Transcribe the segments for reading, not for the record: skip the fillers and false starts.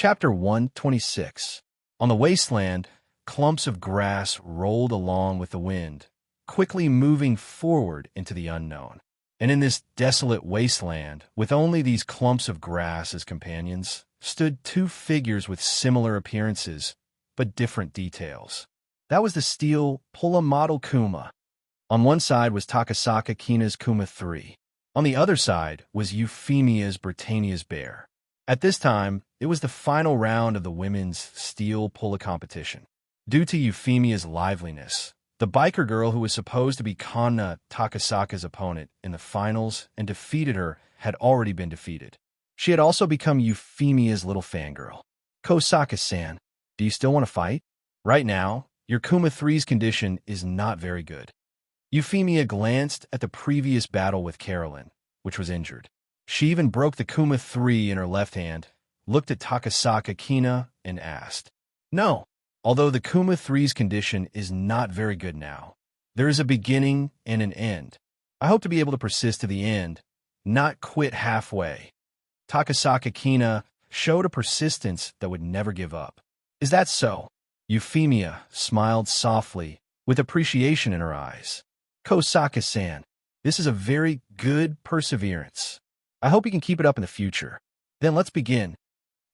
Chapter 126. On the wasteland, clumps of grass rolled along with the wind, quickly moving forward into the unknown. And in this desolate wasteland, with only these clumps of grass as companions, stood two figures with similar appearances, but different details. That was the steel Pulla model Kuma. On one side was Takasaka Kina's Kuma 3. On the other side was Euphemia's Britannia's bear. At this time, it was the final round of the women's steel Pulla competition. Due to Euphemia's liveliness, the biker girl who was supposed to be Kanna Takasaka's opponent in the finals and defeated her had already been defeated. She had also become Euphemia's little fangirl. Kosaka-san, do you still want to fight? Right now, your Kuma 3's condition is not very good. Euphemia glanced at the previous battle with Carolyn, which was injured. She even broke the Kuma 3 in her left hand, looked at Takasaka Kina, and asked, "No, although the Kuma 3's condition is not very good now, there is a beginning and an end. I hope to be able to persist to the end, not quit halfway." Takasaka Kina showed a persistence that would never give up. "Is that so?" Euphemia smiled softly, with appreciation in her eyes. "Kosaka-san, this is a very good perseverance. I hope you can keep it up in the future. Then let's begin."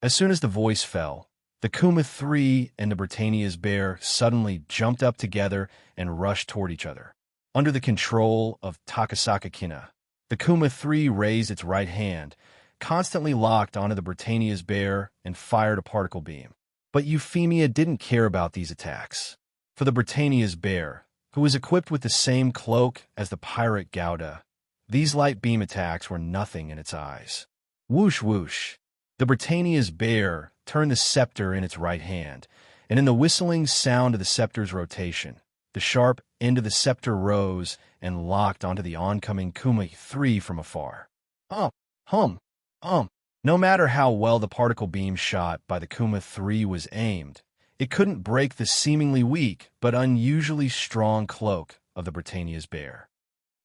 As soon as the voice fell, the Kuma 3 and the Britannia's bear suddenly jumped up together and rushed toward each other. Under the control of Takasaka Kina, the Kuma 3 raised its right hand, constantly locked onto the Britannia's bear, and fired a particle beam. But Euphemia didn't care about these attacks. For the Britannia's bear, who was equipped with the same cloak as the pirate Gouda, these light beam attacks were nothing in its eyes. Whoosh whoosh. The Britannia's bear turned the scepter in its right hand, and in the whistling sound of the scepter's rotation, the sharp end of the scepter rose and locked onto the oncoming Kuma 3 from afar. No matter how well the particle beam shot by the Kuma 3 was aimed, it couldn't break the seemingly weak but unusually strong cloak of the Britannia's bear.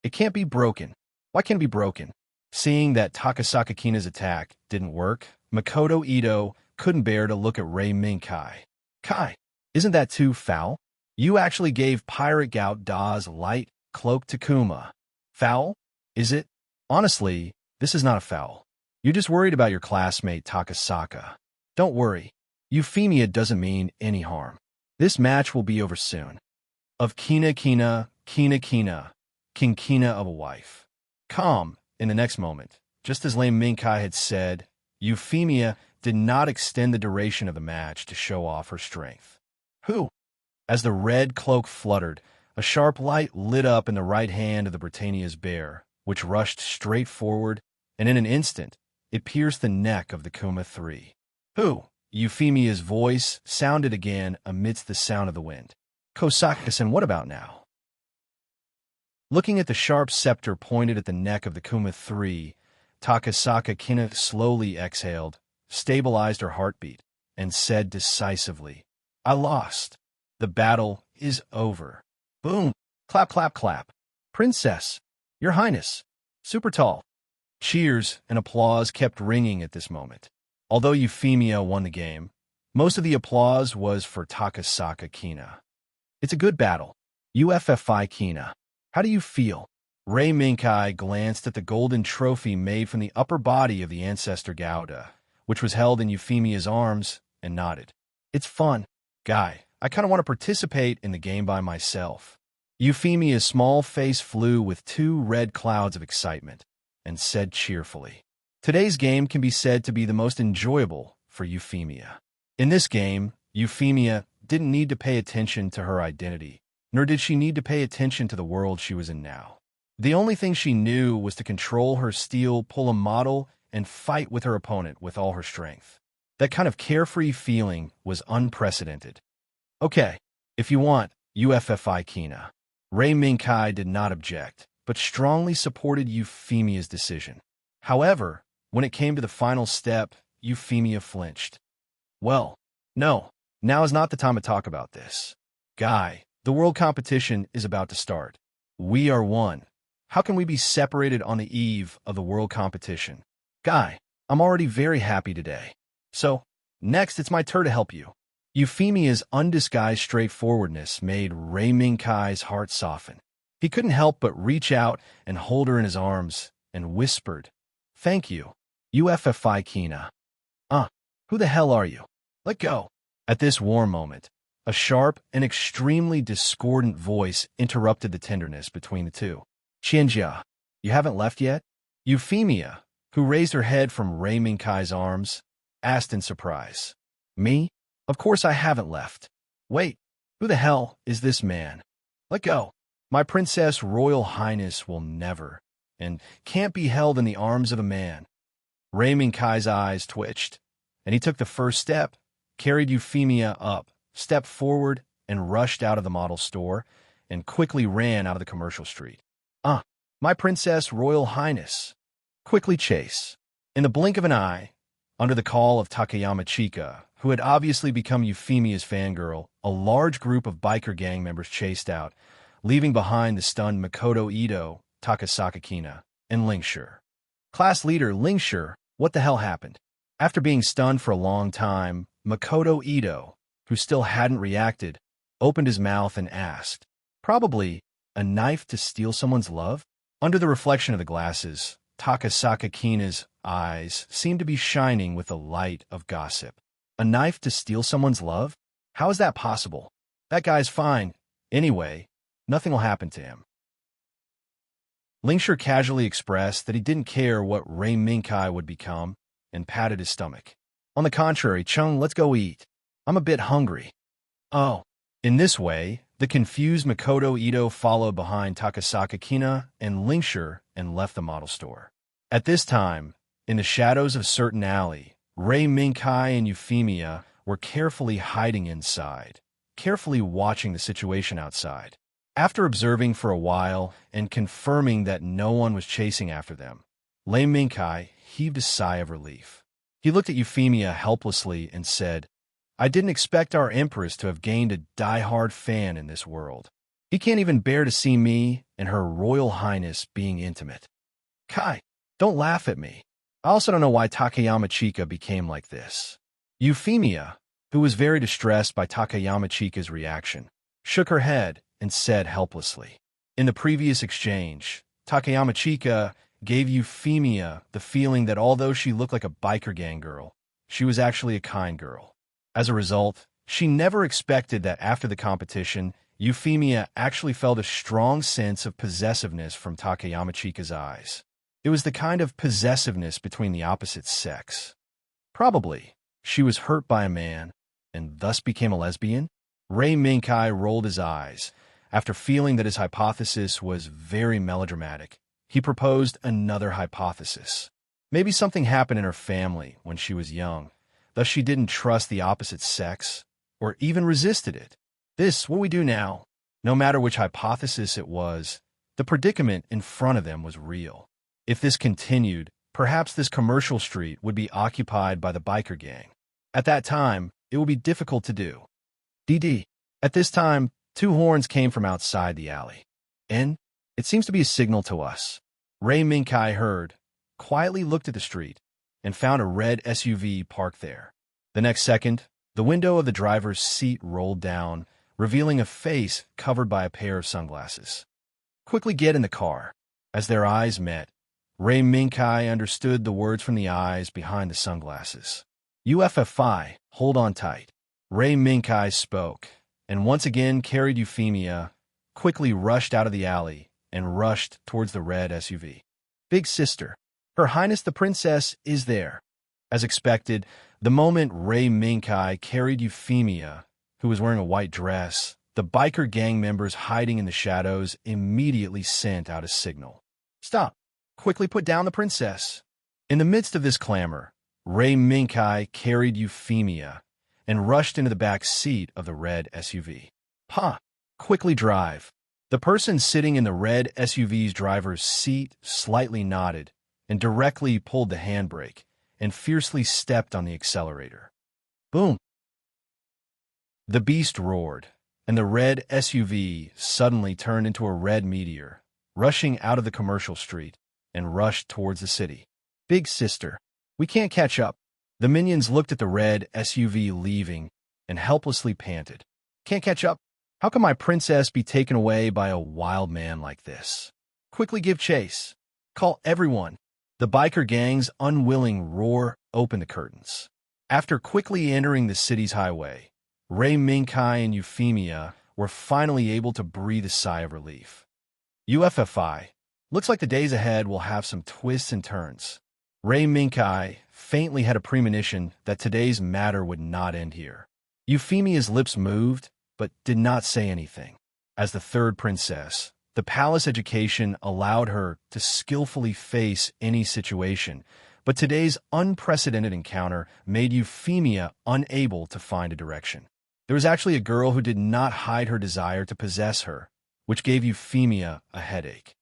It can't be broken. Why can't it be broken? Seeing that Takasaka Kina's attack didn't work, Makoto Ito couldn't bear to look at Rei Minkai. "Kai, isn't that too foul? You actually gave Pirate Gout Da's light cloak to Kuma. Foul? Is it? Honestly, this is not a foul. You're just worried about your classmate Takasaka. Don't worry. Euphemia doesn't mean any harm. This match will be over soon. Of King Kina of a wife." Calm, in the next moment, just as Lame Minkai had said, Euphemia did not extend the duration of the match to show off her strength. "Who?" As the red cloak fluttered, a sharp light lit up in the right hand of the Britannia's bear, which rushed straight forward, and in an instant, it pierced the neck of the Kuma 3. "Who?" Euphemia's voice sounded again amidst the sound of the wind. "Kosaka-san, what about now?" Looking at the sharp scepter pointed at the neck of the Kuma 3, Takasaka Kina slowly exhaled, stabilized her heartbeat, and said decisively, "I lost. The battle is over." Boom! Clap, clap, clap. "Princess! Your Highness! Super tall!" Cheers and applause kept ringing at this moment. Although Euphemia won the game, most of the applause was for Takasaka Kina. "It's a good battle. UFFI Kina. How do you feel?" Rei Minkai glanced at the golden trophy made from the upper body of the ancestor Gouda, which was held in Euphemia's arms, and nodded. "It's fun. Guy, I kind of want to participate in the game by myself." Euphemia's small face flew with two red clouds of excitement, and said cheerfully, "Today's game can be said to be the most enjoyable for Euphemia." In this game, Euphemia didn't need to pay attention to her identity, nor did she need to pay attention to the world she was in now. The only thing she knew was to control her steel Pulla model and fight with her opponent with all her strength. That kind of carefree feeling was unprecedented. "Okay, if you want, UFFI Kina." Rei Minkai did not object, but strongly supported Euphemia's decision. However, when it came to the final step, Euphemia flinched. "Well, no, now is not the time to talk about this. Guy, the world competition is about to start. We are one. How can we be separated on the eve of the world competition? Guy, I'm already very happy today. So, Next, it's my turn to help you. Euphemia's undisguised straightforwardness made Ray Minkai's heart soften. He couldn't help but reach out and hold her in his arms and whispered, "Thank you. UFFI Kina. Who the hell are you? Let go." At this warm moment, a sharp and extremely discordant voice interrupted the tenderness between the two. "Qianjia, you haven't left yet?" Euphemia, who raised her head from Ray Minkai's arms, asked in surprise. "Me? Of course I haven't left. Wait, who the hell is this man? Let go. My Princess Royal Highness will never and can't be held in the arms of a man." Ray Minkai's eyes twitched, and he took the first step, carried Euphemia up, stepped forward, and rushed out of the model store, and quickly ran out of the commercial street. My Princess Royal Highness. Quickly chase. In the blink of an eye, under the call of Takayama Chika, who had obviously become Euphemia's fangirl, a large group of biker gang members chased out, leaving behind the stunned Makoto Ito, Takasaka Kina, and Lingshi. Class leader Lingshi, what the hell happened? After being stunned for a long time, Makoto Ito, who still hadn't reacted, opened his mouth and asked, "Probably a knife to steal someone's love?" Under the reflection of the glasses, Takasaka Kina's eyes seemed to be shining with the light of gossip. A knife to steal someone's love? How is that possible? That guy's fine. Anyway, nothing will happen to him. Lingshi casually expressed that he didn't care what Ray Minkai would become and patted his stomach. "On the contrary, Chung, let's go eat. I'm a bit hungry." Oh. In this way, the confused Makoto Ito followed behind Takasaka Kina and Lingshi and left the model store. At this time, in the shadows of a certain alley, Ray Minkai and Euphemia were carefully hiding inside, carefully watching the situation outside. After observing for a while and confirming that no one was chasing after them, Ray Minkai heaved a sigh of relief. He looked at Euphemia helplessly and said, "I didn't expect our Empress to have gained a die-hard fan in this world. He can't even bear to see me and her Royal Highness being intimate." Kai, don't laugh at me. I also don't know why Takayama Chika became like this. Euphemia, who was very distressed by Takayama Chika's reaction, shook her head and said helplessly. In the previous exchange, Takayama Chika gave Euphemia the feeling that although she looked like a biker gang girl, she was actually a kind girl. As a result, she never expected that after the competition, Euphemia actually felt a strong sense of possessiveness from Takayama Chika's eyes. It was the kind of possessiveness between the opposite sex. Probably, she was hurt by a man, and thus became a lesbian? Ray Minkai rolled his eyes. After feeling that his hypothesis was very melodramatic, he proposed another hypothesis. Maybe something happened in her family when she was young, thus she didn't trust the opposite sex, or even resisted it. This, what we do now, no matter which hypothesis it was, the predicament in front of them was real. If this continued, perhaps this commercial street would be occupied by the biker gang. At that time, it would be difficult to do. DD. At this time, two horns came from outside the alley. And it seems to be a signal to us. Ray Minkai heard, quietly looked at the street, and found a red SUV parked there. The next second, the window of the driver's seat rolled down, revealing a face covered by a pair of sunglasses. "Quickly get in the car." As their eyes met, Ray Minkai understood the words from the eyes behind the sunglasses. "UFFI, hold on tight." Ray Minkai spoke, and once again carried Euphemia, quickly rushed out of the alley, and rushed towards the red SUV. "Big sister, Her Highness the Princess is there." As expected, the moment Ray Minkai carried Euphemia, who was wearing a white dress, the biker gang members hiding in the shadows immediately sent out a signal. "Stop! Quickly put down the princess." In the midst of this clamor, Ray Minkai carried Euphemia and rushed into the back seat of the red SUV. "Pa! Quickly drive." The person sitting in the red SUV's driver's seat slightly nodded and directly pulled the handbrake and fiercely stepped on the accelerator. Boom! The beast roared, and the red SUV suddenly turned into a red meteor, rushing out of the commercial street and rushed towards the city. "Big sister, we can't catch up." The minions looked at the red SUV leaving and helplessly panted. Can't catch up? How can my princess be taken away by a wild man like this? Quickly give chase. Call everyone. The biker gang's unwilling roar opened the curtains. After quickly entering the city's highway, Ray Minkai and Euphemia were finally able to breathe a sigh of relief. UFFI, looks like the days ahead will have some twists and turns. Ray Minkai faintly had a premonition that today's matter would not end here. Euphemia's lips moved, but did not say anything. As the third princess, the palace education allowed her to skillfully face any situation, but today's unprecedented encounter made Euphemia unable to find a direction. There was actually a girl who did not hide her desire to possess her, which gave Euphemia a headache.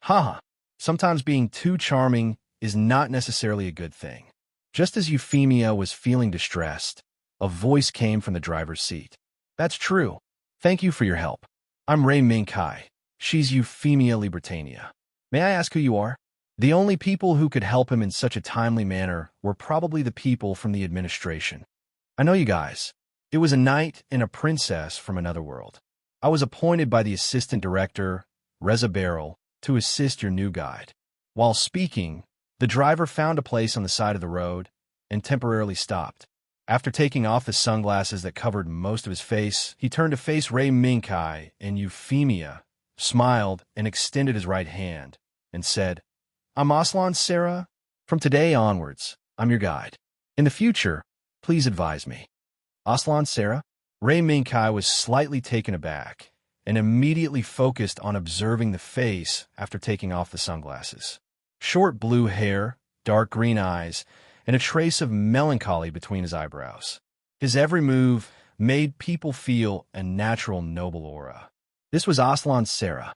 Haha, sometimes being too charming is not necessarily a good thing. Just as Euphemia was feeling distressed, a voice came from the driver's seat. That's true. Thank you for your help. I'm Ray Minkai. She's Euphemia Libertania. May I ask who you are? The only people who could help him in such a timely manner were probably the people from the administration. I know you guys. It was a knight and a princess from another world. I was appointed by the assistant director, Reza Beryl, to assist your new guide. While speaking, the driver found a place on the side of the road and temporarily stopped. After taking off the sunglasses that covered most of his face, he turned to face Ray Minkai, and Euphemia smiled and extended his right hand and said, I'm Aslan Sarah. From today onwards, I'm your guide. In the future, please advise me. Aslan Sarah? Ray Minkai was slightly taken aback and immediately focused on observing the face after taking off the sunglasses. Short blue hair, dark green eyes, and a trace of melancholy between his eyebrows. His every move made people feel a natural noble aura. This was Aslan Sarah.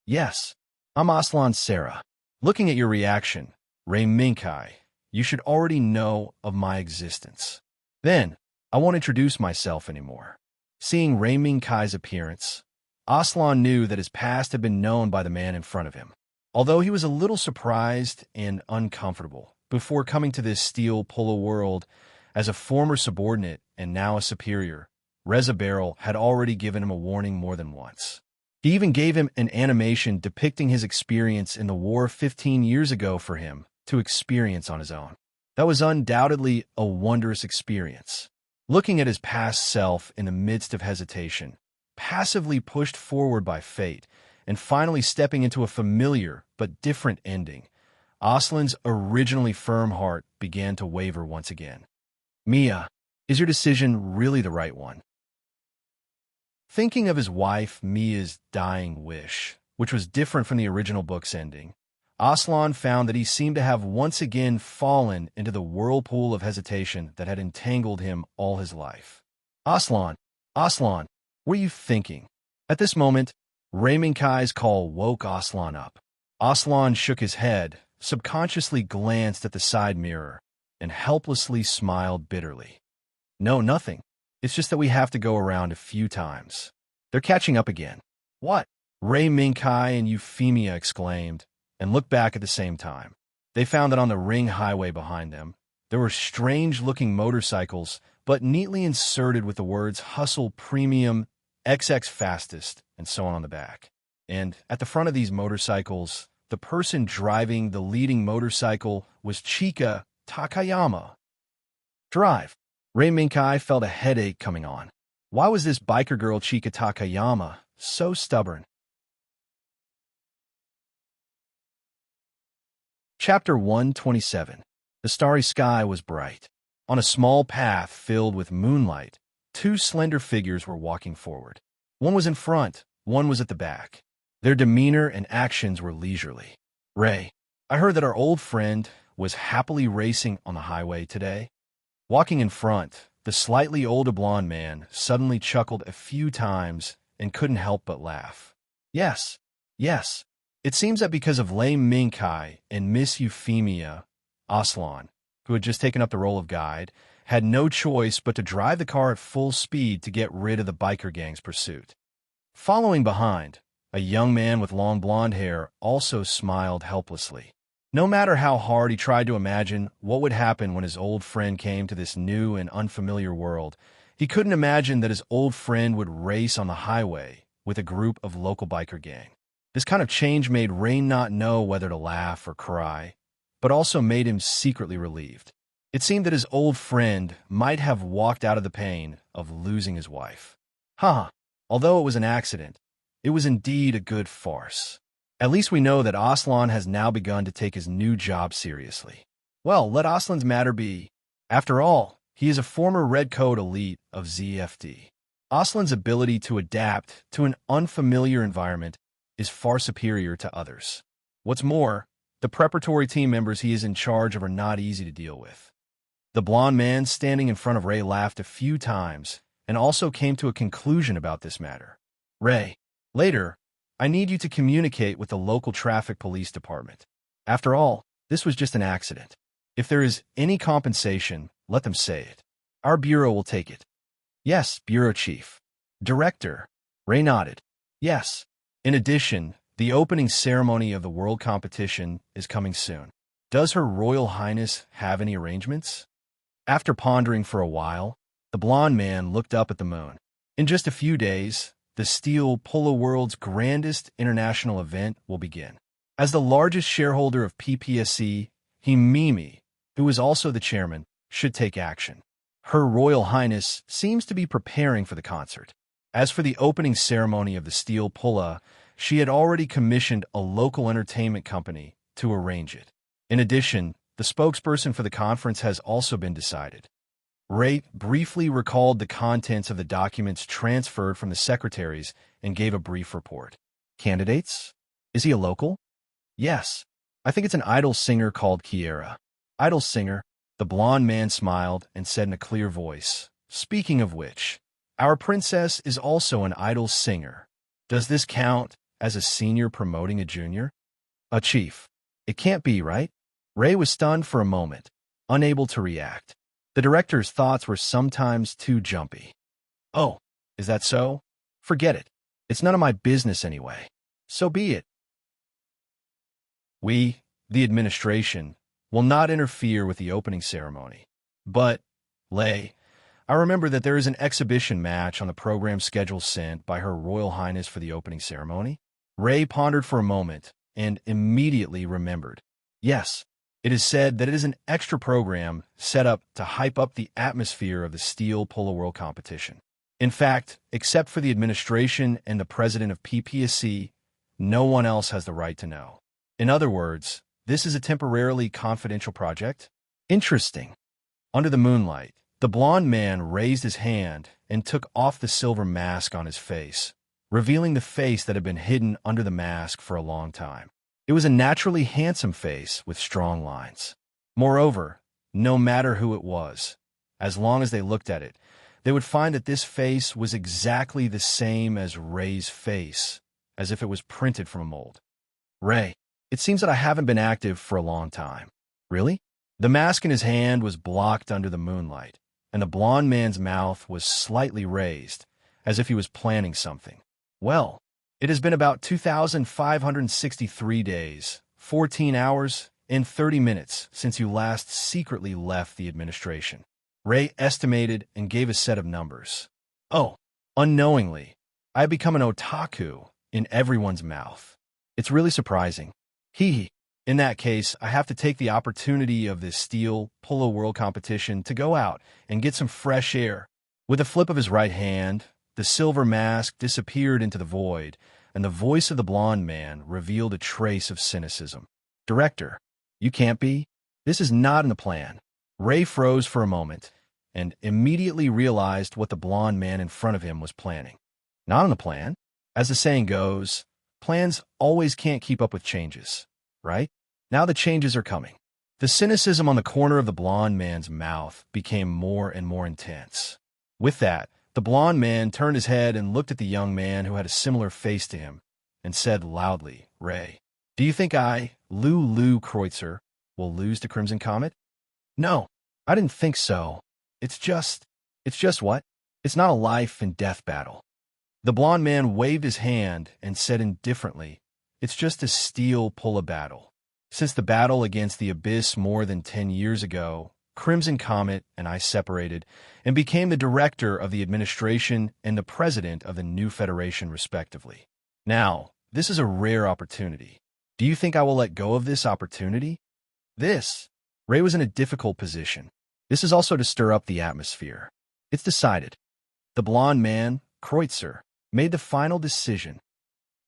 Yes, I'm Aslan Sarah. Looking at your reaction, Ray Minkai, you should already know of my existence. Then, I won't introduce myself anymore. Seeing Ray Minkai's appearance, Aslan knew that his past had been known by the man in front of him. Although he was a little surprised and uncomfortable before coming to this steel polo world as a former subordinate and now a superior, Reza Beryl had already given him a warning more than once. He even gave him an animation depicting his experience in the war 15 years ago for him to experience on his own. That was undoubtedly a wondrous experience. Looking at his past self in the midst of hesitation, passively pushed forward by fate, and finally stepping into a familiar but different ending, Aslan's originally firm heart began to waver once again. Mia, is your decision really the right one? Thinking of his wife Mia's dying wish, which was different from the original book's ending, Aslan found that he seemed to have once again fallen into the whirlpool of hesitation that had entangled him all his life. Aslan, what are you thinking? At this moment, Ray Minkai's call woke Aslan up. Aslan shook his head, subconsciously glanced at the side mirror, and helplessly smiled bitterly. No, nothing. It's just that we have to go around a few times. They're catching up again. What? Ray Minkai and Euphemia exclaimed, and looked back at the same time. They found that on the ring highway behind them, there were strange-looking motorcycles, but neatly inserted with the words Hustle Premium, XX Fastest, and so on the back. And at the front of these motorcycles, the person driving the leading motorcycle was Chika Takayama. Drive. Ray Minkai felt a headache coming on. Why was this biker girl Chika Takayama so stubborn? Chapter 127. The starry sky was bright. On a small path filled with moonlight, two slender figures were walking forward. One was in front, one was at the back. Their demeanor and actions were leisurely. Ray, I heard that our old friend was happily racing on the highway today. Walking in front, the slightly older blonde man suddenly chuckled a few times and couldn't help but laugh. Yes. It seems that because of Lei Minkai and Miss Euphemia, Aslan, who had just taken up the role of guide, had no choice but to drive the car at full speed to get rid of the biker gang's pursuit. Following behind, a young man with long blonde hair also smiled helplessly. No matter how hard he tried to imagine what would happen when his old friend came to this new and unfamiliar world, he couldn't imagine that his old friend would race on the highway with a group of local biker gang. This kind of change made Rain not know whether to laugh or cry, but also made him secretly relieved. It seemed that his old friend might have walked out of the pain of losing his wife. Haha, although it was an accident, it was indeed a good farce. At least we know that Aslan has now begun to take his new job seriously. Well, let Aslan's matter be. After all, he is a former Red Coat elite of ZFD. Aslan's ability to adapt to an unfamiliar environment is far superior to others. What's more, the preparatory team members he is in charge of are not easy to deal with. The blonde man standing in front of Ray laughed a few times and also came to a conclusion about this matter. Ray, later, I need you to communicate with the local traffic police department. After all, this was just an accident. If there is any compensation, let them say it. Our bureau will take it. Yes, Bureau Chief. Director. Ray nodded. Yes. In addition, the opening ceremony of the World Competition is coming soon. Does Her Royal Highness have any arrangements? After pondering for a while, the blonde man looked up at the moon. In just a few days, the Steel Polo World's grandest international event will begin. As the largest shareholder of PPSC, Mimi, who is also the chairman, should take action. Her Royal Highness seems to be preparing for the concert. As for the opening ceremony of the Steel Polo, she had already commissioned a local entertainment company to arrange it. In addition, the spokesperson for the conference has also been decided. Ray briefly recalled the contents of the documents transferred from the secretaries and gave a brief report. Candidates? Is he a local? Yes. I think it's an idol singer called Kiera. Idol singer? The blonde man smiled and said in a clear voice, Speaking of which, our princess is also an idol singer. Does this count as a senior promoting a junior? A chief. It can't be, right? Ray was stunned for a moment, unable to react. The director's thoughts were sometimes too jumpy. Oh, is that so? Forget it. It's none of my business anyway. So be it. We, the administration, will not interfere with the opening ceremony. But, Lay, I remember that there is an exhibition match on the program schedule sent by Her Royal Highness for the opening ceremony. Ray pondered for a moment and immediately remembered. Yes, it is said that it is an extra program set up to hype up the atmosphere of the Steel Polo World Competition. In fact, except for the administration and the president of PPSC, no one else has the right to know. In other words, this is a temporarily confidential project? Interesting. Under the moonlight, the blonde man raised his hand and took off the silver mask on his face, revealing the face that had been hidden under the mask for a long time. It was a naturally handsome face with strong lines. Moreover, no matter who it was, as long as they looked at it, they would find that this face was exactly the same as Ray's face, as if it was printed from a mold. Ray, it seems that I haven't been active for a long time. Really? The mask in his hand was blocked under the moonlight, and the blonde man's mouth was slightly raised, as if he was planning something. Well, it has been about 2,563 days, 14 hours, and 30 minutes since you last secretly left the administration. Ray estimated and gave a set of numbers. Oh, unknowingly, I have become an otaku in everyone's mouth. It's really surprising. Hee. In that case, I have to take the opportunity of this Steel Polo World Competition to go out and get some fresh air. With a flip of his right hand, the silver mask disappeared into the void, and the voice of the blonde man revealed a trace of cynicism. Director, you can't be? This is not in the plan. Ray froze for a moment and immediately realized what the blonde man in front of him was planning. Not in the plan? As the saying goes, plans always can't keep up with changes, right? Now the changes are coming. The cynicism on the corner of the blonde man's mouth became more and more intense. With that, the blonde man turned his head and looked at the young man who had a similar face to him and said loudly, Ray, do you think I, Lou Kreutzer, will lose to Crimson Comet? No, I didn't think so. It's just what? It's not a life and death battle. The blonde man waved his hand and said indifferently, it's just a Steel Polo battle. Since the battle against the Abyss more than 10 years ago, Crimson Comet and I separated and became the director of the administration and the president of the new federation, respectively. Now, this is a rare opportunity. Do you think I will let go of this opportunity? Ray was in a difficult position. This is also to stir up the atmosphere. It's decided. The blond man, Kreutzer, made the final decision.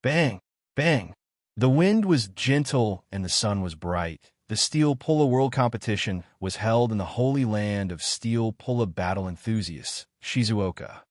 Bang! Bang! The wind was gentle and the sun was bright. The Steel Polo World Competition was held in the holy land of Steel Polo battle enthusiasts, Shizuoka.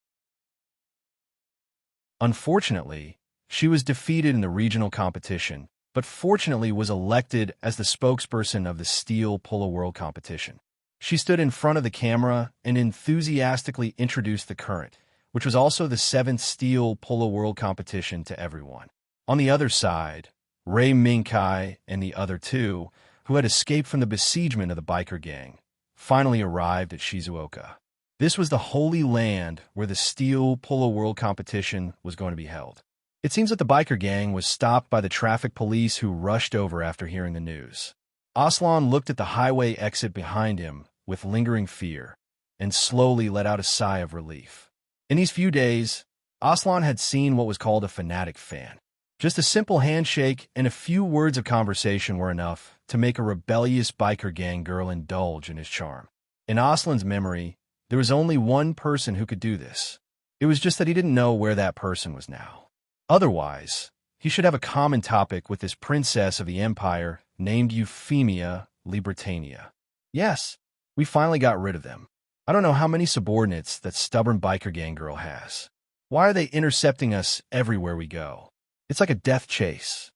Unfortunately, she was defeated in the regional competition, but fortunately was elected as the spokesperson of the Steel Polo World Competition. She stood in front of the camera and enthusiastically introduced the current, which was also the 7th Steel Polo World Competition, to everyone. On the other side, Ray Minkai and the other two, who had escaped from the besiegement of the biker gang, finally arrived at Shizuoka. This was the holy land where the Steel Polo World Competition was going to be held. It seems that the biker gang was stopped by the traffic police, who rushed over after hearing the news. Aslan looked at the highway exit behind him with lingering fear and slowly let out a sigh of relief. In these few days, Aslan had seen what was called a fanatic fan. Just a simple handshake and a few words of conversation were enough to make a rebellious biker gang girl indulge in his charm. In Aslan's memory, there was only one person who could do this. It was just that he didn't know where that person was now. Otherwise, he should have a common topic with this princess of the empire named Euphemia Libertania. Yes, we finally got rid of them. I don't know how many subordinates that stubborn biker gang girl has. Why are they intercepting us everywhere we go? It's like a death chase.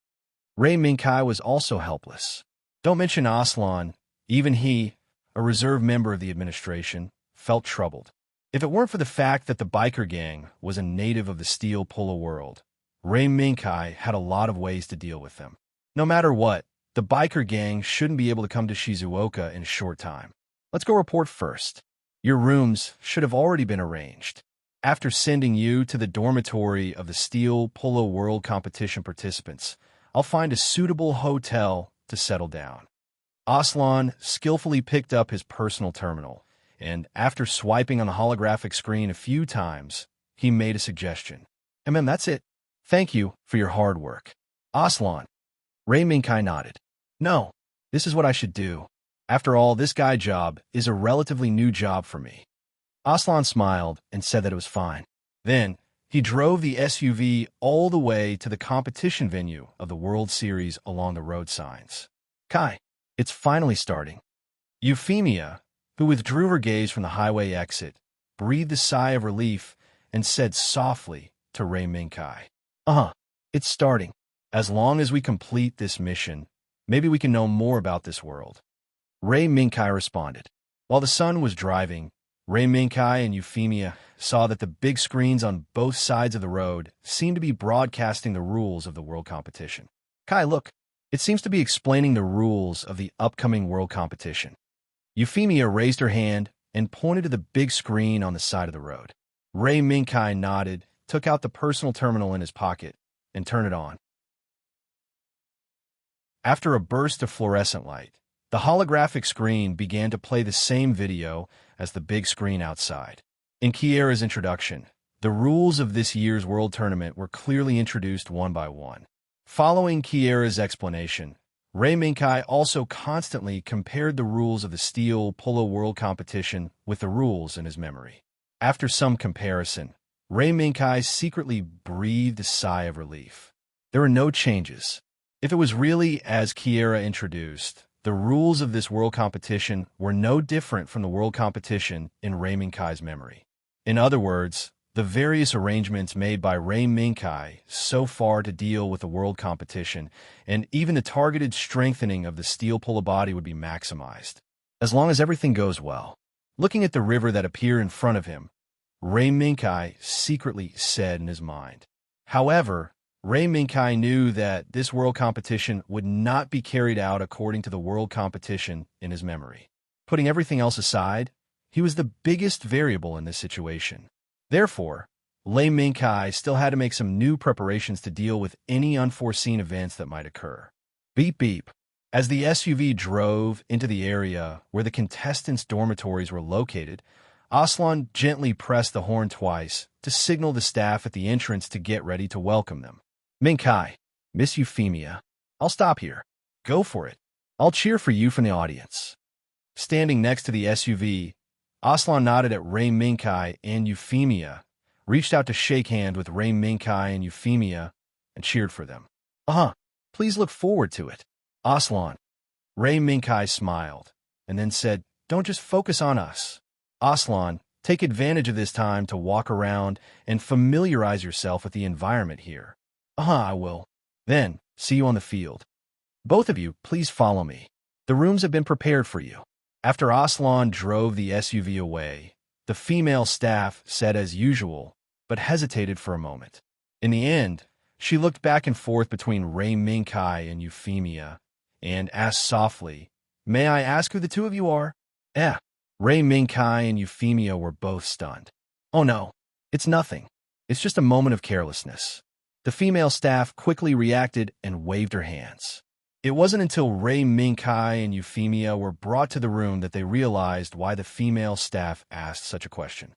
Ray Minkai was also helpless. Don't mention Aslan. Even he, a reserve member of the administration, felt troubled. If it weren't for the fact that the biker gang was a native of the Steel Polo world, Ray Minkai had a lot of ways to deal with them. No matter what, the biker gang shouldn't be able to come to Shizuoka in a short time. Let's go report first. Your rooms should have already been arranged. After sending you to the dormitory of the Steel Polo World Competition participants, I'll find a suitable hotel to settle down. Aslan skillfully picked up his personal terminal, and after swiping on the holographic screen a few times, he made a suggestion. That's it. Thank you for your hard work. Aslan. Ray Minkai nodded. No, this is what I should do. After all, this guy job is a relatively new job for me. Aslan smiled and said that it was fine. Then, he drove the SUV all the way to the competition venue of the World Series along the road signs. Kai, it's finally starting. Euphemia, who withdrew her gaze from the highway exit, breathed a sigh of relief and said softly to Ray Minkai, it's starting. As long as we complete this mission, maybe we can know more about this world. Ray Minkai responded. While the sun was driving, Ray Minkai and Euphemia saw that the big screens on both sides of the road seemed to be broadcasting the rules of the world competition. Kai, look, it seems to be explaining the rules of the upcoming world competition. Euphemia raised her hand and pointed to the big screen on the side of the road. Ray Minkai nodded, took out the personal terminal in his pocket, and turned it on. After a burst of fluorescent light, the holographic screen began to play the same video as the big screen outside. In Kiera's introduction, the rules of this year's World Tournament were clearly introduced one by one. Following Kiera's explanation, Ray Minkai also constantly compared the rules of the Steel Polo World Competition with the rules in his memory. After some comparison, Ray Minkai secretly breathed a sigh of relief. There were no changes. If it was really as Kiera introduced, the rules of this world competition were no different from the world competition in Ray Minkai's memory. In other words, the various arrangements made by Ray Minkai so far to deal with the world competition and even the targeted strengthening of the steel polo body would be maximized. As long as everything goes well. Looking at the river that appeared in front of him, Ray Minkai secretly said in his mind. However, Ray Minkai knew that this world competition would not be carried out according to the world competition in his memory. Putting everything else aside, he was the biggest variable in this situation. Therefore, Ray Minkai still had to make some new preparations to deal with any unforeseen events that might occur. Beep beep. As the SUV drove into the area where the contestants' dormitories were located, Aslan gently pressed the horn twice to signal the staff at the entrance to get ready to welcome them. Minkai, Miss Euphemia, I'll stop here. Go for it. I'll cheer for you from the audience. Standing next to the SUV, Aslan nodded at Ray Minkai and Euphemia, reached out to shake hands with Ray Minkai and Euphemia, and cheered for them. Please look forward to it. Aslan. Ray Minkai smiled, and then said, don't just focus on us. Aslan, take advantage of this time to walk around and familiarize yourself with the environment here. I will. Then, see you on the field. Both of you, please follow me. The rooms have been prepared for you. After Aslan drove the SUV away, the female staff said as usual, but hesitated for a moment. In the end, she looked back and forth between Ray Minkai and Euphemia, and asked softly, may I ask who the two of you are? Ray Minkai and Euphemia were both stunned. Oh no, it's nothing. It's just a moment of carelessness. The female staff quickly reacted and waved her hands. It wasn't until Ray Minkai and Euphemia were brought to the room that they realized why the female staff asked such a question.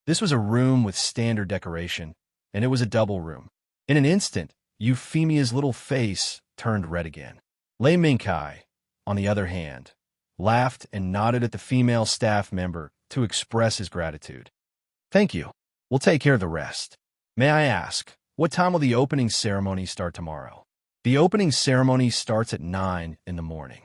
This was a room with standard decoration, and it was a double room. In an instant, Euphemia's little face turned red again. Ray Minkai, on the other hand, laughed and nodded at the female staff member to express his gratitude. Thank you. We'll take care of the rest. May I ask, what time will the opening ceremony start tomorrow? The opening ceremony starts at 9 in the morning.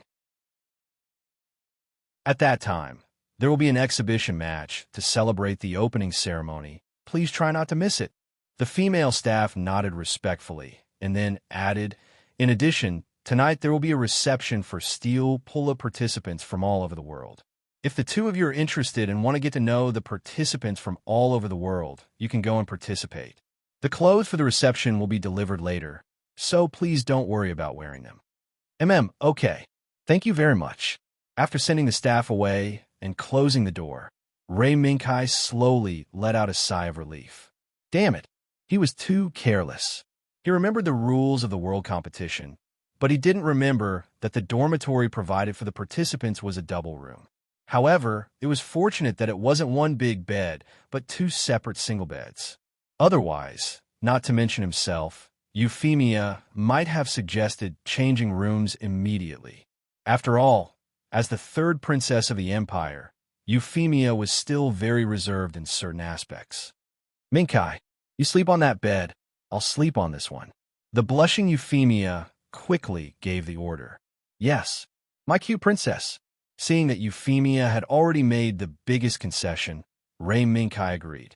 At that time, there will be an exhibition match to celebrate the opening ceremony. Please try not to miss it. The female staff nodded respectfully and then added, in addition, tonight there will be a reception for steel pull-up participants from all over the world. If the two of you are interested and want to get to know the participants from all over the world, you can go and participate. The clothes for the reception will be delivered later, so please don't worry about wearing them. Okay. Thank you very much. After sending the staff away and closing the door, Ray Minkai slowly let out a sigh of relief. Damn it. He was too careless. He remembered the rules of the world competition, but he didn't remember that the dormitory provided for the participants was a double room. However, it was fortunate that it wasn't one big bed, but two separate single beds. Otherwise, not to mention himself, Euphemia might have suggested changing rooms immediately. After all, as the third princess of the empire, Euphemia was still very reserved in certain aspects. Minkai, you sleep on that bed. I'll sleep on this one. The blushing Euphemia quickly gave the order. Yes, my cute princess. Seeing that Euphemia had already made the biggest concession, Ray Minkai agreed.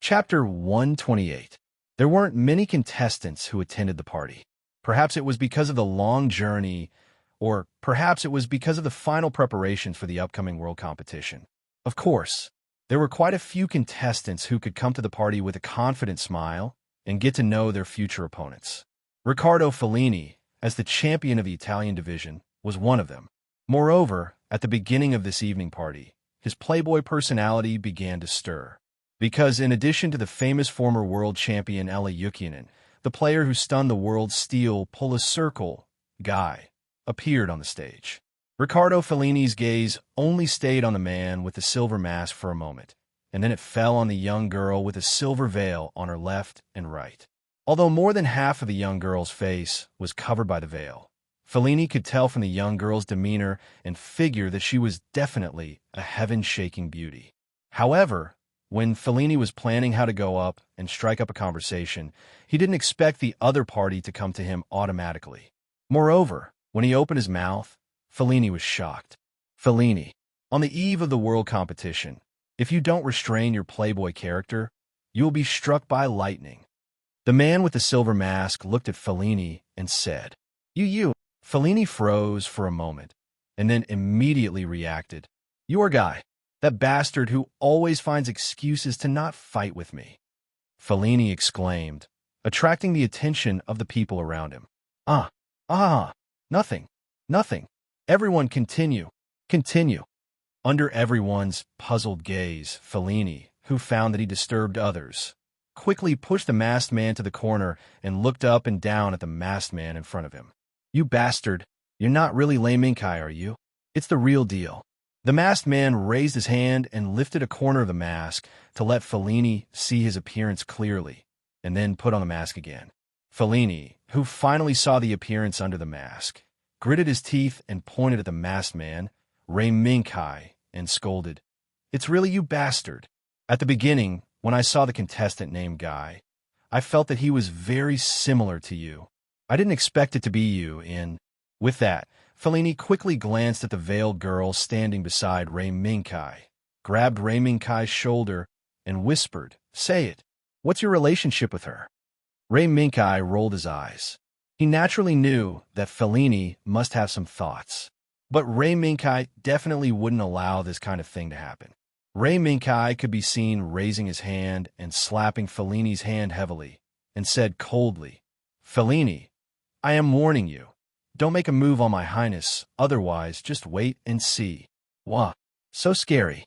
Chapter 128. There weren't many contestants who attended the party. Perhaps it was because of the long journey, or perhaps it was because of the final preparations for the upcoming world competition. Of course, there were quite a few contestants who could come to the party with a confident smile and get to know their future opponents. Riccardo Fellini, as the champion of the Italian division, was one of them. Moreover, at the beginning of this evening party, his playboy personality began to stir. Because in addition to the famous former world champion Ella Yukinen, the player who stunned the world's steel pull-a circle guy appeared on the stage. Riccardo Fellini's gaze only stayed on the man with the silver mask for a moment, and then it fell on the young girl with a silver veil on her left and right. Although more than half of the young girl's face was covered by the veil, Fellini could tell from the young girl's demeanor and figure that she was definitely a heaven-shaking beauty. However, when Fellini was planning how to go up and strike up a conversation, he didn't expect the other party to come to him automatically. Moreover, when he opened his mouth, Fellini was shocked. Fellini, on the eve of the world competition, if you don't restrain your playboy character, you will be struck by lightning. The man with the silver mask looked at Fellini and said, You. Fellini froze for a moment, and then immediately reacted. Your guy. That bastard who always finds excuses to not fight with me. Fellini exclaimed, attracting the attention of the people around him. Nothing. Everyone continue. Under everyone's puzzled gaze, Fellini, who found that he disturbed others, quickly pushed the masked man to the corner and looked up and down at the masked man in front of him. "You bastard, you're not really Lei Mingkai, are you? It's the real deal." The masked man raised his hand and lifted a corner of the mask to let Fellini see his appearance clearly, and then put on the mask again. Fellini, who finally saw the appearance under the mask, gritted his teeth and pointed at the masked man, Lei Mingkai, and scolded, "It's really you, bastard." At the beginning, when I saw the contestant named Guy, I felt that he was very similar to you. I didn't expect it to be you With that, Fellini quickly glanced at the veiled girl standing beside Lei Mingkai, grabbed Lei Mingkai's shoulder, and whispered, "Say it. What's your relationship with her?" Lei Mingkai rolled his eyes. He naturally knew that Fellini must have some thoughts. But Lei Mingkai definitely wouldn't allow this kind of thing to happen. Lei Mingkai could be seen raising his hand and slapping Fellini's hand heavily, and said coldly, "Fellini, I am warning you. Don't make a move on my highness, otherwise just wait and see." "Wah, so scary."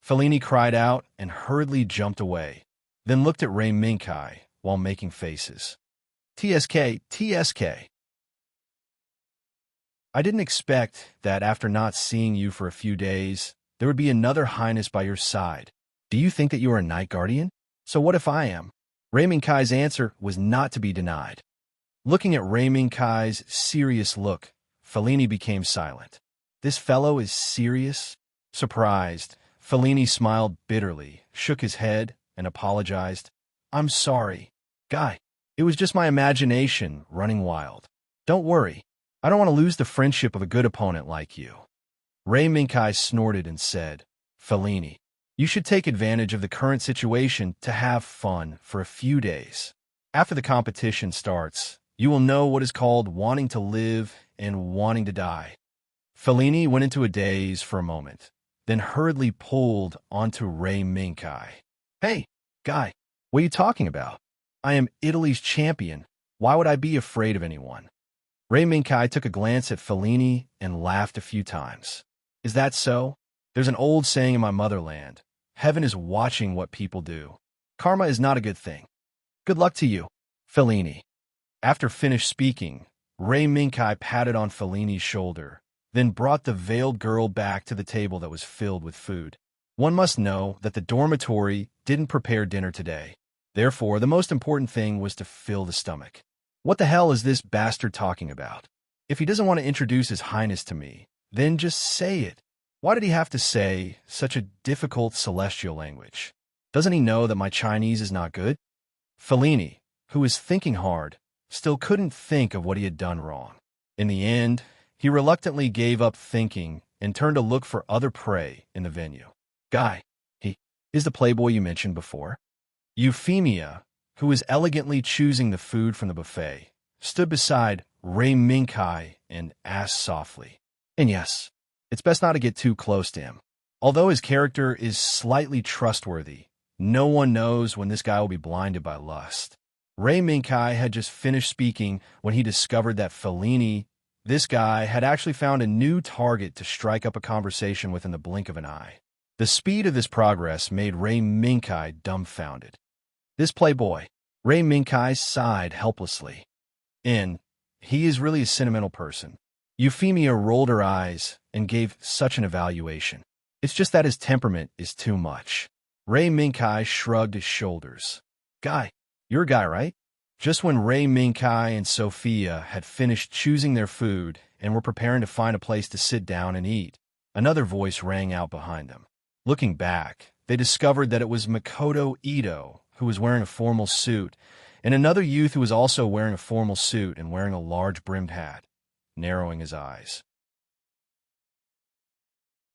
Fellini cried out and hurriedly jumped away, then looked at Lei Mingkai while making faces. "TSK, TSK. I didn't expect that after not seeing you for a few days, there would be another highness by your side. Do you think that you are a night guardian? So what if I am?" Lei Mingkai's answer was not to be denied. Looking at Lei Mingkai's serious look, Fellini became silent. This fellow is serious? Surprised, Fellini smiled bitterly, shook his head, and apologized. "I'm sorry, Guy. It was just my imagination running wild. Don't worry. I don't want to lose the friendship of a good opponent like you." Lei Mingkai snorted and said, "Fellini, you should take advantage of the current situation to have fun for a few days. After the competition starts, you will know what is called wanting to live and wanting to die." Fellini went into a daze for a moment, then hurriedly pulled onto Lei Mingkai. "Hey, Guy, what are you talking about? I am Italy's champion. Why would I be afraid of anyone?" Lei Mingkai took a glance at Fellini and laughed a few times. "Is that so? There's an old saying in my motherland. Heaven is watching what people do. Karma is not a good thing. Good luck to you, Fellini." After finished speaking, Lei Mingkai patted on Fellini's shoulder, then brought the veiled girl back to the table that was filled with food. One must know that the dormitory didn't prepare dinner today. Therefore, the most important thing was to fill the stomach. What the hell is this bastard talking about? If he doesn't want to introduce his highness to me, then just say it. Why did he have to say such a difficult celestial language? Doesn't he know that my Chinese is not good? Fellini, who was thinking hard, still couldn't think of what he had done wrong. In the end, he reluctantly gave up thinking and turned to look for other prey in the venue. Guy, he is the playboy you mentioned before. Euphemia, who was elegantly choosing the food from the buffet, stood beside Lei Mingkai and asked softly. And yes, it's best not to get too close to him. Although his character is slightly trustworthy, no one knows when this guy will be blinded by lust. Lei Mingkai had just finished speaking when he discovered that Fellini, this guy, had actually found a new target to strike up a conversation with in the blink of an eye. The speed of this progress made Lei Mingkai dumbfounded. This playboy, Lei Mingkai sighed helplessly. And he is really a sentimental person. Euphemia rolled her eyes and gave such an evaluation. It's just that his temperament is too much. Lei Mingkai shrugged his shoulders. Guy, you're a guy, right? Just when Lei Mingkai and Sophia had finished choosing their food and were preparing to find a place to sit down and eat, another voice rang out behind them. Looking back, they discovered that it was Makoto Ito, who was wearing a formal suit, and another youth who was also wearing a formal suit and wearing a large brimmed hat, narrowing his eyes.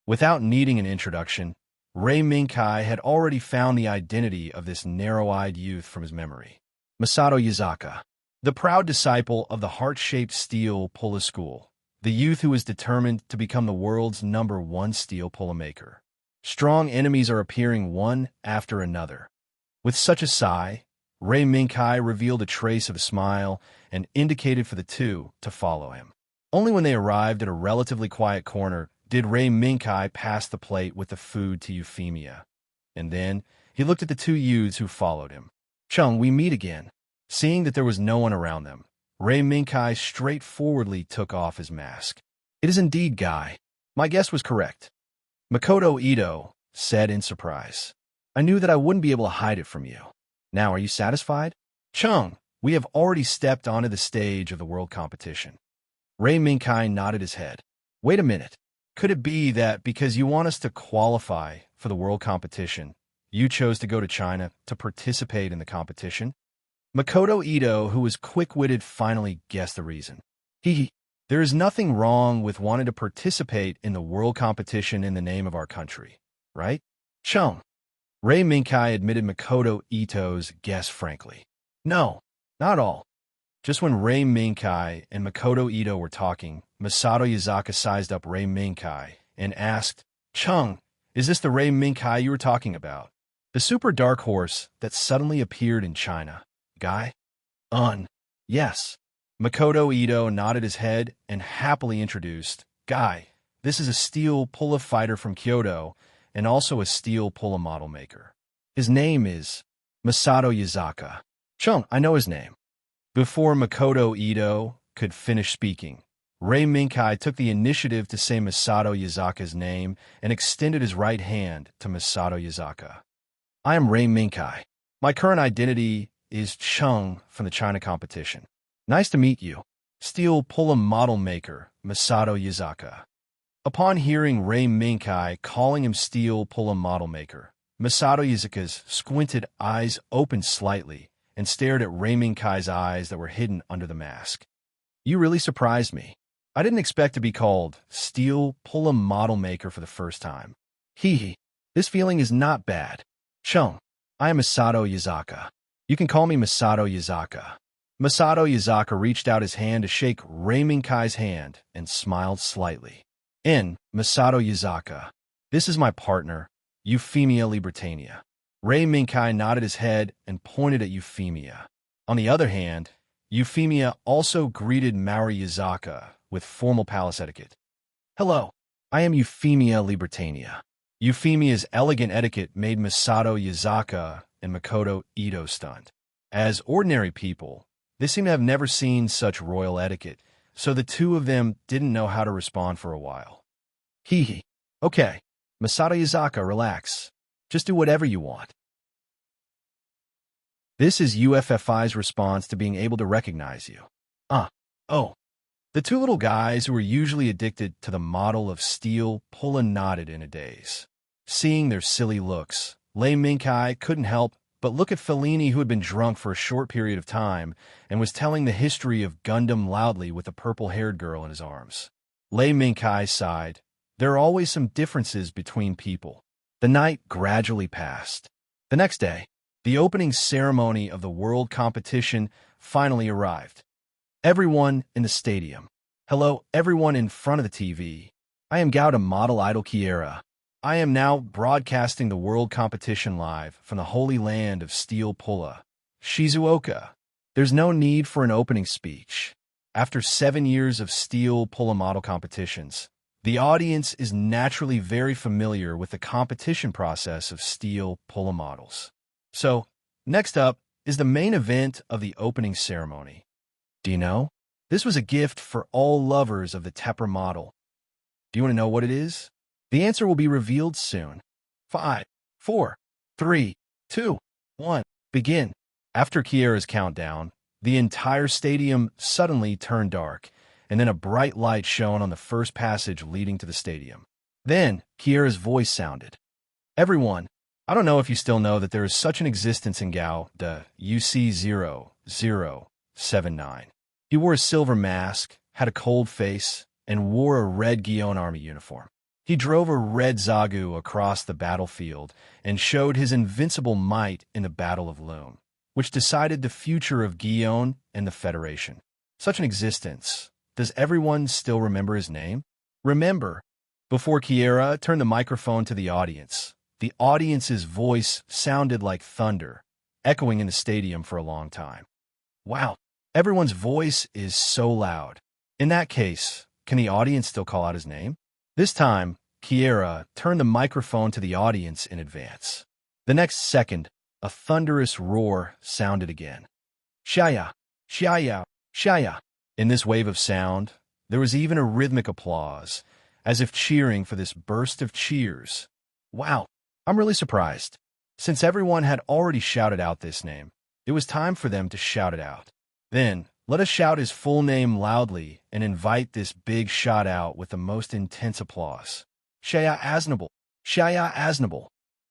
Without needing an introduction, Lei Mingkai had already found the identity of this narrow-eyed youth from his memory. Masato Yazaka, the proud disciple of the heart-shaped steel pulla school, the youth who was determined to become the world's #1 steel pulla maker. Strong enemies are appearing one after another. With such a sigh, Lei Mingkai revealed a trace of a smile and indicated for the two to follow him. Only when they arrived at a relatively quiet corner did Lei Mingkai pass the plate with the food to Euphemia. And then he looked at the two youths who followed him. Chung, we meet again. Seeing that there was no one around them, Ray Minkai straightforwardly took off his mask. It is indeed Guy. My guess was correct. Makoto Ito said in surprise. I knew that I wouldn't be able to hide it from you. Now, are you satisfied? Chung, we have already stepped onto the stage of the world competition. Ray Minkai nodded his head. Wait a minute. Could it be that because you want us to qualify for the world competition, you chose to go to China to participate in the competition? Makoto Ito, who was quick-witted, finally guessed the reason. There is nothing wrong with wanting to participate in the world competition in the name of our country, right? Chung. Ray Minkai admitted Makoto Ito's guess frankly. No, not all. Just when Ray Minkai and Makoto Ito were talking, Masato Yazaka sized up Ray Minkai and asked, Chung, is this the Ray Minkai you were talking about? The super dark horse that suddenly appeared in China? Guy? Yes. Makoto Ito nodded his head and happily introduced, Guy, this is a steel pulla fighter from Kyoto and also a steel pulla model maker. His name is Masato Yazaka. Chung, I know his name. Before Makoto Ito could finish speaking, Ray Minkai took the initiative to say Masato Yazaka's name and extended his right hand to Masato Yazaka. I am Ray Minkai. My current identity is Chung from the China competition. Nice to meet you. Steel pulla model maker, Masato Yazaka. Upon hearing Ray Minkai calling him steel pulla model maker, Masato Yazaka's squinted eyes opened slightly and stared at Ray Minkai's eyes that were hidden under the mask. You really surprised me. I didn't expect to be called steel pulla model maker for the first time. This feeling is not bad. Chung, I am Masato Yazaka. You can call me Masato Yazaka. Masato Yazaka reached out his hand to shake Ray Minkai's hand and smiled slightly. Masato Yazaka. This is my partner, Euphemia Libertania. Ray Minkai nodded his head and pointed at Euphemia. On the other hand, Euphemia also greeted Maori Yazaka with formal palace etiquette. Hello, I am Euphemia Libertania. Euphemia's elegant etiquette made Masato Yazaka and Makoto Ito stunned. As ordinary people, they seemed to have never seen such royal etiquette, so the two of them didn't know how to respond for a while. Okay, Masato Yazaka, relax. Just do whatever you want. This is UFFI's response to being able to recognize you. The two little guys who were usually addicted to the model of steel pulla nodded in a daze. Seeing their silly looks, Ray Minkai couldn't help but look at Fellini, who had been drunk for a short period of time and was telling the history of Gundam loudly with a purple-haired girl in his arms. Ray Minkai sighed. There are always some differences between people. The night gradually passed. The next day, the opening ceremony of the world competition finally arrived. Everyone in the stadium. Hello, everyone in front of the TV. I am Gauda model idol Kiera. I am now broadcasting the world competition live from the holy land of steel pulla, Shizuoka. There's no need for an opening speech. After 7 years of steel pulla model competitions, the audience is naturally very familiar with the competition process of steel pulla models. So, next up is the main event of the opening ceremony. Do you know? This was a gift for all lovers of the Tepper model. Do you want to know what it is? The answer will be revealed soon. 5, 4, 3, 2, 1, begin. After Kiera's countdown, the entire stadium suddenly turned dark, and then a bright light shone on the first passage leading to the stadium. Then, Kiera's voice sounded. Everyone, I don't know if you still know that there is such an existence in Gao, the UC0079. He wore a silver mask, had a cold face, and wore a red Guion army uniform. He drove a red Zagu across the battlefield and showed his invincible might in the Battle of Loon, which decided the future of Guion and the Federation. Such an existence. Does everyone still remember his name? Remember, before Kiera turned the microphone to the audience's voice sounded like thunder, echoing in the stadium for a long time. Wow, everyone's voice is so loud. In that case, can the audience still call out his name? This time, Kiera turned the microphone to the audience in advance. The next second, a thunderous roar sounded again. Shaya, shaya, shaya. In this wave of sound, there was even a rhythmic applause, as if cheering for this burst of cheers. Wow, I'm really surprised. Since everyone had already shouted out this name, it was time for them to shout it out. Then, let us shout his full name loudly and invite this big shot out with the most intense applause. Shaya Aznable, Shaya Aznable,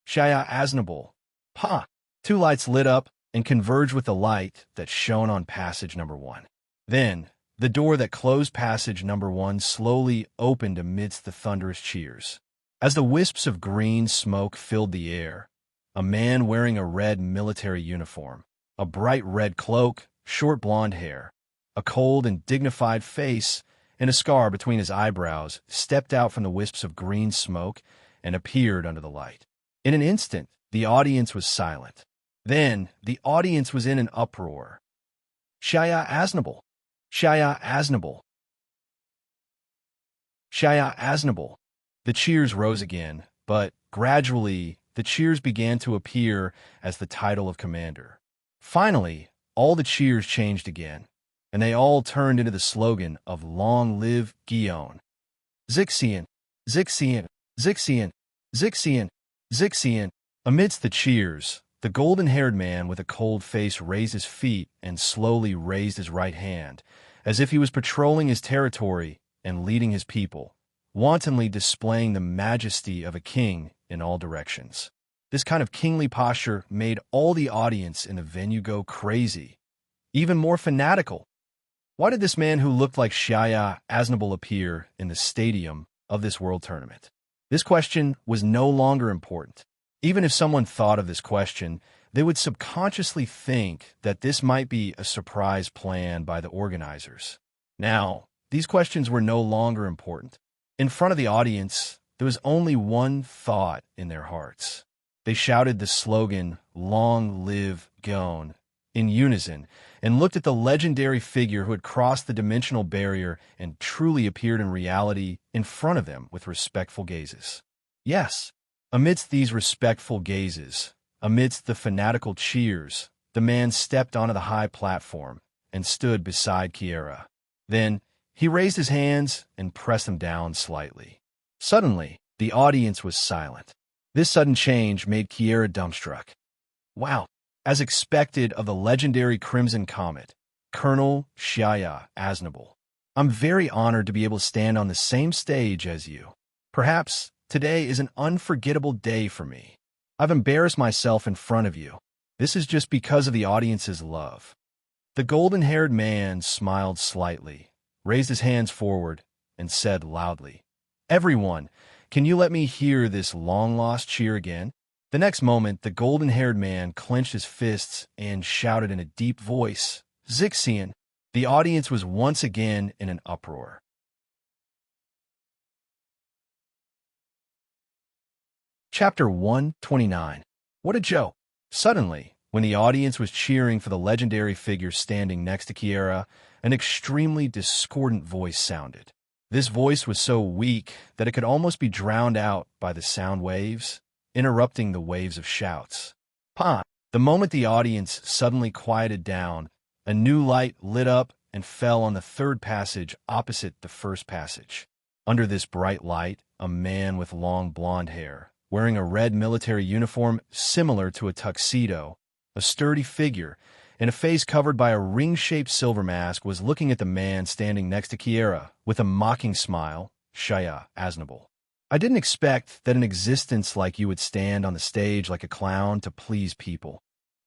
Shaya Aznable. Pa! Two lights lit up and converged with the light that shone on passage number 1. Then, the door that closed passage number 1 slowly opened amidst the thunderous cheers. As the wisps of green smoke filled the air, a man wearing a red military uniform, a bright red cloak, short blonde hair, a cold and dignified face, and a scar between his eyebrows stepped out from the wisps of green smoke and appeared under the light. In an instant, the audience was silent. Then, the audience was in an uproar. Shaya Aznable, Shaya Aznable, Shaya Aznable. The cheers rose again, but gradually the cheers began to appear as the title of commander. Finally, all the cheers changed again, and they all turned into the slogan of Long Live Guion. Zixian, Zixian, Zixian, Zixian, Zixian. Amidst the cheers, the golden-haired man with a cold face raised his feet and slowly raised his right hand, as if he was patrolling his territory and leading his people, wantonly displaying the majesty of a king in all directions. This kind of kingly posture made all the audience in the venue go crazy, even more fanatical. Why did this man who looked like Shaya Aznable appear in the stadium of this world tournament? This question was no longer important. Even if someone thought of this question, they would subconsciously think that this might be a surprise plan by the organizers. Now, these questions were no longer important. In front of the audience, there was only one thought in their hearts. They shouted the slogan, Long Live Gon, in unison, and looked at the legendary figure who had crossed the dimensional barrier and truly appeared in reality in front of them with respectful gazes. Yes, amidst these respectful gazes, amidst the fanatical cheers, the man stepped onto the high platform and stood beside Kiera. Then, he raised his hands and pressed them down slightly. Suddenly, the audience was silent. This sudden change made Kiera dumbstruck. Wow! As expected of the legendary Crimson Comet, Colonel Shaya Aznable. I'm very honored to be able to stand on the same stage as you. Perhaps today is an unforgettable day for me. I've embarrassed myself in front of you. This is just because of the audience's love. The golden-haired man smiled slightly, raised his hands forward, and said loudly, Everyone, can you let me hear this long-lost cheer again? The next moment, the golden-haired man clenched his fists and shouted in a deep voice, Zixian. The audience was once again in an uproar. Chapter 129. What a joke! Suddenly, when the audience was cheering for the legendary figure standing next to Kiera, an extremely discordant voice sounded. This voice was so weak that it could almost be drowned out by the sound waves, interrupting the waves of shouts. Pa! The moment the audience suddenly quieted down, a new light lit up and fell on the third passage opposite the first passage. Under this bright light, a man with long blonde hair, wearing a red military uniform similar to a tuxedo, a sturdy figure, and a face covered by a ring-shaped silver mask, was looking at the man standing next to Kiera with a mocking smile, Shaya Aznable. I didn't expect that an existence like you would stand on the stage like a clown to please people.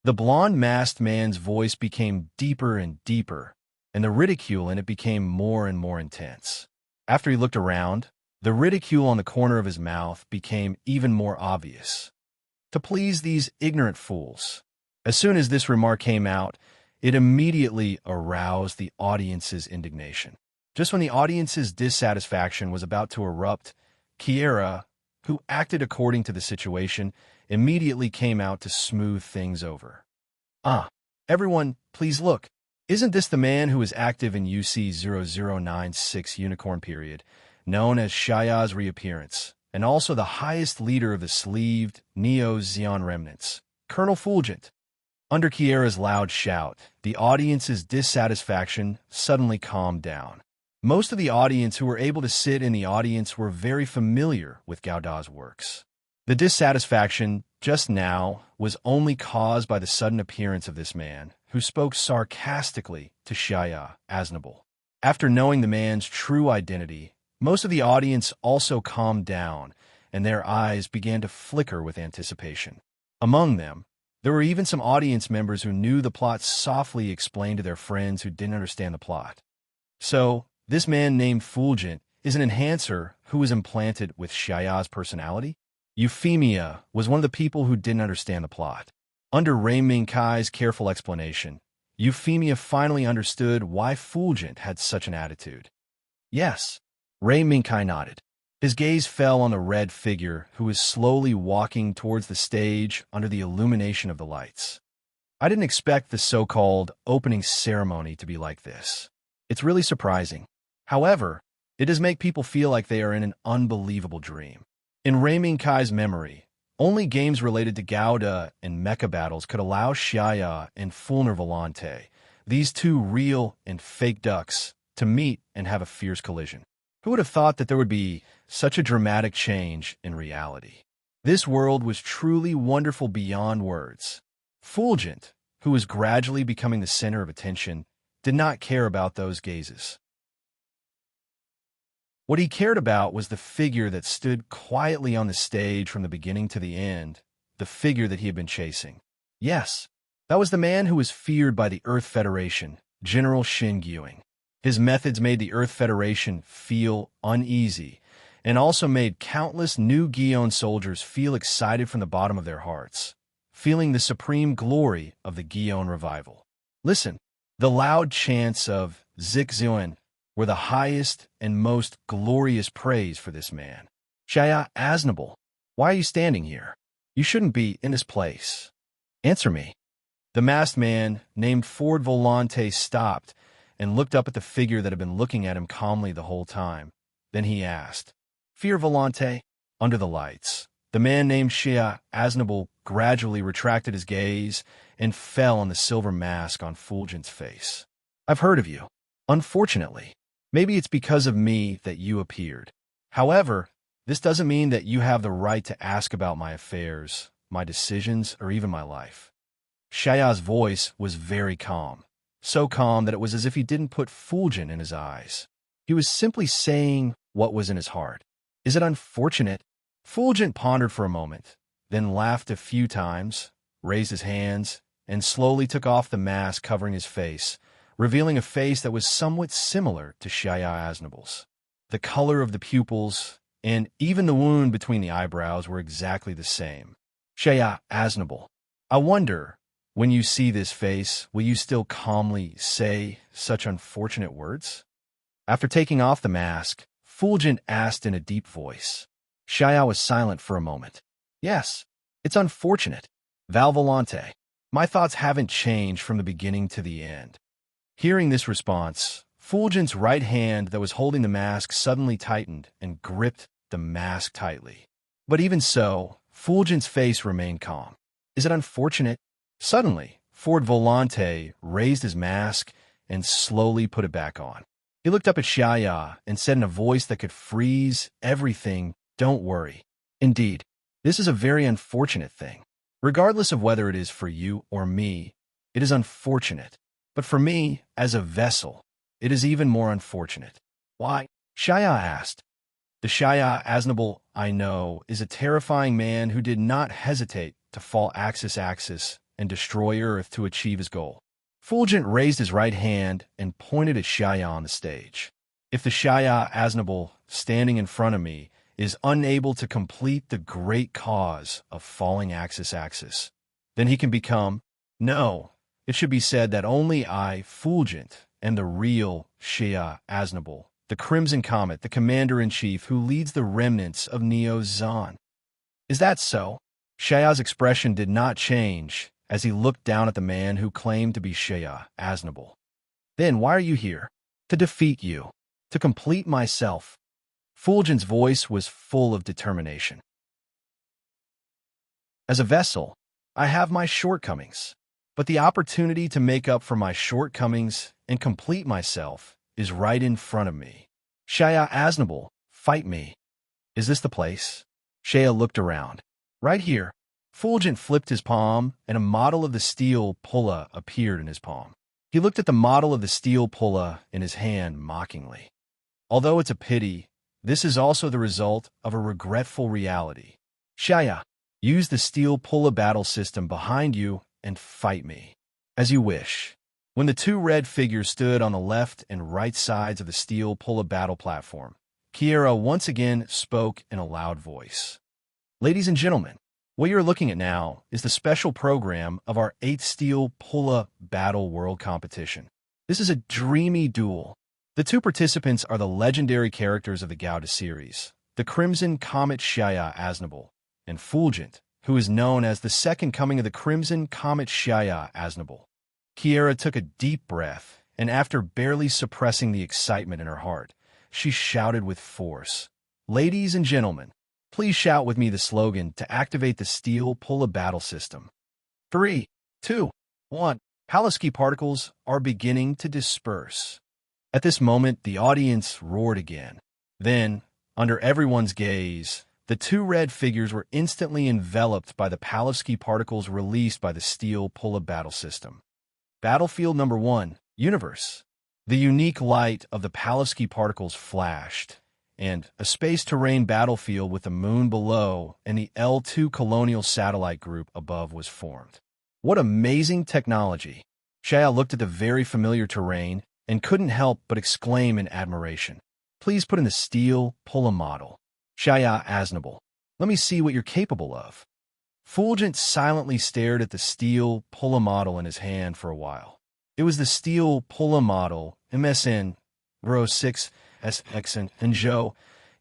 The blonde masked man's voice became deeper and deeper, and the ridicule in it became more and more intense. After he looked around, the ridicule on the corner of his mouth became even more obvious. To please these ignorant fools. As soon as this remark came out, it immediately aroused the audience's indignation. Just when the audience's dissatisfaction was about to erupt, Kiera, who acted according to the situation, immediately came out to smooth things over. Everyone, please look. Isn't this the man who is active in UC0096 Unicorn Period, known as Shaya's Reappearance, and also the highest leader of the sleeved Neo-Zeon remnants, Colonel Fulgent. Under Kiera's loud shout, the audience's dissatisfaction suddenly calmed down. Most of the audience who were able to sit in the audience were very familiar with Gauda's works. The dissatisfaction just now was only caused by the sudden appearance of this man, who spoke sarcastically to Shaya Aznable. After knowing the man's true identity, most of the audience also calmed down, and their eyes began to flicker with anticipation. Among them, there were even some audience members who knew the plot softly explained to their friends who didn't understand the plot. So, this man named Fulgent is an enhancer who was implanted with Shaya's personality? Euphemia was one of the people who didn't understand the plot. Under Rayming Kai's careful explanation, Euphemia finally understood why Fulgent had such an attitude. Yes, Rayming Kai nodded. His gaze fell on the red figure who was slowly walking towards the stage under the illumination of the lights. I didn't expect the so-called opening ceremony to be like this. It's really surprising. However, it does make people feel like they are in an unbelievable dream. In Rayming Kai's memory, only games related to Gauda and Mecha battles could allow Shaya and Fulner Volante, these two real and fake ducks, to meet and have a fierce collision. Who would have thought that there would be such a dramatic change in reality? This world was truly wonderful beyond words. Fulgent, who was gradually becoming the center of attention, did not care about those gazes. What he cared about was the figure that stood quietly on the stage from the beginning to the end, the figure that he had been chasing. Yes, that was the man who was feared by the Earth Federation, General Shin Gyuing. His methods made the Earth Federation feel uneasy, and also made countless new Gion soldiers feel excited from the bottom of their hearts, feeling the supreme glory of the Gion revival. Listen, the loud chants of Zixuan were the highest and most glorious praise for this man. Shaya Aznable, why are you standing here? You shouldn't be in this place. Answer me. The masked man, named Ford Volante, stopped and looked up at the figure that had been looking at him calmly the whole time. Then he asked, Fear Volante? Under the lights, the man named Shia Aznable gradually retracted his gaze and fell on the silver mask on Fulgent's face. I've heard of you. Unfortunately, maybe it's because of me that you appeared. However, this doesn't mean that you have the right to ask about my affairs, my decisions, or even my life. Shaya's voice was very calm. So calm that it was as if he didn't put Fulgent in his eyes. He was simply saying what was in his heart. Is it unfortunate? Fulgent pondered for a moment, then laughed a few times, raised his hands, and slowly took off the mask covering his face, revealing a face that was somewhat similar to Shaya Aznable's. The color of the pupils and even the wound between the eyebrows were exactly the same. Shaya Aznable, I wonder, when you see this face, will you still calmly say such unfortunate words? After taking off the mask, Fulgent asked in a deep voice. Shaya was silent for a moment. Yes, it's unfortunate. Val Volante, my thoughts haven't changed from the beginning to the end. Hearing this response, Fulgent's right hand that was holding the mask suddenly tightened and gripped the mask tightly. But even so, Fulgent's face remained calm. Is it unfortunate? Suddenly, Ford Volante raised his mask and slowly put it back on. He looked up at Shaya and said in a voice that could freeze everything, Don't worry. Indeed, this is a very unfortunate thing. Regardless of whether it is for you or me, it is unfortunate. But for me, as a vessel, it is even more unfortunate. Why? Shaya asked. The Shaya Aznable I know is a terrifying man who did not hesitate to fall Axis and destroy Earth to achieve his goal. Fulgent raised his right hand and pointed at Shaya on the stage. If the Shaya Aznable standing in front of me is unable to complete the great cause of falling Axis, then he can become, no, it should be said that only I, Fulgent, am the real Shaya Aznable, the Crimson Comet, the commander-in-chief who leads the remnants of Neo Zon. Is that so? Shaya's expression did not change as he looked down at the man who claimed to be Shaya Aznable. Then why are you here? To defeat you. To complete myself. Fulgent's voice was full of determination. As a vessel, I have my shortcomings, but the opportunity to make up for my shortcomings and complete myself is right in front of me. Shaya Aznable, fight me. Is this the place? Shaya looked around. Right here. Fulgent flipped his palm, and a model of the steel pulla appeared in his palm. He looked at the model of the steel pulla in his hand mockingly. Although it's a pity, this is also the result of a regretful reality. Shaya, use the steel pulla battle system behind you and fight me. As you wish. When the two red figures stood on the left and right sides of the steel pulla battle platform, Kiera once again spoke in a loud voice. Ladies and gentlemen, what you're looking at now is the special program of our 8th Steel Pulla Battle World Competition. This is a dreamy duel. The two participants are the legendary characters of the Gauda series, the Crimson Comet Shaya Aznable, and Fulgent, who is known as the second coming of the Crimson Comet Shaya Aznable. Kiera took a deep breath, and after barely suppressing the excitement in her heart, she shouted with force, "Ladies and gentlemen, please shout with me the slogan to activate the Steel Pulla battle system. 3, 2, 1. Palaski particles are beginning to disperse." At this moment, the audience roared again. Then, under everyone's gaze, the two red figures were instantly enveloped by the Palaski particles released by the Steel Pulla battle system. Battlefield number 1, Universe. The unique light of the Palaski particles flashed, and a space-terrain battlefield with the moon below and the L2 colonial satellite group above was formed. What amazing technology! Shaya looked at the very familiar terrain and couldn't help but exclaim in admiration. Please put in the Steel Pulla model. Shaya Aznable, let me see what you're capable of. Fulgent silently stared at the Steel Pulla model in his hand for a while. It was the Steel Pulla model, MSN, Row 6, SXN, and Joe,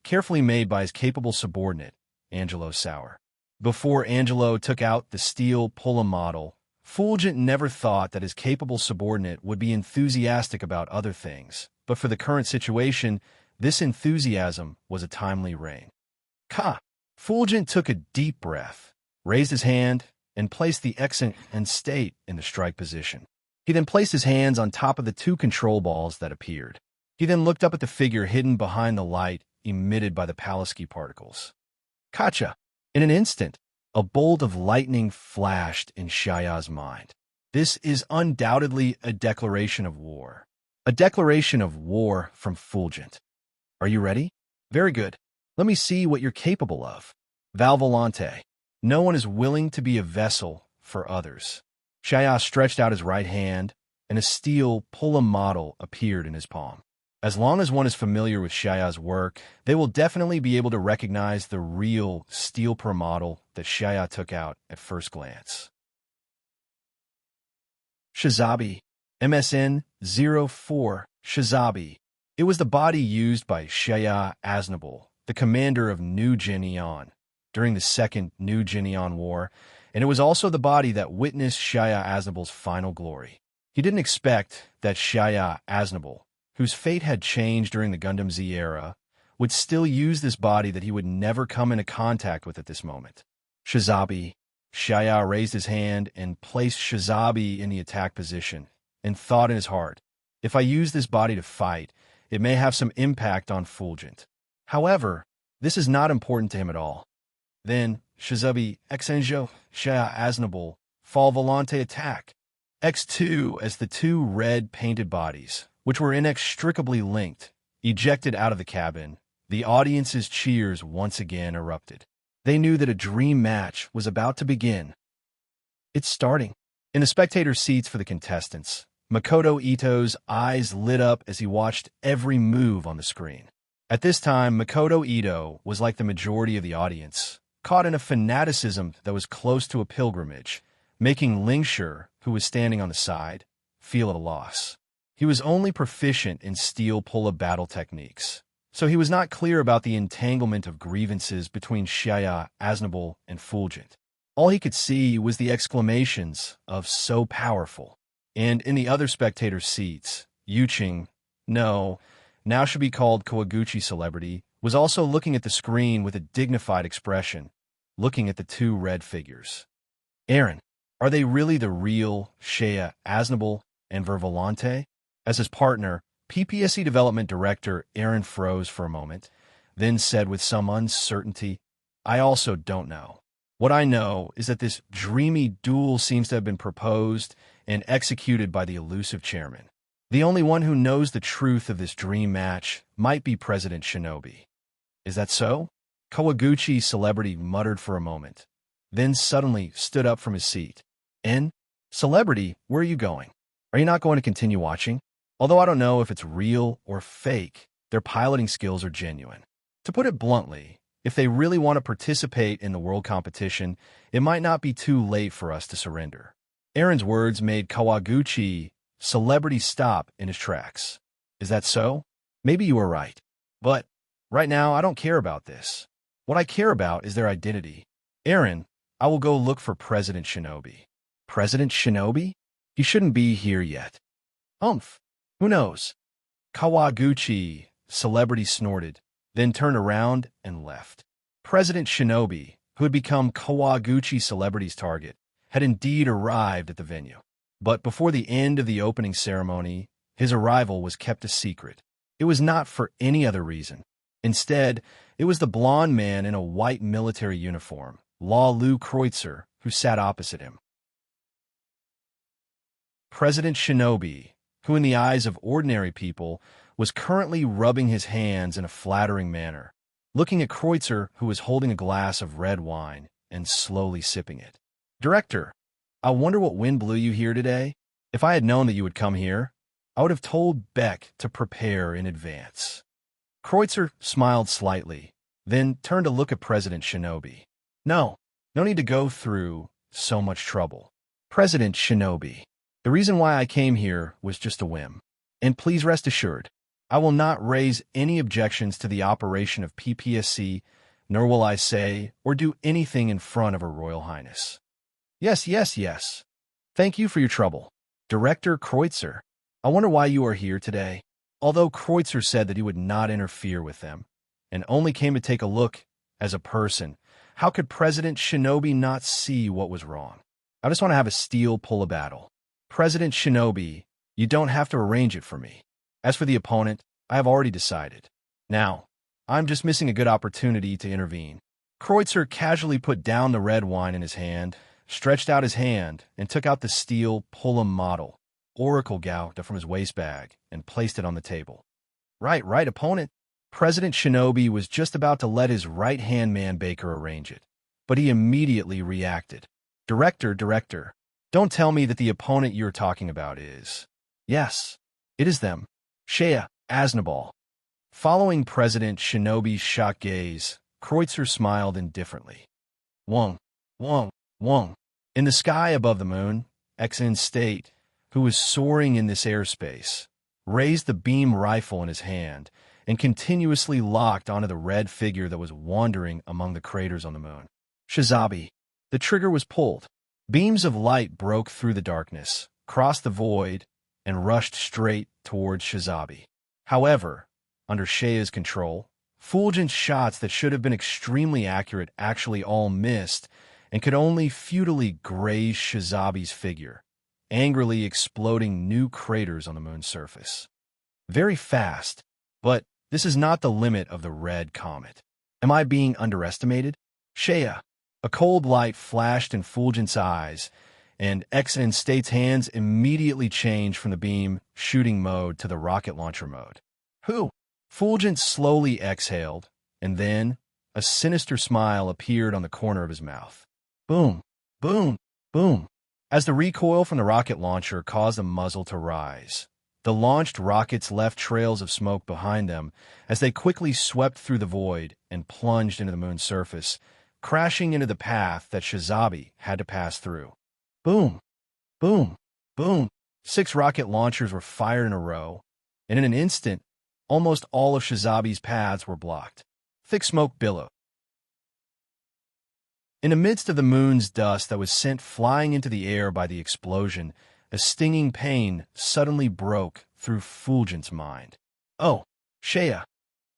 carefully made by his capable subordinate, Angelo Sauer. Before Angelo took out the Steel Pulla model, Fulgent never thought that his capable subordinate would be enthusiastic about other things, but for the current situation, this enthusiasm was a timely rain. Ka! Fulgent took a deep breath, raised his hand, and placed the accent and state in the strike position. He then placed his hands on top of the two control balls that appeared. He then looked up at the figure hidden behind the light emitted by the Palaski particles. Kacha! In an instant, a bolt of lightning flashed in Shaya's mind. This is undoubtedly a declaration of war. A declaration of war from Fulgent. Are you ready? Very good. Let me see what you're capable of. Valvolante. No one is willing to be a vessel for others. Shaya stretched out his right hand, and a Steel Pulla model appeared in his palm. As long as one is familiar with Shaya's work, they will definitely be able to recognize the real Steel Pulla model that Shaya took out at first glance. Shazabi. MSN 04 Shazabi. It was the body used by Shaya Aznable, the commander of New Geneon, during the Second New Geneon War, and it was also the body that witnessed Shaya Aznable's final glory. He didn't expect that Shaya Aznable, whose fate had changed during the Gundam Z era, would still use this body that he would never come into contact with at this moment. Shazabi. Shaya raised his hand and placed Shazabi in the attack position, and thought in his heart, if I use this body to fight, it may have some impact on Fulgent. However, this is not important to him at all. Then, Shazabi, Exenjo, Shaya Aznable, Fall Volante attack. X2 as the two red painted bodies, which were inextricably linked, ejected out of the cabin, the audience's cheers once again erupted. They knew that a dream match was about to begin. It's starting. In the spectator seats for the contestants, Makoto Ito's eyes lit up as he watched every move on the screen. At this time, Makoto Ito was like the majority of the audience, caught in a fanaticism that was close to a pilgrimage, making Lingshur, who was standing on the side, feel at a loss. He was only proficient in Steel Pulla battle techniques, so he was not clear about the entanglement of grievances between Shaya Aznable and Fulgent. All he could see was the exclamations of "so powerful." And in the other spectator seats, Yuching, no, now should be called Kawaguchi Celebrity, was also looking at the screen with a dignified expression, looking at the two red figures. Aaron, are they really the real Shea, Aznable, and Vervolante? As his partner, PPSC Development Director Aaron froze for a moment, then said with some uncertainty, I also don't know. What I know is that this dreamy duel seems to have been proposed and executed by the elusive chairman. The only one who knows the truth of this dream match might be President Shinobi. Is that so? Kawaguchi Celebrity muttered for a moment, then suddenly stood up from his seat. Celebrity, where are you going? Are you not going to continue watching? Although I don't know if it's real or fake, their piloting skills are genuine. To put it bluntly, if they really want to participate in the world competition, it might not be too late for us to surrender. Aaron's words made Kawaguchi Celebrity stop in his tracks. Is that so? Maybe you are right. But right now, I don't care about this. What I care about is their identity. Aaron, I will go look for President Shinobi. President Shinobi? He shouldn't be here yet. Who knows? Kawaguchi Celebrity snorted, then turned around and left. President Shinobi, who had become Kawaguchi Celebrity's target, had indeed arrived at the venue. But before the end of the opening ceremony, his arrival was kept a secret. It was not for any other reason. Instead, it was the blond man in a white military uniform, Law Kreutzer, who sat opposite him. President Shinobi, who in the eyes of ordinary people was currently rubbing his hands in a flattering manner, looking at Kreutzer, who was holding a glass of red wine and slowly sipping it. Director, I wonder what wind blew you here today? If I had known that you would come here, I would have told Beck to prepare in advance. Kreutzer smiled slightly, then turned to look at President Shinobi. No need to go through so much trouble. President Shinobi, the reason why I came here was just a whim. And please rest assured, I will not raise any objections to the operation of PPSC, nor will I say or do anything in front of Her Royal Highness. Yes. Thank you for your trouble. Director Kreutzer, I wonder why you are here today. Although Kreutzer said that he would not interfere with them, and only came to take a look as a person, how could President Shinobi not see what was wrong? I just want to have a steel pull a battle. President Shinobi, you don't have to arrange it for me. As for the opponent, I have already decided. Now, I'm just missing a good opportunity to intervene. Kreutzer casually put down the red wine in his hand, stretched out his hand, and took out the steel Pullum model, Oracle Gauta, from his waist bag and placed it on the table. Right, opponent. President Shinobi was just about to let his right-hand man Baker arrange it, but he immediately reacted. Director, don't tell me that the opponent you're talking about is... Yes, it is them. Shea, Aznable. Following President Shinobi's shocked gaze, Kreutzer smiled indifferently. Wong. In the sky above the moon, XN State, who was soaring in this airspace, raised the beam rifle in his hand and continuously locked onto the red figure that was wandering among the craters on the moon. Shizabi. The trigger was pulled. Beams of light broke through the darkness, crossed the void, and rushed straight towards Shizabi. However, under Shea's control, fulgent shots that should have been extremely accurate actually all missed and could only futilely graze Shizabi's figure, angrily exploding new craters on the moon's surface. Very fast, but this is not the limit of the red comet. Am I being underestimated? Shea. A cold light flashed in Fulgent's eyes, and XN State's hands immediately changed from the beam shooting mode to the rocket launcher mode. Who? Fulgent slowly exhaled, and then a sinister smile appeared on the corner of his mouth. Boom, boom, boom. As the recoil from the rocket launcher caused the muzzle to rise, the launched rockets left trails of smoke behind them as they quickly swept through the void and plunged into the moon's surface, crashing into the path that Shizabi had to pass through. Boom, boom, boom. 6 rocket launchers were fired in a row, and in an instant, almost all of Shizabi's paths were blocked. Thick smoke billowed. In the midst of the moon's dust that was sent flying into the air by the explosion, a stinging pain suddenly broke through Fulgent's mind. Oh, Shea.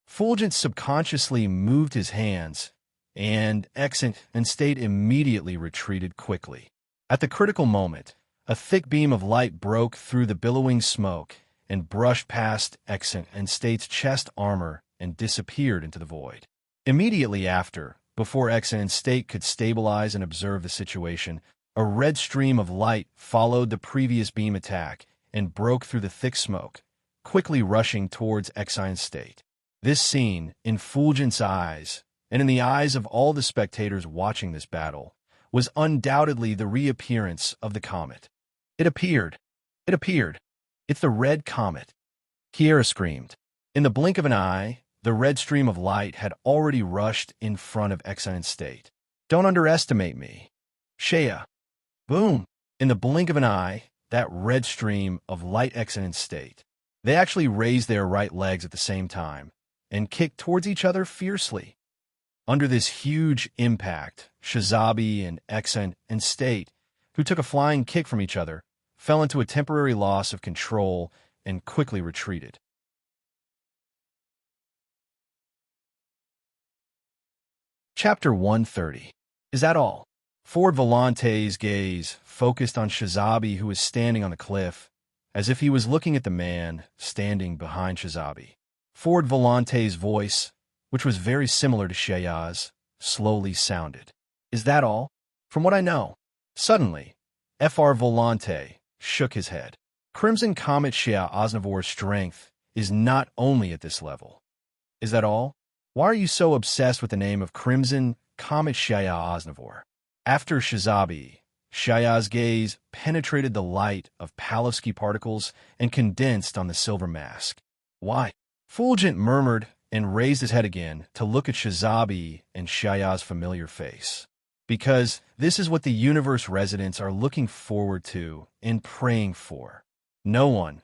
Fulgent subconsciously moved his hands, and XN State immediately retreated quickly. At the critical moment, a thick beam of light broke through the billowing smoke and brushed past Exant and State's chest armor and disappeared into the void. Immediately after, before Exant and State could stabilize and observe the situation, a red stream of light followed the previous beam attack and broke through the thick smoke, quickly rushing towards Exant and State. This scene, in Fulgent's eyes, and in the eyes of all the spectators watching this battle, was undoubtedly the reappearance of the comet. It appeared. It appeared. It's the red comet. Kiera screamed. In the blink of an eye, the red stream of light had already rushed in front of Exant and State. Don't underestimate me. Shea. Boom. In the blink of an eye, that red stream of light Exant and State. They actually raised their right legs at the same time and kicked towards each other fiercely. Under this huge impact, Shizabi and Exant and State, who took a flying kick from each other, fell into a temporary loss of control and quickly retreated. Chapter 130. Is that all? Ford Volante's gaze focused on Shizabi, who was standing on the cliff, as if he was looking at the man standing behind Shizabi. Ford Volante's voice, which was very similar to Shea's, slowly sounded. Is that all? From what I know. Suddenly, Fr Volante shook his head. Crimson Comet Shea Osnivor's strength is not only at this level. Is that all? Why are you so obsessed with the name of Crimson Comet Shea Osnivor? After Shizabi, Shea's gaze penetrated the light of Palevsky particles and condensed on the silver mask. Why? Fulgent murmured and raised his head again to look at Shizabi and Shea's familiar face. Because this is what the universe residents are looking forward to and praying for. No one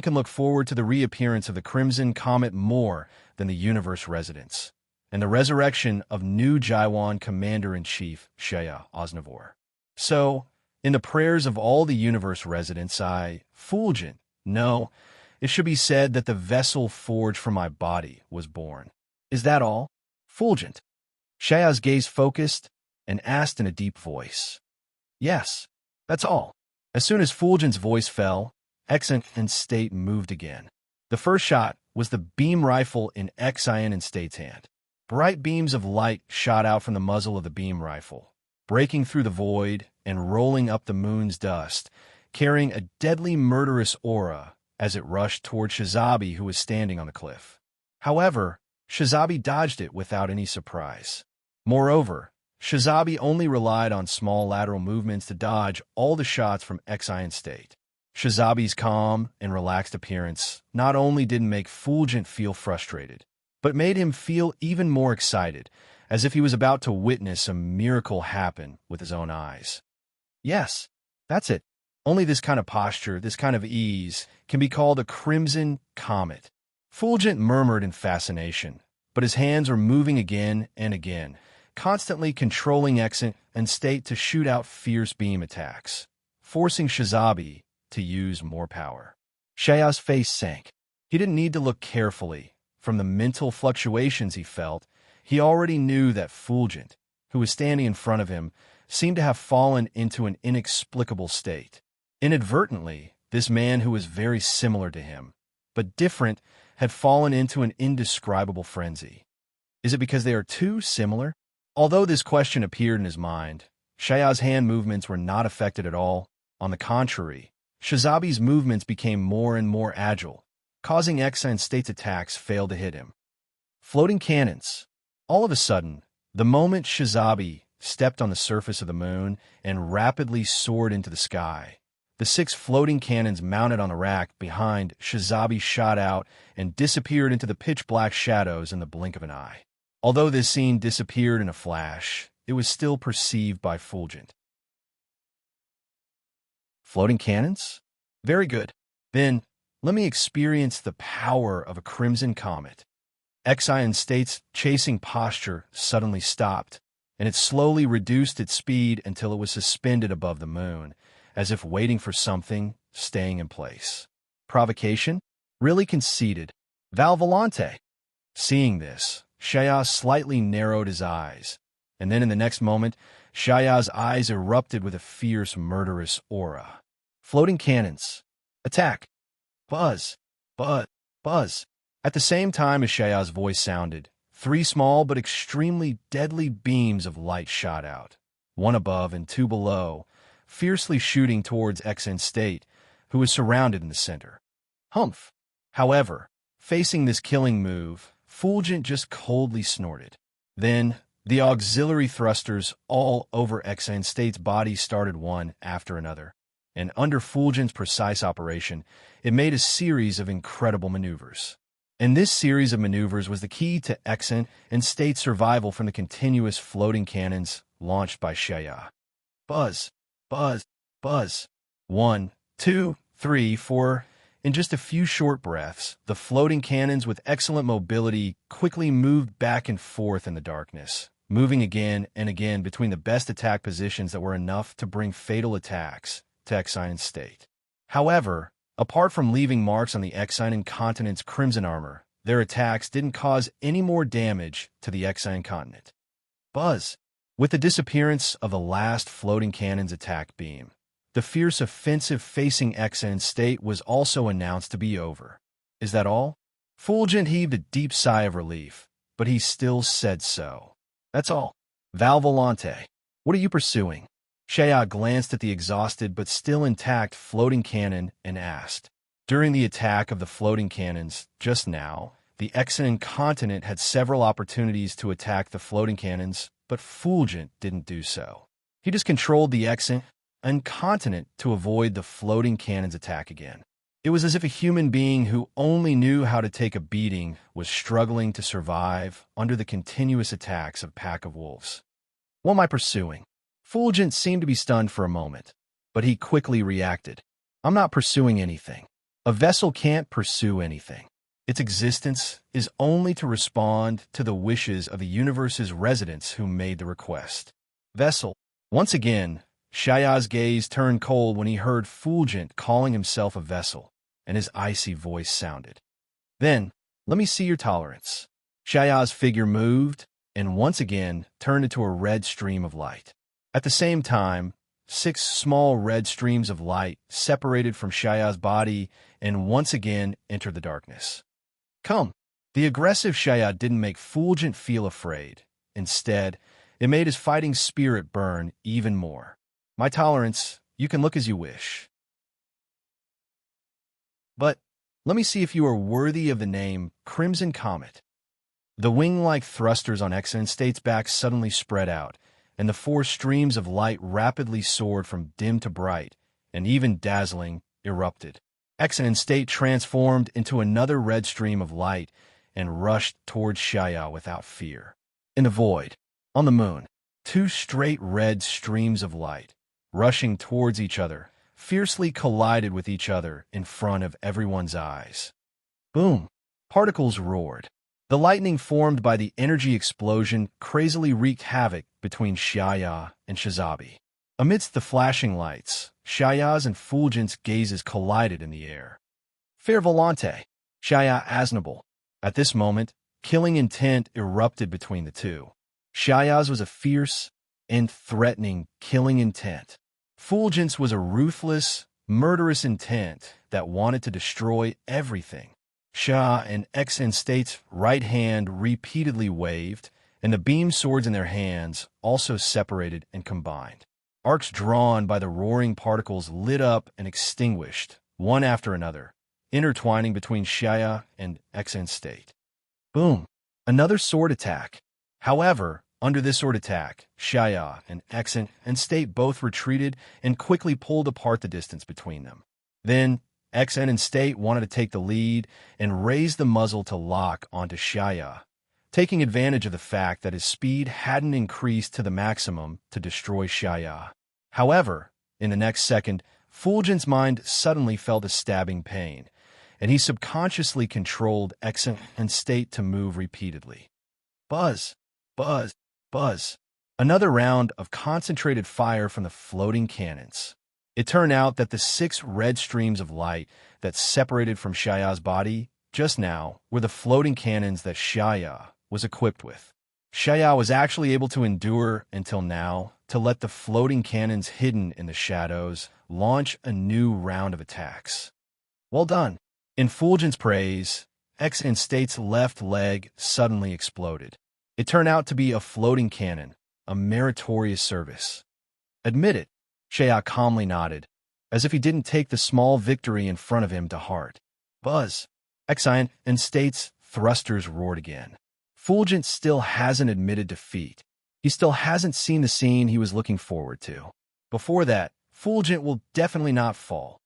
can look forward to the reappearance of the Crimson Comet more than the universe residents, and the resurrection of new Jaiwan Commander-in-Chief Shea Osnivor. So, in the prayers of all the universe residents, Fulgent, no, it should be said that the vessel forged from my body was born. Is that all? Fulgent. Shea's gaze focused and asked in a deep voice. Yes, that's all. As soon as Fulgent's voice fell, Exant and State moved again. The first shot was the beam rifle in Exant and State's hand. Bright beams of light shot out from the muzzle of the beam rifle, breaking through the void and rolling up the moon's dust, carrying a deadly murderous aura as it rushed toward Shizabi, who was standing on the cliff. However, Shizabi dodged it without any surprise. Moreover, Shizabi only relied on small lateral movements to dodge all the shots from Exant and State. Shizabi's calm and relaxed appearance not only didn't make Fulgent feel frustrated, but made him feel even more excited, as if he was about to witness a miracle happen with his own eyes. Yes, that's it. Only this kind of posture, this kind of ease, can be called a Crimson Comet. Fulgent murmured in fascination, but his hands were moving again and again, constantly controlling Exant and State to shoot out fierce beam attacks, forcing Shizabi to use more power. Shea's face sank. He didn't need to look carefully. From the mental fluctuations he felt, he already knew that Fulgent, who was standing in front of him, seemed to have fallen into an inexplicable state. Inadvertently, this man who was very similar to him, but different, had fallen into an indescribable frenzy. Is it because they are too similar? Although this question appeared in his mind, Shea's hand movements were not affected at all. On the contrary, Shizabi's movements became more and more agile, causing Exant and State's attacks fail to hit him. Floating cannons. All of a sudden, the moment Shizabi stepped on the surface of the moon and rapidly soared into the sky, the 6 floating cannons mounted on the rack behind Shizabi shot out and disappeared into the pitch-black shadows in the blink of an eye. Although this scene disappeared in a flash, it was still perceived by Fulgent. Floating cannons? Very good. Then, let me experience the power of a Crimson Comet. Exant and State's chasing posture suddenly stopped, and it slowly reduced its speed until it was suspended above the moon, as if waiting for something, staying in place. Provocation? Really conceited. Val Volante. Seeing this, Shea slightly narrowed his eyes, And then in the next moment, Shaya's eyes erupted with a fierce, murderous aura. Floating cannons. Attack. Buzz. Buzz. Buzz. At the same time as Shaya's voice sounded, 3 small but extremely deadly beams of light shot out, 1 above and 2 below, fiercely shooting towards XN State, who was surrounded in the center. Humph! However, facing this killing move, Fulgent just coldly snorted. Then, the auxiliary thrusters all over XN State's body started one after another, and under Fulgent's precise operation, it made a series of incredible maneuvers. And this series of maneuvers was the key to XN and State's survival from the continuous floating cannons launched by Shaya. Buzz, buzz, buzz. 1, 2, 3, 4. In just a few short breaths, the floating cannons with excellent mobility quickly moved back and forth in the darkness, moving again and again between the best attack positions that were enough to bring fatal attacks to Exine State. However, apart from leaving marks on the Exine continent's crimson armor, their attacks didn't cause any more damage to the Exine continent. Buzz. With the disappearance of the last floating cannon's attack beam, the fierce offensive facing XN State was also announced to be over. Is that all? Fulgent heaved a deep sigh of relief, but he still said so. That's all. Val Volante, what are you pursuing? Shaya glanced at the exhausted but still intact floating cannon and asked. During the attack of the floating cannons, just now, the XN continent had several opportunities to attack the floating cannons, but Fulgent didn't do so. He just controlled the XN continent to avoid the floating cannon's attack again. It was as if a human being who only knew how to take a beating was struggling to survive under the continuous attacks of a pack of wolves. What am I pursuing? Fulgent seemed to be stunned for a moment, but he quickly reacted. I'm not pursuing anything. A vessel can't pursue anything. Its existence is only to respond to the wishes of the universe's residents who made the request. Vessel. Once again, Shaya's gaze turned cold when he heard Fulgent calling himself a vessel, and his icy voice sounded. Then, let me see your tolerance. Shaya's figure moved, and once again turned into a red stream of light. At the same time, 6 small red streams of light separated from Shaya's body and once again entered the darkness. Come. The aggressive Shaya didn't make Fulgent feel afraid. Instead, it made his fighting spirit burn even more. My tolerance, you can look as you wish. But let me see if you are worthy of the name Crimson Comet. The wing-like thrusters on XN State's back suddenly spread out, and the 4 streams of light rapidly soared from dim to bright, and even dazzling, erupted. XN State transformed into another red stream of light and rushed towards Shaya without fear. In the void, on the moon, 2 straight red streams of light, rushing towards each other, fiercely collided with each other in front of everyone's eyes. Boom! Particles roared. The lightning formed by the energy explosion crazily wreaked havoc between Shaya and Shazabi. Amidst the flashing lights, Shaya's and Fulgent's gazes collided in the air. Fair Volante, Shaya Aznable. At this moment, killing intent erupted between the two. Shaya's was a fierce and threatening killing intent. Fulgent's was a ruthless, murderous intent that wanted to destroy everything. Shah and XN State's right hand repeatedly waved, and the beam swords in their hands also separated and combined. Arcs drawn by the roaring particles lit up and extinguished, one after another, intertwining between Shaya and XN State. Boom! Another sword attack. However, under this sword attack, Shaya and XN and State both retreated and quickly pulled apart the distance between them. Then, XN and State wanted to take the lead and raise the muzzle to lock onto Shaya, taking advantage of the fact that his speed hadn't increased to the maximum to destroy Shaya. However, in the next second, Fulgent's mind suddenly felt a stabbing pain, and he subconsciously controlled XN and State to move repeatedly. Buzz, buzz, buzz. Another round of concentrated fire from the floating cannons. It turned out that the 6 red streams of light that separated from Shaya's body just now were the floating cannons that Shaya was equipped with. Shaya was actually able to endure until now to let the floating cannons hidden in the shadows launch a new round of attacks. Well done. In Fulgent's praise, X State's left leg suddenly exploded. It turned out to be a floating cannon, a meritorious service. Admit it, Shaya calmly nodded, as if he didn't take the small victory in front of him to heart. Buzz. X State's thrusters roared again. Fulgent still hasn't admitted defeat. He still hasn't seen the scene he was looking forward to. Before that, Fulgent will definitely not fall.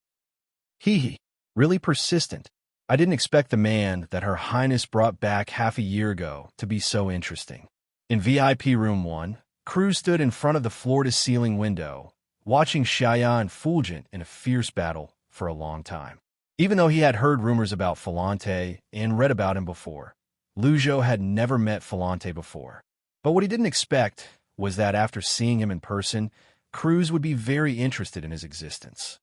Hee. Really persistent. I didn't expect the man that Her Highness brought back half a year ago to be so interesting. In VIP Room 1, Cruz stood in front of the floor-to-ceiling window, watching Shaya and Fulgent in a fierce battle for a long time. Even though he had heard rumors about Falante and read about him before, Lujo had never met Falante before. But what he didn't expect was that after seeing him in person, Cruz would be very interested in his existence.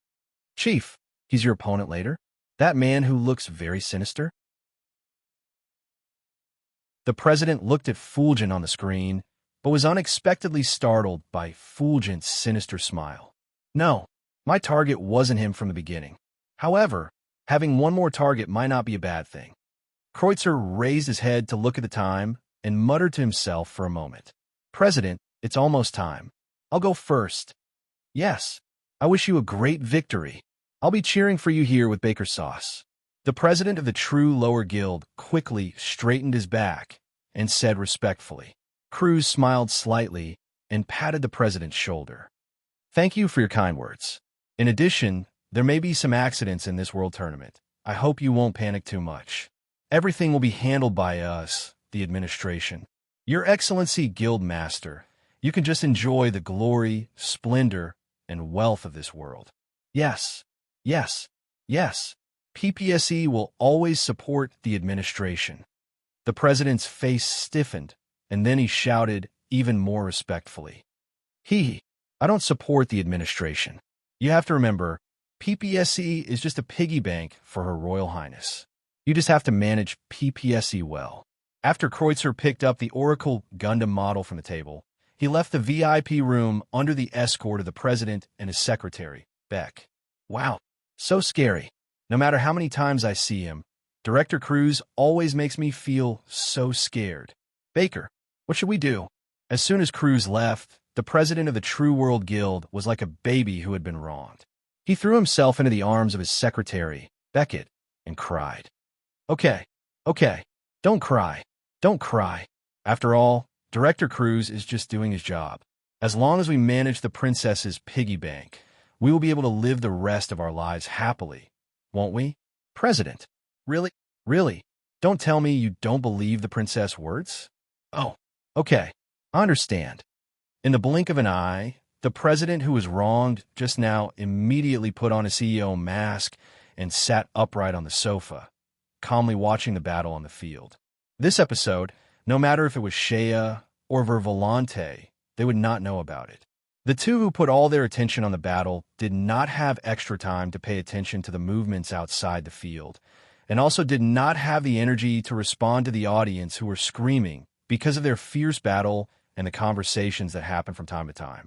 Chief, he's your opponent later? That man who looks very sinister? The president looked at Fulgent on the screen, but was unexpectedly startled by Fulgent's sinister smile. No, my target wasn't him from the beginning. However, having one more target might not be a bad thing. Kreutzer raised his head to look at the time and muttered to himself for a moment. President, it's almost time. I'll go first. Yes, I wish you a great victory. I'll be cheering for you here with Baker sauce. The president of the True Lower Guild quickly straightened his back and said respectfully. Cruz smiled slightly and patted the president's shoulder. Thank you for your kind words. In addition, there may be some accidents in this world tournament. I hope you won't panic too much. Everything will be handled by us, the administration. Your Excellency Guild Master, you can just enjoy the glory, splendor, and wealth of this world. Yes, yes, yes. PPSE will always support the administration. The president's face stiffened, and then he shouted even more respectfully. I don't support the administration. You have to remember, PPSE is just a piggy bank for Her Royal Highness. You just have to manage PPSE well. After Kreutzer picked up the Oracle Gundam model from the table, he left the VIP room under the escort of the president and his secretary, Beck. Wow, so scary. No matter how many times I see him, Director Cruz always makes me feel so scared. Baker, what should we do? As soon as Cruz left, the president of the True World Guild was like a baby who had been wronged. He threw himself into the arms of his secretary, Beckett, and cried. Okay, don't cry. Don't cry. After all, Director Cruz is just doing his job. As long as we manage the princess's piggy bank, we will be able to live the rest of our lives happily, won't we? President, really? Don't tell me you don't believe the princess' words? Oh, okay, I understand. In the blink of an eye, the president who was wronged just now immediately put on a CEO mask and sat upright on the sofa, calmly watching the battle on the field. This episode, no matter if it was Shea or Vervolante, they would not know about it. The two who put all their attention on the battle did not have extra time to pay attention to the movements outside the field, and also did not have the energy to respond to the audience who were screaming because of their fierce battle and the conversations that happened from time to time.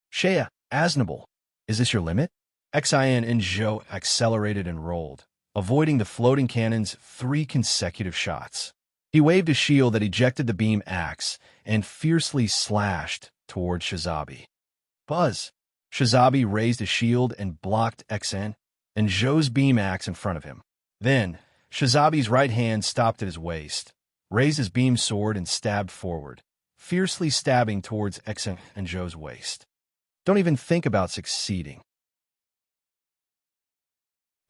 Shea, Aznable, is this your limit? Xin and Zhou accelerated and rolled, avoiding the floating cannon's 3 consecutive shots. He waved a shield that ejected the beam axe and fiercely slashed toward Shizabi. Buzz! Shizabi raised a shield and blocked Xin and Zhou's beam axe in front of him. Then, Shizabi's right hand stopped at his waist, raised his beam sword and stabbed forward, fiercely stabbing towards Xin and Zhou's waist. Don't even think about succeeding.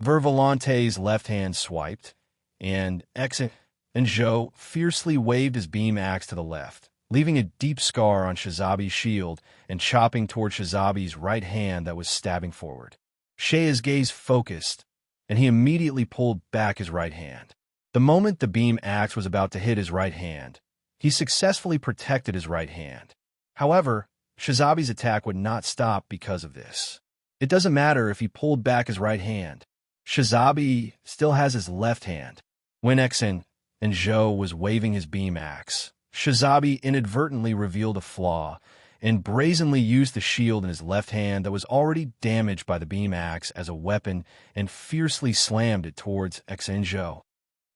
Vervolante's left hand swiped, and Xin and Zhou fiercely waved his beam axe to the left, leaving a deep scar on Shizabi's shield and chopping toward Shizabi's right hand that was stabbing forward. Shea's gaze focused, and he immediately pulled back his right hand. The moment the beam axe was about to hit his right hand, he successfully protected his right hand. However, Shizabi's attack would not stop because of this. It doesn't matter if he pulled back his right hand. Shizabi still has his left hand. When Xin and Zhou was waving his beam axe, Shazabi inadvertently revealed a flaw and brazenly used the shield in his left hand that was already damaged by the beam axe as a weapon and fiercely slammed it towards Exenjo.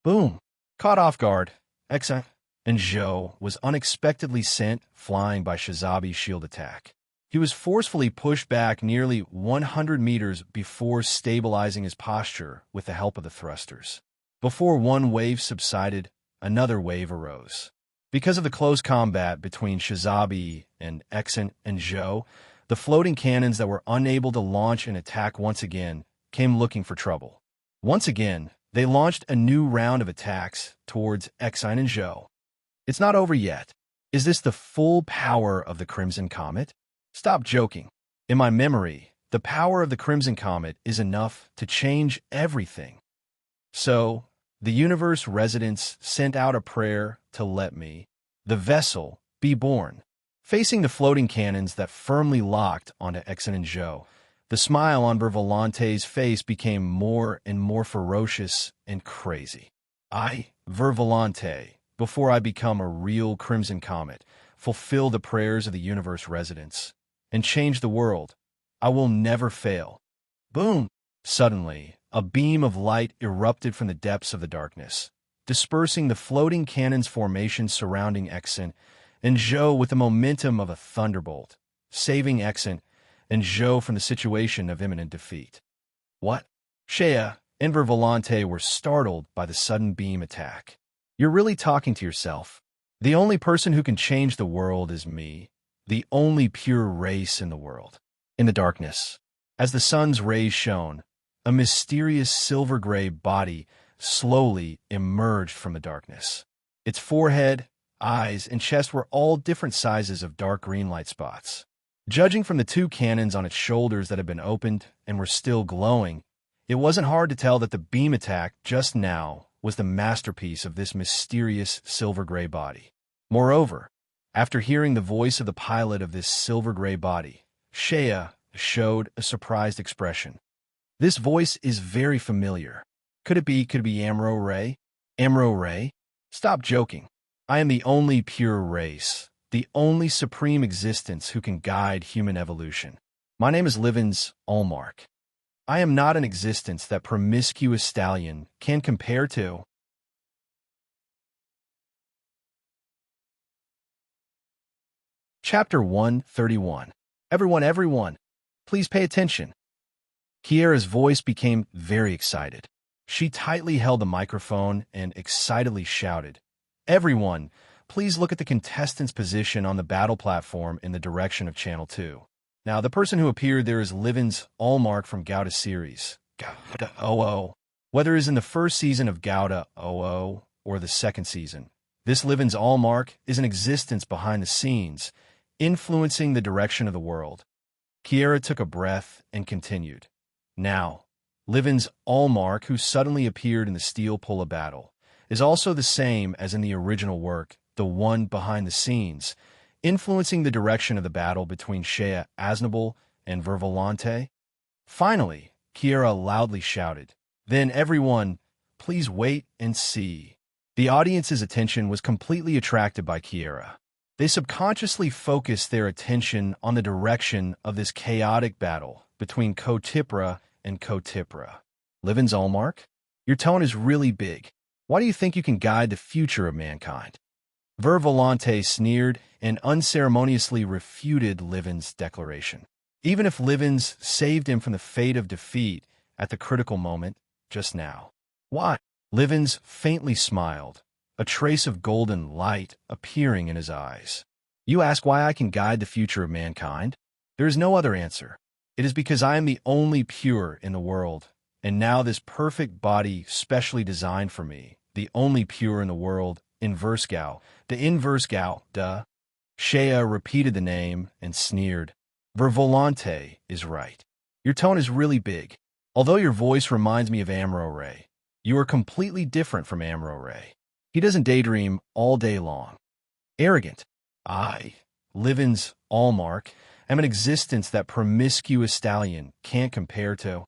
Boom! Caught off guard, Exenjo was unexpectedly sent flying by Shazabi's shield attack. He was forcefully pushed back nearly 100 meters before stabilizing his posture with the help of the thrusters. Before one wave subsided, another wave arose. Because of the close combat between Shazabi and Exenjo, the floating cannons that were unable to launch an attack once again came looking for trouble. Once again, they launched a new round of attacks towards Exenjo. It's not over yet. Is this the full power of the Crimson Comet? Stop joking. In my memory, the power of the Crimson Comet is enough to change everything. So, the universe residents sent out a prayer to let me, the vessel, be born. Facing the floating cannons that firmly locked onto Exenjo, the smile on Vervolante's face became more and more ferocious and crazy. I, Vervolante, before I become a real Crimson Comet, fulfill the prayers of the universe residents and change the world. I will never fail. Boom! Suddenly, a beam of light erupted from the depths of the darkness, dispersing the floating cannons formation surrounding Exenjo with the momentum of a thunderbolt, saving Exenjo from the situation of imminent defeat. What? Shea and Vervolante were startled by the sudden beam attack. You're really talking to yourself. The only person who can change the world is me, the only pure race in the world. In the darkness, as the sun's rays shone, a mysterious silver-gray body slowly emerged from the darkness. Its forehead, eyes, and chest were all different sizes of dark green light spots. Judging from the two cannons on its shoulders that had been opened and were still glowing, it wasn't hard to tell that the beam attack just now was the masterpiece of this mysterious silver-gray body. Moreover, after hearing the voice of the pilot of this silver-gray body, Shea showed a surprised expression. This voice is very familiar. Could it be Amro Ray? Amro Ray? Stop joking. I am the only pure race, the only supreme existence who can guide human evolution. My name is Livens Allmark. I am not an existence that promiscuous stallion can compare to. Chapter 131. Everyone, please pay attention. Kiera's voice became very excited. She tightly held the microphone and excitedly shouted, "Everyone, please look at the contestant's position on the battle platform in the direction of Channel 2. Now, the person who appeared there is Livens Allmark from Gouda series. Gouda OO. Whether it is in the first season of Gouda OO or the second season, this Livens Allmark is an existence behind the scenes, influencing the direction of the world." Kiera took a breath and continued. Now, Livens Allmark, who suddenly appeared in the Steel Pulla battle, is also the same as in the original work, the one behind the scenes, influencing the direction of the battle between Shea Aznable and Vervolante. Finally, Kiera loudly shouted, "Then everyone, please wait and see." The audience's attention was completely attracted by Kiera. They subconsciously focused their attention on the direction of this chaotic battle between Kotipra and Kotipra. Livens Allmark, your tone is really big. Why do you think you can guide the future of mankind? Vervolante sneered and unceremoniously refuted Livens' declaration. Even if Livens saved him from the fate of defeat at the critical moment just now. Why? Livens faintly smiled, a trace of golden light appearing in his eyes. You ask why I can guide the future of mankind? There is no other answer. It is because I am the only pure in the world, and now this perfect body specially designed for me, the only pure in the world, Inversgau, the Inversgau, duh. Shea repeated the name and sneered. Vervolante is right. Your tone is really big. Although your voice reminds me of Amro Ray, you are completely different from Amro Ray. He doesn't daydream all day long. Arrogant. I, Livens Allmark, am an existence that promiscuous stallion can't compare to.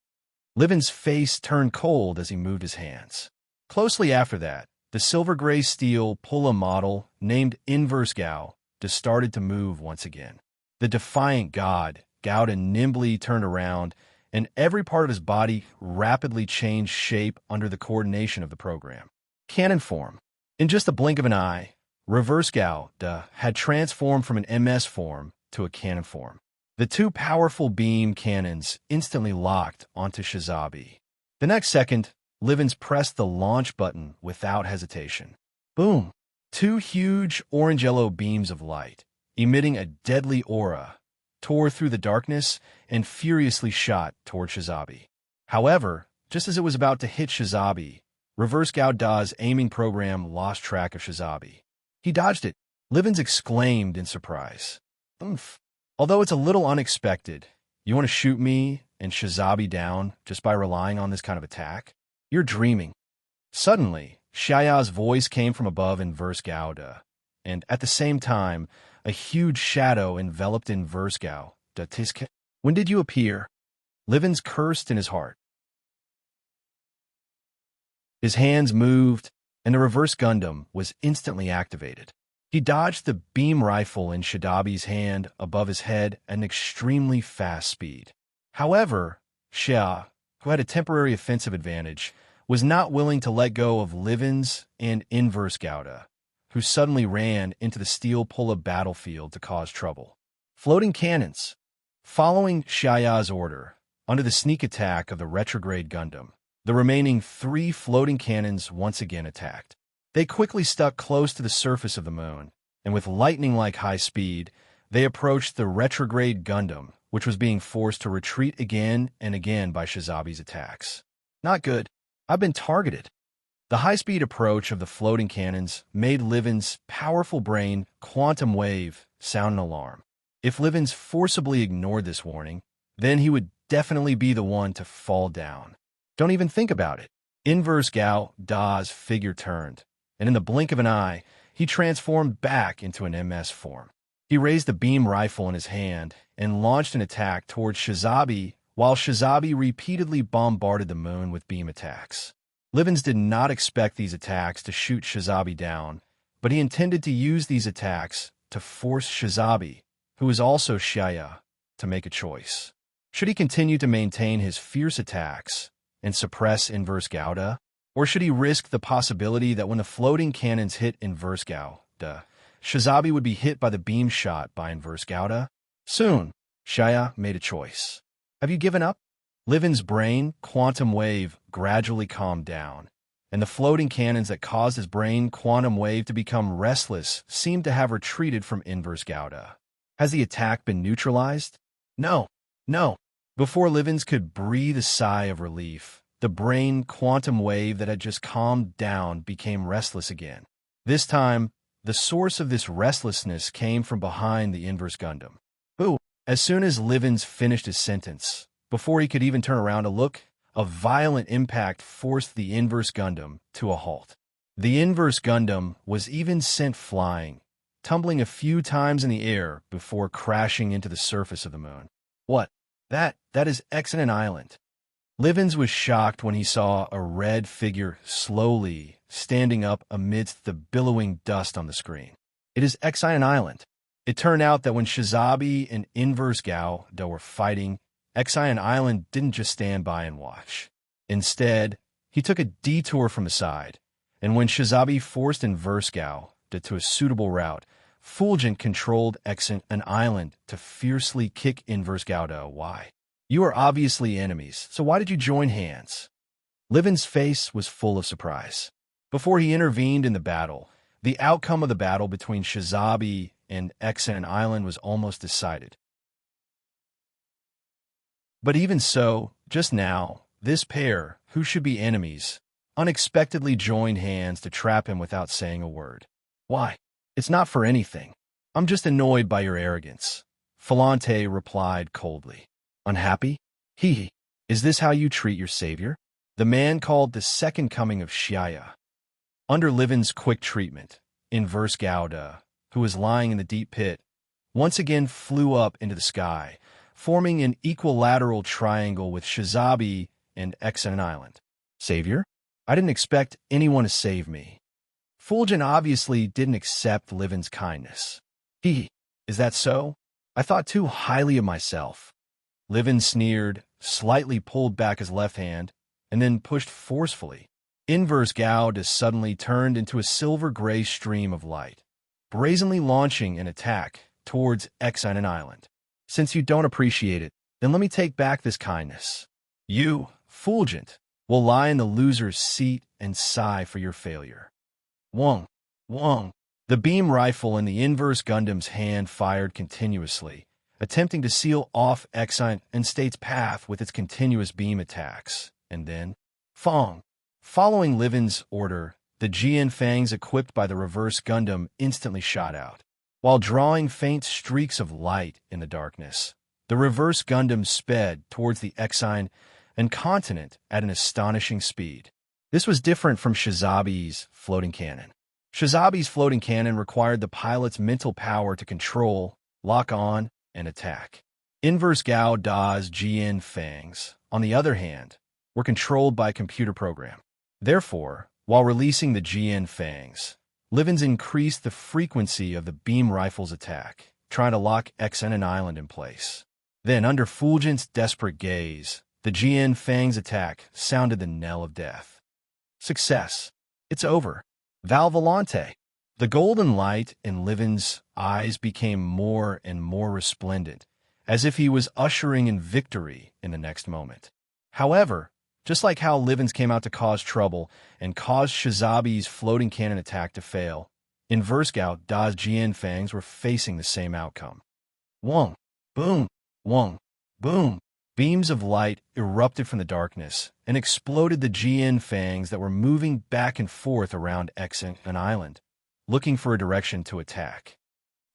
Livens' face turned cold as he moved his hands. Closely after that, the silver-gray steel Pulla model named Inverse Gao started to move once again. The defiant god, Gauda nimbly turned around, and every part of his body rapidly changed shape under the coordination of the program. Cannon form. In just the blink of an eye, Reverse Gauda had transformed from an MS form to a cannon form. The two powerful beam cannons instantly locked onto Shizabi. The next second, Livens pressed the launch button without hesitation. Boom! Two huge orange-yellow beams of light, emitting a deadly aura, tore through the darkness and furiously shot toward Shizabi. However, just as it was about to hit Shizabi, Reverse Gauda's aiming program lost track of Shizabi. He dodged it. Livens exclaimed in surprise. Oomph. Although it's a little unexpected, you want to shoot me and Shizabi down just by relying on this kind of attack? You're dreaming. Suddenly, Xiaya's voice came from above Inverse Gauda, and at the same time, a huge shadow enveloped Inverse Gauda. When did you appear? Livens cursed in his heart. His hands moved, and the reverse Gundam was instantly activated. He dodged the beam rifle in Shizabi's hand above his head at an extremely fast speed. However, Xia, who had a temporary offensive advantage, was not willing to let go of Livens and Inverse Gauda, who suddenly ran into the steel Pulla battlefield to cause trouble. Floating cannons. Following Xiaya's order, under the sneak attack of the retrograde Gundam, the remaining 3 floating cannons once again attacked. They quickly stuck close to the surface of the moon, and with lightning-like high speed, they approached the retrograde Gundam, which was being forced to retreat again and again by Shizabi's attacks. Not good. I've been targeted. The high-speed approach of the floating cannons made Livens' powerful brain quantum wave sound an alarm. If Livens forcibly ignored this warning, then he would definitely be the one to fall down. Don't even think about it. Inverse Gauda's figure turned, and in the blink of an eye, he transformed back into an MS form. He raised the beam rifle in his hand and launched an attack towards Shizabi, while Shizabi repeatedly bombarded the moon with beam attacks. Livens did not expect these attacks to shoot Shizabi down, but he intended to use these attacks to force Shizabi, who is also Xiaya, to make a choice. Should he continue to maintain his fierce attacks and suppress Inverse Gauda, or should he risk the possibility that when the floating cannons hit Inverse Gauda, Shizabi would be hit by the beam shot by Inverse Gauda? Soon, Xiaya made a choice. Have you given up? Livens' brain quantum wave gradually calmed down, and the floating cannons that caused his brain quantum wave to become restless seemed to have retreated from Inverse Gauda. Has the attack been neutralized? No. Before Livens could breathe a sigh of relief, the brain quantum wave that had just calmed down became restless again. This time, the source of this restlessness came from behind the Inverse Gundam. Boo! As soon as Livens finished his sentence, before he could even turn around to look, a violent impact forced the Inverse Gundam to a halt. The Inverse Gundam was even sent flying, tumbling a few times in the air before crashing into the surface of the moon. What? That is Exenon Island. Livens was shocked when he saw a red figure slowly standing up amidst the billowing dust on the screen. It is Exenon Island. It turned out that when Shizabi and Inverse Gauda were fighting, Exenon Island didn't just stand by and watch. Instead, he took a detour from the side, and when Shizabi forced Inverse Gauda to a suitable route, Fulgent controlled Exenon Island to fiercely kick Inverse Gauda. Why? You are obviously enemies, so why did you join hands? Livens' face was full of surprise. Before he intervened in the battle, the outcome of the battle between Shizabi and Exenon Island was almost decided. But even so, just now, this pair, who should be enemies, unexpectedly joined hands to trap him without saying a word. Why? It's not for anything. I'm just annoyed by your arrogance. Falante replied coldly. Unhappy? Hee. Is this how you treat your savior? The man called the second coming of Xiaya. Under Livens' quick treatment, Inverse Gauda, who was lying in the deep pit, once again flew up into the sky, forming an equilateral triangle with Shizabi and Exenon Island. Savior? I didn't expect anyone to save me. Fulgent obviously didn't accept Livin's kindness. Is that so? I thought too highly of myself. Livin sneered, slightly pulled back his left hand, and then pushed forcefully. Inverse Gauda suddenly turned into a silver-gray stream of light, brazenly launching an attack towards Exine Island. Since you don't appreciate it, then let me take back this kindness. You, Fulgent, will lie in the loser's seat and sigh for your failure. Wong, Wong. The beam rifle in the Inverse Gundam's hand fired continuously, attempting to seal off Exine and State's path with its continuous beam attacks. And then, Fong. Following Livin's order, the GN Fangs equipped by the Reverse Gundam instantly shot out. While drawing faint streaks of light in the darkness, the Reverse Gundam sped towards the Exine and continent at an astonishing speed. This was different from Shizabi's floating cannon. Shizabi's floating cannon required the pilot's mental power to control, lock on, and attack. Inverse Gauda's GN Fangs, on the other hand, were controlled by a computer program. Therefore, while releasing the GN Fangs, Livins increased the frequency of the beam rifle's attack, trying to lock Exine Island in place. Then, under Fulgent's desperate gaze, the GN Fangs attack sounded the knell of death. Success. It's over. Valvolante. The golden light in Livin's eyes became more and more resplendent, as if he was ushering in victory in the next moment. However, just like how Livins came out to cause trouble and caused Shizabi's floating cannon attack to fail, Inverse Gauda's GN Fangs were facing the same outcome. Wong, boom, wong, boom. Beams of light erupted from the darkness and exploded the GN Fangs that were moving back and forth around Exine Island, looking for a direction to attack.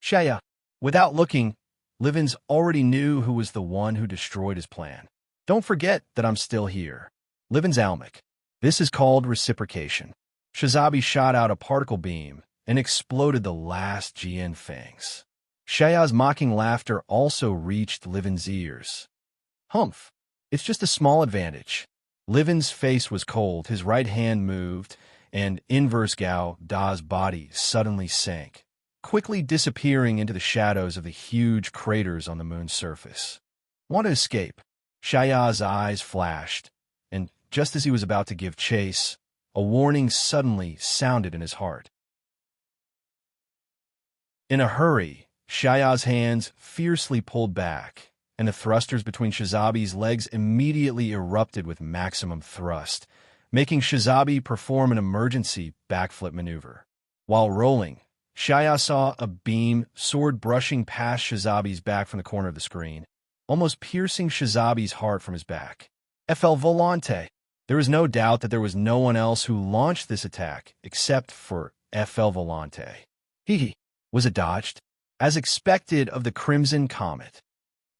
Shaya. Without looking, Livins already knew who was the one who destroyed his plan. Don't forget that I'm still here. Livins Almec. This is called reciprocation. Shizabi shot out a particle beam and exploded the last GN Fangs. Shaya's mocking laughter also reached Livin's ears. Humph. It's just a small advantage. Livin's face was cold, his right hand moved, and Inverse Gauda's body suddenly sank, quickly disappearing into the shadows of the huge craters on the moon's surface. Want to escape? Shaya's eyes flashed, and just as he was about to give chase, a warning suddenly sounded in his heart. In a hurry, Shaya's hands fiercely pulled back, and the thrusters between Shizabi's legs immediately erupted with maximum thrust, making Shizabi perform an emergency backflip maneuver. While rolling, Shaya saw a beam sword brushing past Shizabi's back from the corner of the screen, almost piercing Shizabi's heart from his back. FL Volante. There was no doubt that there was no one else who launched this attack except for FL Volante. Was it dodged? As expected of the Crimson Comet.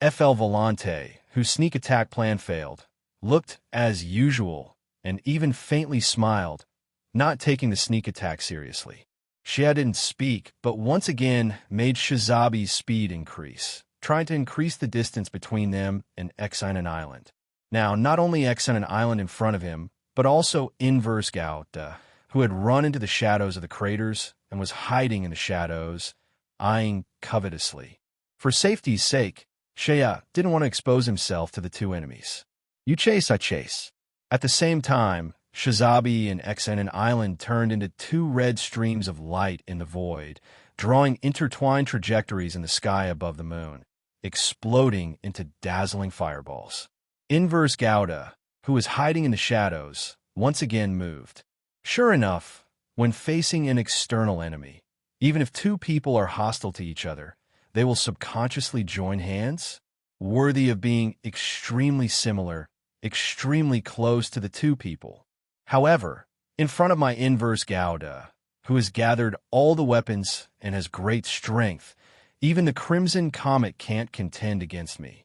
FL Volante, whose sneak attack plan failed, looked as usual and even faintly smiled, not taking the sneak attack seriously. Shia didn't speak, but once again made Shizabi's speed increase, trying to increase the distance between them and Exine Island. Now, not only Exine Island in front of him, but also Inverse Gauda, who had run into the shadows of the craters and was hiding in the shadows, eyeing covetously. For safety's sake, Shea didn't want to expose himself to the two enemies. You chase, I chase. At the same time, Shizabi and Exine Island turned into two red streams of light in the void, drawing intertwined trajectories in the sky above the moon, exploding into dazzling fireballs. Inverse Gauda, who was hiding in the shadows, once again moved. Sure enough, when facing an external enemy, even if two people are hostile to each other, they will subconsciously join hands, worthy of being extremely similar, extremely close to the two people. However, in front of my Inverse Gauda, who has gathered all the weapons and has great strength, even the Crimson Comet can't contend against me.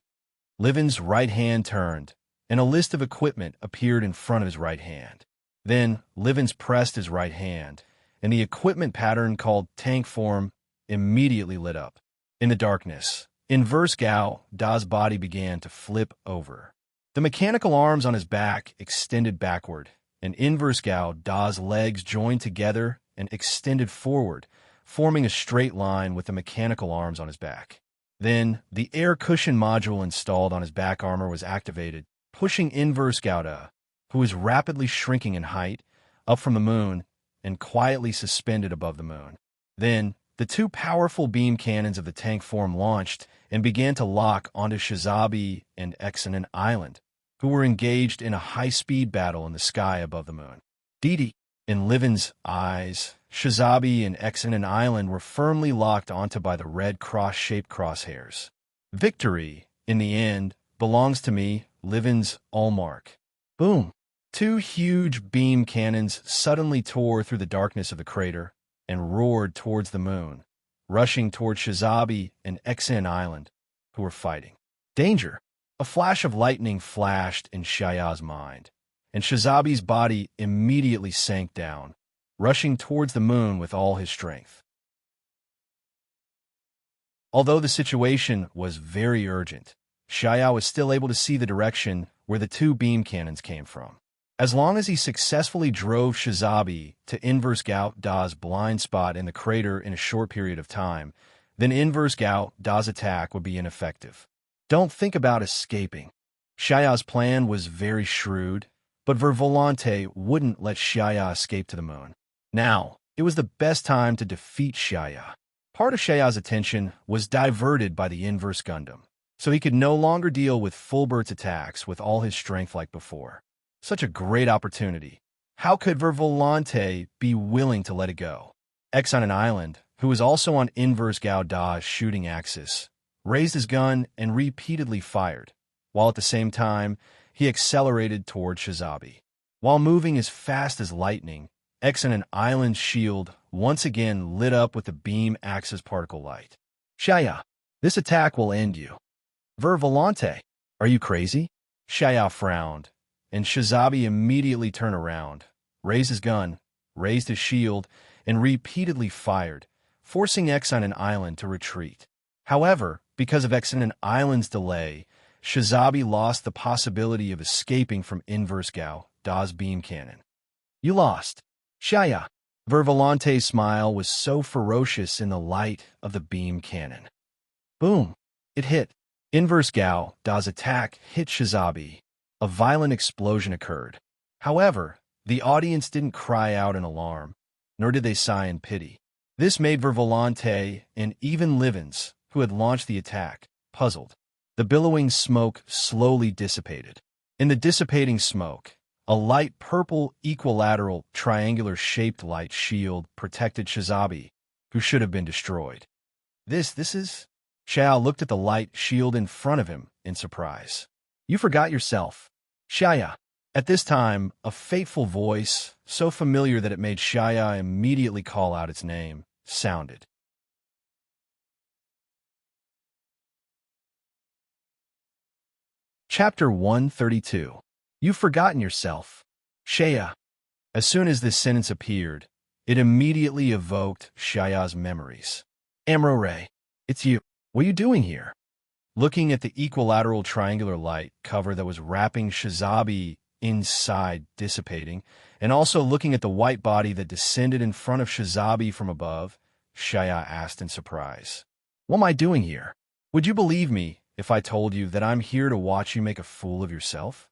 Livin's right hand turned, and a list of equipment appeared in front of his right hand. Then, Livins pressed his right hand, and the equipment pattern called tank form immediately lit up. In the darkness, Inverse Gauda's body began to flip over. The mechanical arms on his back extended backward, and Inverse Gauda's legs joined together and extended forward, forming a straight line with the mechanical arms on his back. Then, the air cushion module installed on his back armor was activated, pushing Inverse Gauda, who was rapidly shrinking in height, up from the moon and quietly suspended above the moon. Then, the two powerful beam cannons of the tank form launched and began to lock onto Shizabi and Exonan Island, who were engaged in a high-speed battle in the sky above the moon. Didi, in Livin's eyes, Shizabi and Exonan Island were firmly locked onto by the red cross-shaped crosshairs. Victory, in the end, belongs to me, Livin's Allmark. Boom! Two huge beam cannons suddenly tore through the darkness of the crater and roared towards the moon, rushing towards Shizabi and Exonan Island, who were fighting. Danger! A flash of lightning flashed in Shaya's mind, and Shizabi's body immediately sank down, rushing towards the moon with all his strength. Although the situation was very urgent, Shaya was still able to see the direction where the two beam cannons came from. As long as he successfully drove Shizabi to Inverse Gauda's blind spot in the crater in a short period of time, then Inverse Gauda's attack would be ineffective. Don't think about escaping. Shaya's plan was very shrewd, but Vervolante wouldn't let Shaya escape to the moon. Now, it was the best time to defeat Shaya. Part of Shaya's attention was diverted by the Inverse Gundam, so he could no longer deal with Fulbert's attacks with all his strength like before. Such a great opportunity. How could Vervolante be willing to let it go? Exonan Island, who was also on Inverse Gauda's shooting axis, raised his gun and repeatedly fired, while at the same time, he accelerated toward Shizabi. While moving as fast as lightning, Exonan Island's shield once again lit up with the beam axis particle light. Shaya, this attack will end you. Vervolante, are you crazy? Shaya frowned, and Shizabi immediately turned around, raised his gun, raised his shield, and repeatedly fired, forcing Exonan Island to retreat. However, because of Exonan Island's delay, Shizabi lost the possibility of escaping from Inverse Gauda's beam cannon. You lost. Shaya. Vervolante's smile was so ferocious in the light of the beam cannon. Boom! It hit. Inverse Gauda's attack hit Shizabi. A violent explosion occurred. However, the audience didn't cry out in alarm, nor did they sigh in pity. This made Vervolante and even Livens, who had launched the attack, puzzled. The billowing smoke slowly dissipated. In the dissipating smoke, a light purple equilateral triangular-shaped light shield protected Shizabi, who should have been destroyed. This is... Shaya looked at the light shield in front of him in surprise. You forgot yourself. Shaya. At this time, a fateful voice, so familiar that it made Shaya immediately call out its name, sounded. Chapter 132. You've forgotten yourself. Shaya. As soon as this sentence appeared, it immediately evoked Shaya's memories. Amrore, it's you. What are you doing here? Looking at the equilateral triangular light cover that was wrapping Shizabi inside dissipating, and also looking at the white body that descended in front of Shizabi from above, Shaya asked in surprise. What am I doing here? Would you believe me if I told you that I'm here to watch you make a fool of yourself?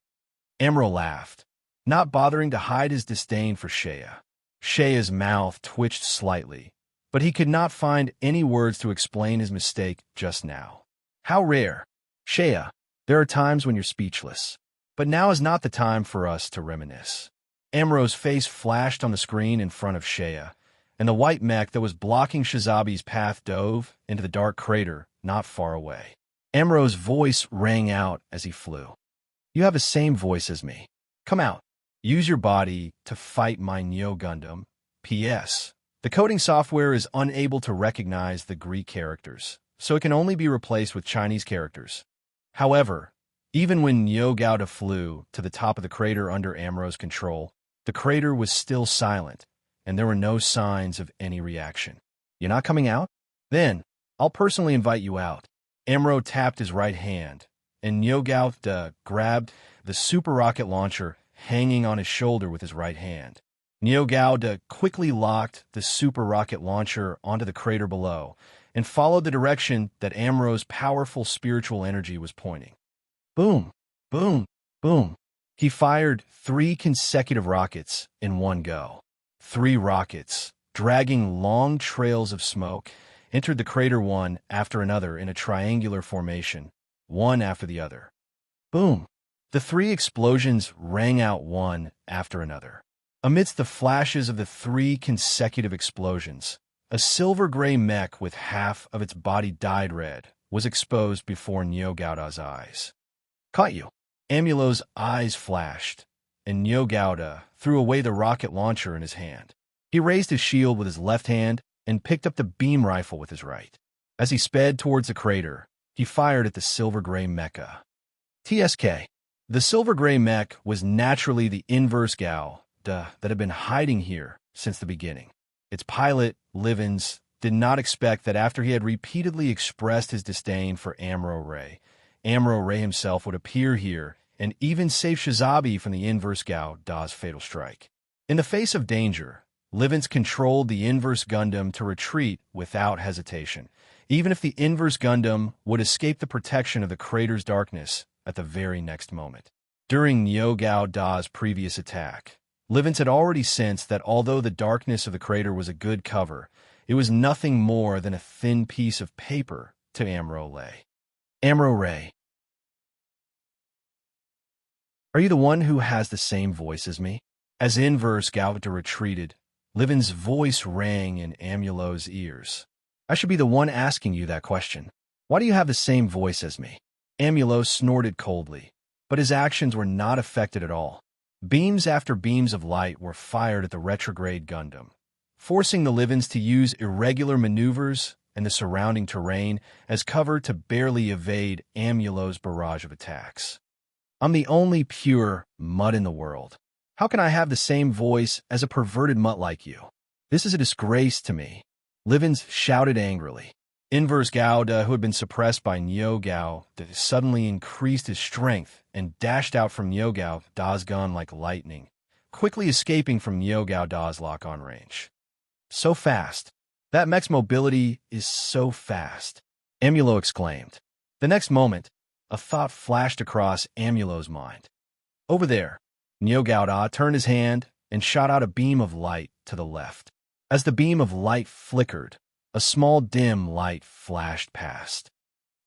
Amro laughed, not bothering to hide his disdain for Shaya. Shaya's mouth twitched slightly, but he could not find any words to explain his mistake just now. How rare. Shaya, there are times when you're speechless, but now is not the time for us to reminisce. Amro's face flashed on the screen in front of Shaya, and the white mech that was blocking Shizabi's path dove into the dark crater not far away. Amro's voice rang out as he flew. You have the same voice as me. Come out. Use your body to fight my Neo Gundam. P.S. The coding software is unable to recognize the Greek characters, so it can only be replaced with Chinese characters. However, even when Neo Gauda flew to the top of the crater under Amro's control, the crater was still silent, and there were no signs of any reaction. You're not coming out? Then, I'll personally invite you out. Amro tapped his right hand, and Neo Gauda grabbed the super rocket launcher hanging on his shoulder with his right hand. Nyogauda quickly locked the super rocket launcher onto the crater below and followed the direction that Amro's powerful spiritual energy was pointing. Boom, boom, boom. He fired 3 consecutive rockets in one go. 3 rockets, dragging long trails of smoke, entered the crater one after another in a triangular formation, one after the other. Boom! The 3 explosions rang out one after another. Amidst the flashes of the 3 consecutive explosions, a silver-gray mech with half of its body dyed red was exposed before Nyogauda's eyes. Caught you! Amulo's eyes flashed, and Nyogauda threw away the rocket launcher in his hand. He raised his shield with his left hand and picked up the beam rifle with his right. As he sped towards the crater, he fired at the silver-gray mecha. TSK. The silver-gray mech was naturally the inverse Gao that had been hiding here since the beginning. Its pilot, Livens, did not expect that after he had repeatedly expressed his disdain for Amro-Ray himself would appear here and even save Shizabi from the inverse Gao Da's fatal strike. In the face of danger, Livens controlled the inverse Gundam to retreat without hesitation, even if the inverse Gundam would escape the protection of the crater's darkness at the very next moment. During Nyogao Da's previous attack, Livens had already sensed that although the darkness of the crater was a good cover, it was nothing more than a thin piece of paper to Amro-Ray. Amro-Ray. Are you the one who has the same voice as me? As inverse Galvata retreated, Livens' voice rang in Amulo's ears. I should be the one asking you that question. Why do you have the same voice as me? Amulo snorted coldly, but his actions were not affected at all. Beams after beams of light were fired at the retrograde Gundam, forcing the Livens to use irregular maneuvers and the surrounding terrain as cover to barely evade Amulo's barrage of attacks. I'm the only pure mutt in the world. How can I have the same voice as a perverted mutt like you? This is a disgrace to me. Livens shouted angrily. Inverse Gauda, who had been suppressed by Nyogao, suddenly increased his strength and dashed out from Nyogao Da's gun like lightning, quickly escaping from Nyogao Da's lock-on range. So fast. That mech's mobility is so fast, Amulo exclaimed. The next moment, a thought flashed across Amulo's mind. Over there, Nyogao Da turned his hand and shot out a beam of light to the left. As the beam of light flickered, a small dim light flashed past.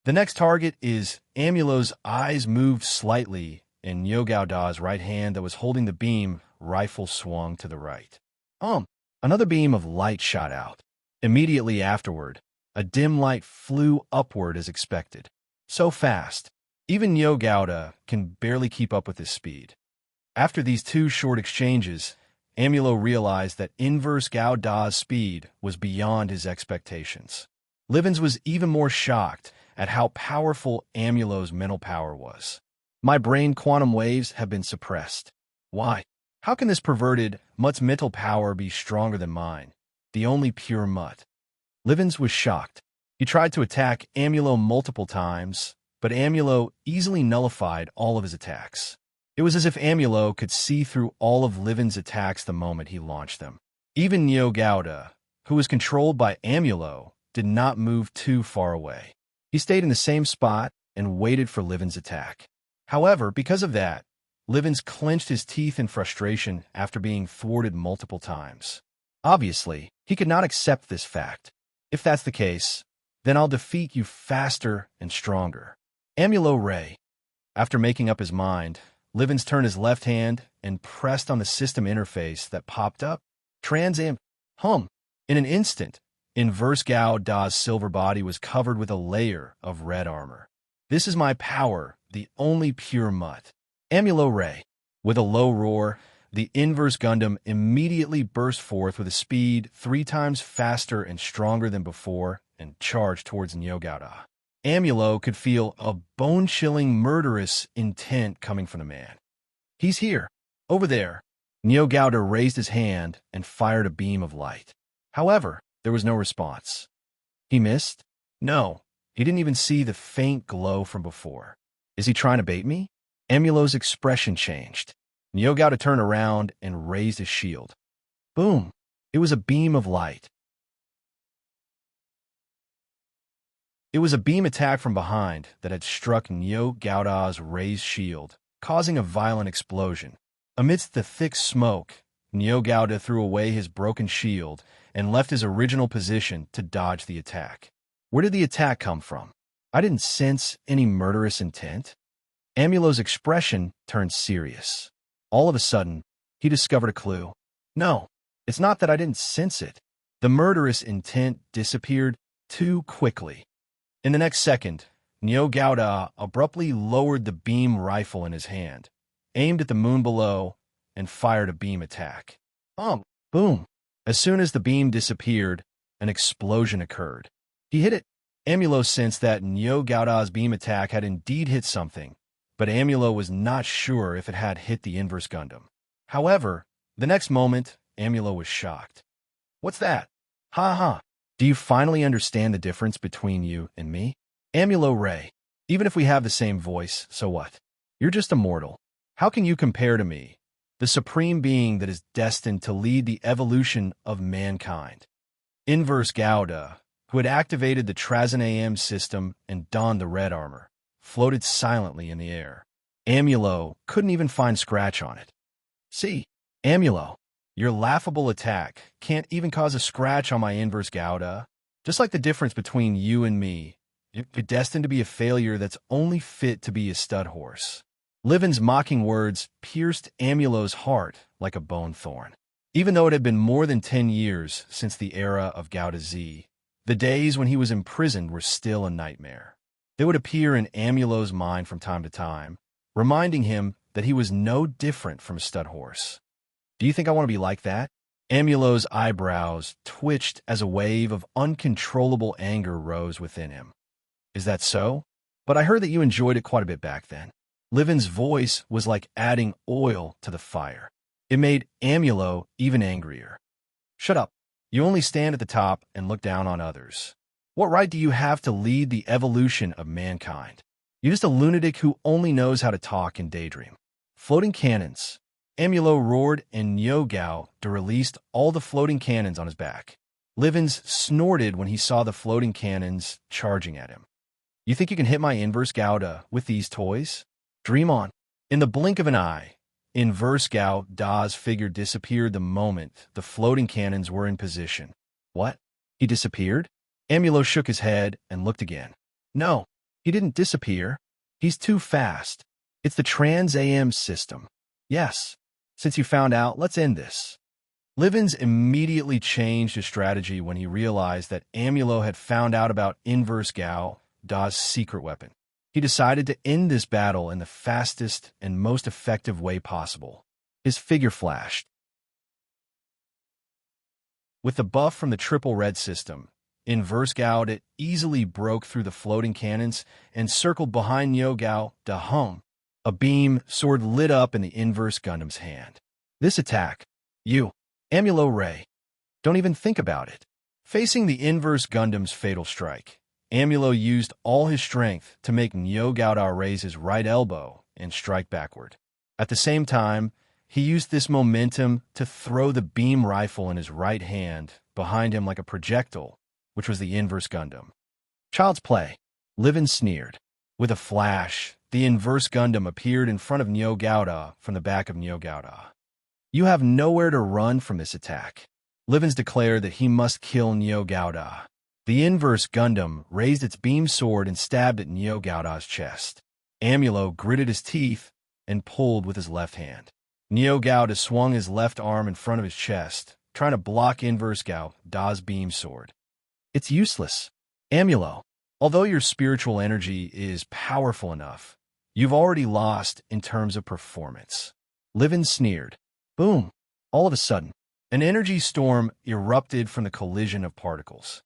The next target is Amulo's eyes moved slightly, and Nyogao Da's right hand that was holding the beam rifle swung to the right. Another beam of light shot out. Immediately afterward, a dim light flew upward as expected. So fast, even Nyogao Da can barely keep up with his speed. After these 2 short exchanges, Amulo realized that inverse Gao Da's speed was beyond his expectations. Livens was even more shocked at how powerful Amulo's mental power was. My brain quantum waves have been suppressed. Why? How can this perverted mutt's mental power be stronger than mine, the only pure mutt? Livens was shocked. He tried to attack Amulo multiple times, but Amulo easily nullified all of his attacks. It was as if Amulo could see through all of Livens' attacks the moment he launched them. Even Nyogao Da, who was controlled by Amulo, did not move too far away. He stayed in the same spot and waited for Livens' attack. However, because of that, Livens clenched his teeth in frustration after being thwarted multiple times. Obviously, he could not accept this fact. If that's the case, then I'll defeat you faster and stronger. Amuro-Ray. After making up his mind, Livens turned his left hand and pressed on the system interface that popped up. In an instant, inverse Gao Da's silver body was covered with a layer of red armor. This is my power, the only pure mutt. Amuro-Ray. With a low roar, the inverse Gundam immediately burst forth with a speed 3 times faster and stronger than before and charged towards Nyogao Da. Amulo could feel a bone-chilling, murderous intent coming from the man. He's here. Over there. Nyogao Da raised his hand and fired a beam of light. However, there was no response. He missed? No, he didn't even see the faint glow from before. Is he trying to bait me? Amulo's expression changed. Nyogao Da turned around and raised his shield. Boom! It was a beam of light. It was a beam attack from behind that had struck Nyo Gauda's raised shield, causing a violent explosion. Amidst the thick smoke, Nyo Gauda threw away his broken shield and left his original position to dodge the attack. Where did the attack come from? I didn't sense any murderous intent. Amulo's expression turned serious. All of a sudden, he discovered a clue. No, it's not that I didn't sense it. The murderous intent disappeared too quickly. In the next second, Nyo Gauda abruptly lowered the beam rifle in his hand, aimed at the moon below, and fired a beam attack. Boom! As soon as the beam disappeared, an explosion occurred. He hit it. Amulo sensed that Nyo Gauda's beam attack had indeed hit something, but Amulo was not sure if it had hit the inverse Gundam. However, the next moment, Amulo was shocked. What's that? Ha ha! Do you finally understand the difference between you and me? Amulo Ray, even if we have the same voice, so what? You're just a mortal. How can you compare to me, the supreme being that is destined to lead the evolution of mankind? Inverse Gauda, who had activated the Trazyn AM system and donned the red armor, floated silently in the air. Amulo couldn't even find scratch on it. See, Amulo, your laughable attack can't even cause a scratch on my inverse Gauda. Just like the difference between you and me, you're destined to be a failure that's only fit to be a stud horse. Livin's mocking words pierced Amulo's heart like a bone thorn. Even though it had been more than 10 years since the era of Gauda Z, the days when he was imprisoned were still a nightmare. They would appear in Amulo's mind from time to time, reminding him that he was no different from a stud horse. Do you think I want to be like that? Amulo's eyebrows twitched as a wave of uncontrollable anger rose within him. Is that so? But I heard that you enjoyed it quite a bit back then. Livin's voice was like adding oil to the fire. It made Amulo even angrier. Shut up. You only stand at the top and look down on others. What right do you have to lead the evolution of mankind? You're just a lunatic who only knows how to talk and daydream. Floating cannons. Amulo roared and Nyo Gauda released all the floating cannons on his back. Livins snorted when he saw the floating cannons charging at him. You think you can hit my inverse Gauda with these toys? Dream on. In the blink of an eye, inverse Gauda's figure disappeared the moment the floating cannons were in position. What? He disappeared? Amulo shook his head and looked again. No, he didn't disappear. He's too fast. It's the Trans AM system. Yes. Since you found out, let's end this. Livins immediately changed his strategy when he realized that Amulo had found out about Inverse Gauda's secret weapon. He decided to end this battle in the fastest and most effective way possible. His figure flashed. With the buff from the triple red system, Inverse Gauda easily broke through the floating cannons and circled behind Nyo Gauda. A beam sword lit up in the Inverse Gundam's hand. This attack, Amulo Ray, don't even think about it. Facing the Inverse Gundam's fatal strike, Amulo used all his strength to make Nyo Gauda raise his right elbow and strike backward. At the same time, he used this momentum to throw the beam rifle in his right hand behind him like a projectile, which was the Inverse Gundam. Child's play. Livin sneered. With a flash, the Inverse Gundam appeared in front of Nyo Gauda from the back of Nyo Gauda. You have nowhere to run from this attack. Livins declared that he must kill Nyo Gauda. The Inverse Gundam raised its beam sword and stabbed at Nyo Gauda's chest. Amulo gritted his teeth and pulled with his left hand. Nyo Gauda swung his left arm in front of his chest, trying to block Inverse Gauda's beam sword. It's useless. Amulo, although your spiritual energy is powerful enough, you've already lost in terms of performance. Livin sneered. Boom! All of a sudden, an energy storm erupted from the collision of particles.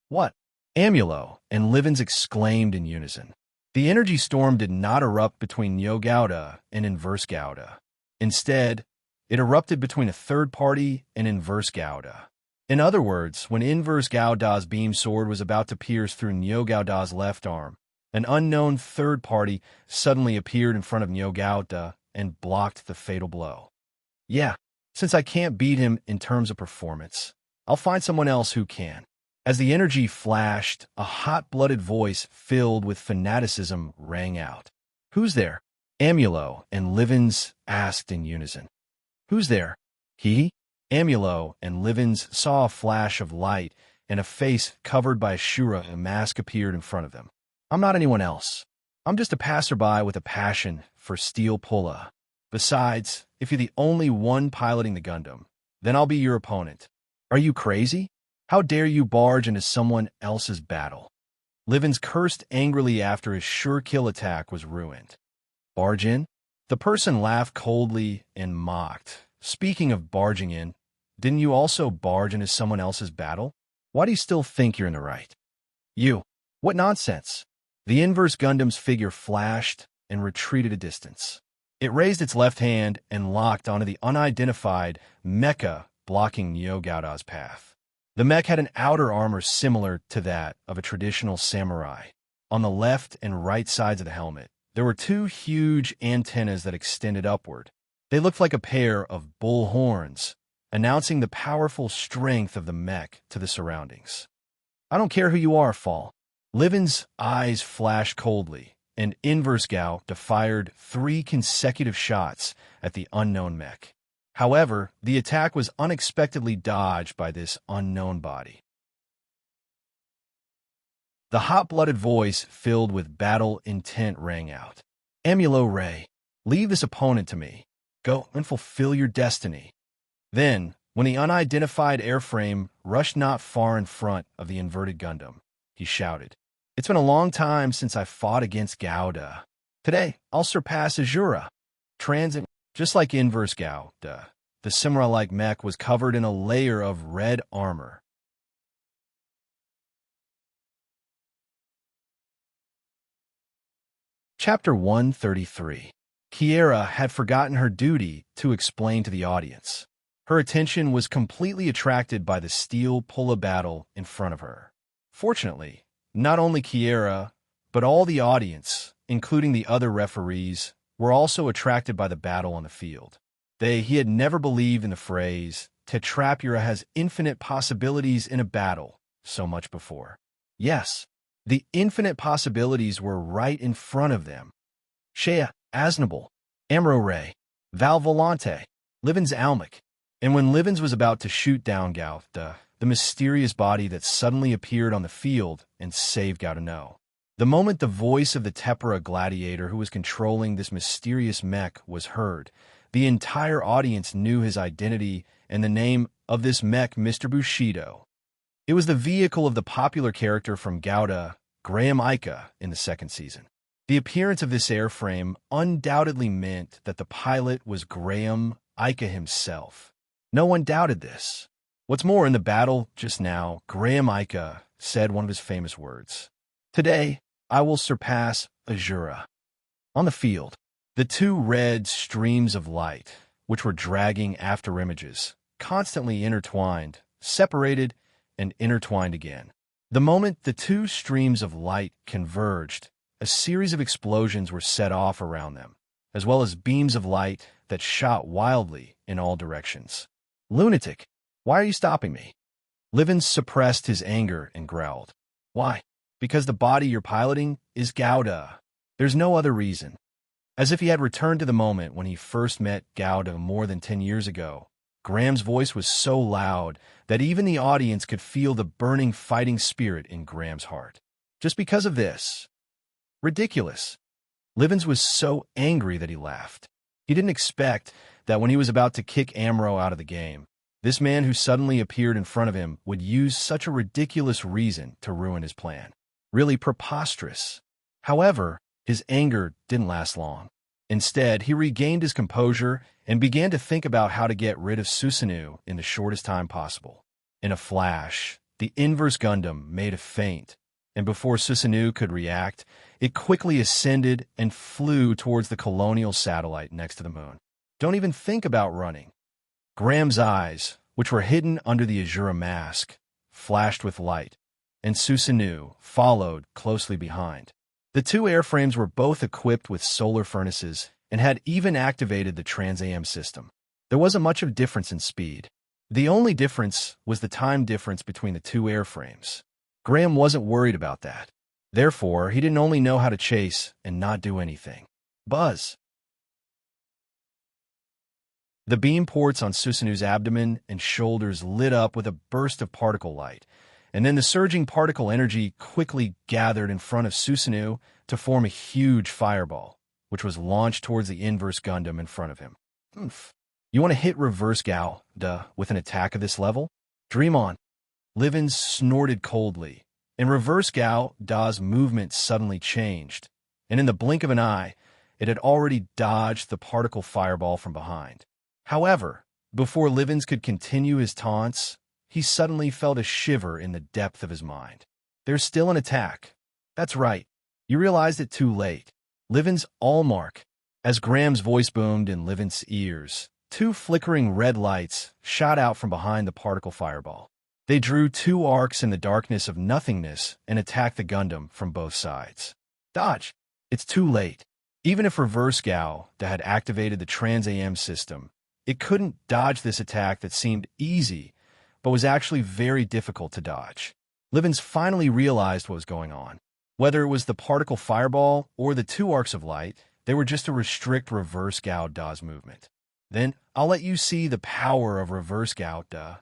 What? Amulo and Livins exclaimed in unison. The energy storm did not erupt between Nyo Gauda and Inverse Gauda. Instead, it erupted between a third party and Inverse Gauda. In other words, when Inverse Gauda's beam sword was about to pierce through Nyo Gauda's left arm, an unknown third party suddenly appeared in front of Nyo Gauda and blocked the fatal blow. Yeah, Since I can't beat him in terms of performance, I'll find someone else who can. As the energy flashed, a hot-blooded voice filled with fanaticism rang out. "Who's there?" Amulo and Livens asked in unison. "Who's there?" He? Amulo and Livens saw a flash of light, and a face covered by a mask appeared in front of them. "I'm not anyone else. I'm just a passerby with a passion for steel pulla. Besides, if you're the only one piloting the Gundam, then I'll be your opponent. Are you crazy? How dare you barge into someone else's battle?" Livens cursed angrily after his sure-kill attack was ruined. "Barge in?" The person laughed coldly and mocked. "Speaking of barging in, didn't you also barge into someone else's battle? Why do you still think you're in the right?" "You. What nonsense." The inverse Gundam's figure flashed and retreated a distance. It raised its left hand and locked onto the unidentified Mecha, blocking Neo Gauda's path. The mech had an outer armor similar to that of a traditional samurai. On the left and right sides of the helmet, there were two huge antennas that extended upward. They looked like a pair of bull horns, announcing the powerful strength of the mech to the surroundings. "I don't care who you are, Fall." Livens' eyes flashed coldly, and Inverse Gao fired 3 consecutive shots at the unknown mech. However, the attack was unexpectedly dodged by this unknown body. The hot-blooded voice filled with battle intent rang out. "Amulo Ray, leave this opponent to me. Go and fulfill your destiny." Then, when the unidentified airframe rushed not far in front of the inverted Gundam, he shouted, "It's been a long time since I fought against Gauda. Today, I'll surpass Azura." Transit, just like Inverse Gauda, the samurai-like mech was covered in a layer of red armor. Chapter 133. Kiera had forgotten her duty to explain to the audience. Her attention was completely attracted by the steel pulla battle in front of her. Fortunately, not only Kiera, but all the audience, including the other referees, were also attracted by the battle on the field. He had never believed in the phrase, "Tetrapura has infinite possibilities in a battle," so much before. Yes, the infinite possibilities were right in front of them. Shea, Aznable, Amro Ray, Val Volante, Livens Almec. And when Livens was about to shoot down Gauda, the mysterious body that suddenly appeared on the field and saved Gaudano. The moment the voice of the Tepera gladiator who was controlling this mysterious mech was heard, the entire audience knew his identity and the name of this mech, Mr. Bushido. It was the vehicle of the popular character from Gauda, Graham Ika, in the second season. The appearance of this airframe undoubtedly meant that the pilot was Graham Ika himself. No one doubted this. What's more, in the battle just now, Graham Ika said one of his famous words, "Today, I will surpass Azura." On the field, the two red streams of light, which were dragging after images, constantly intertwined, separated, and intertwined again. The moment the two streams of light converged, a series of explosions were set off around them, as well as beams of light that shot wildly in all directions. "Lunatic, why are you stopping me?" Livens suppressed his anger and growled. "Why? Because the body you're piloting is Gauda. There's no other reason." As if he had returned to the moment when he first met Gauda more than 10 years ago, Graham's voice was so loud that even the audience could feel the burning fighting spirit in Graham's heart. Just because of this. Ridiculous. Livens was so angry that he laughed. He didn't expect that when he was about to kick Amro out of the game, this man who suddenly appeared in front of him would use such a ridiculous reason to ruin his plan. Really preposterous. However, his anger didn't last long. Instead, he regained his composure and began to think about how to get rid of Susanoo in the shortest time possible. In a flash, the inverse Gundam made a feint, and before Susanoo could react, it quickly ascended and flew towards the colonial satellite next to the moon. Don't even think about running. Graham's eyes, which were hidden under the Azura mask, flashed with light, and Susanoo followed closely behind. The two airframes were both equipped with solar furnaces and had even activated the Trans-AM system. There wasn't much of a difference in speed. The only difference was the time difference between the two airframes. Graham wasn't worried about that. Therefore, he didn't only know how to chase and not do anything. Buzz. The beam ports on Susanu's abdomen and shoulders lit up with a burst of particle light, and then the surging particle energy quickly gathered in front of Susanu to form a huge fireball, which was launched towards the inverse Gundam in front of him. Oomph. You want to hit reverse Gao, with an attack of this level? Dream on. Livens snorted coldly. In reverse Gao, Da's movement suddenly changed, and in the blink of an eye, it had already dodged the particle fireball from behind. However, before Livens could continue his taunts, he suddenly felt a shiver in the depth of his mind. There's still an attack. That's right. You realized it too late. Livens Allmark. As Graham's voice boomed in Livens' ears, two flickering red lights shot out from behind the particle fireball. They drew two arcs in the darkness of nothingness and attacked the Gundam from both sides. Dodge! It's too late. Even if Reverse Gao had activated the Trans-AM system, it couldn't dodge this attack that seemed easy, but was actually very difficult to dodge. Livens finally realized what was going on. Whether it was the particle fireball or the two arcs of light, they were just to restrict Reverse Gao Da's movement. Then, I'll let you see the power of Reverse Gao Da.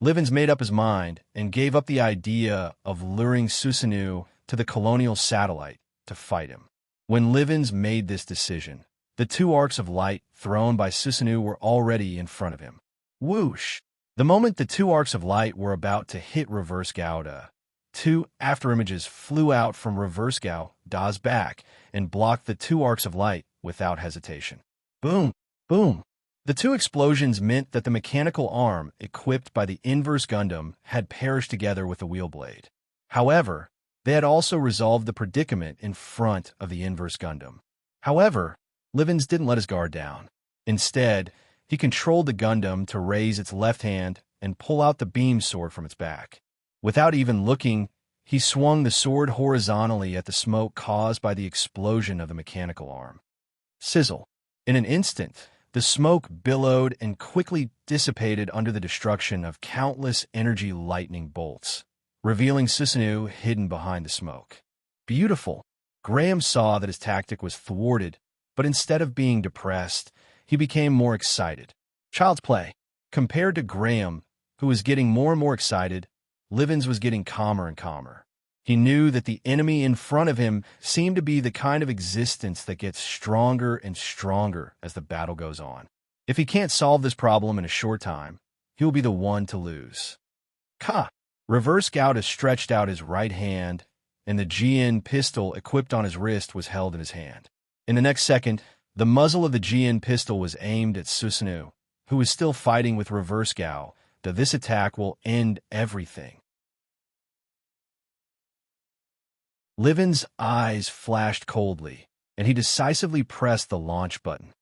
Livens made up his mind and gave up the idea of luring Susanu to the colonial satellite to fight him. When Livens made this decision, the two arcs of light thrown by Susanu were already in front of him. Whoosh! The moment the two arcs of light were about to hit Reverse Gao Da, two afterimages flew out from Reverse Gao Da's back and blocked the two arcs of light without hesitation. Boom! Boom! The two explosions meant that the mechanical arm equipped by the inverse Gundam had perished together with the wheel blade. However, they had also resolved the predicament in front of the inverse Gundam. However, Livens didn't let his guard down. Instead, he controlled the Gundam to raise its left hand and pull out the beam sword from its back. Without even looking, he swung the sword horizontally at the smoke caused by the explosion of the mechanical arm. Sizzle. In an instant, the smoke billowed and quickly dissipated under the destruction of countless energy lightning bolts, revealing Susanu hidden behind the smoke. Beautiful. Graham saw that his tactic was thwarted, but instead of being depressed, he became more excited. Child's play. Compared to Graham, who was getting more and more excited, Livens was getting calmer and calmer. He knew that the enemy in front of him seemed to be the kind of existence that gets stronger and stronger as the battle goes on. If he can't solve this problem in a short time, he will be the one to lose. Ka! Reverse Gauda stretched out his right hand, and the GN pistol equipped on his wrist was held in his hand. In the next second, the muzzle of the GN pistol was aimed at Susanu, who was still fighting with Reverse Gao, that this attack will end everything. Livens' eyes flashed coldly, and he decisively pressed the launch button.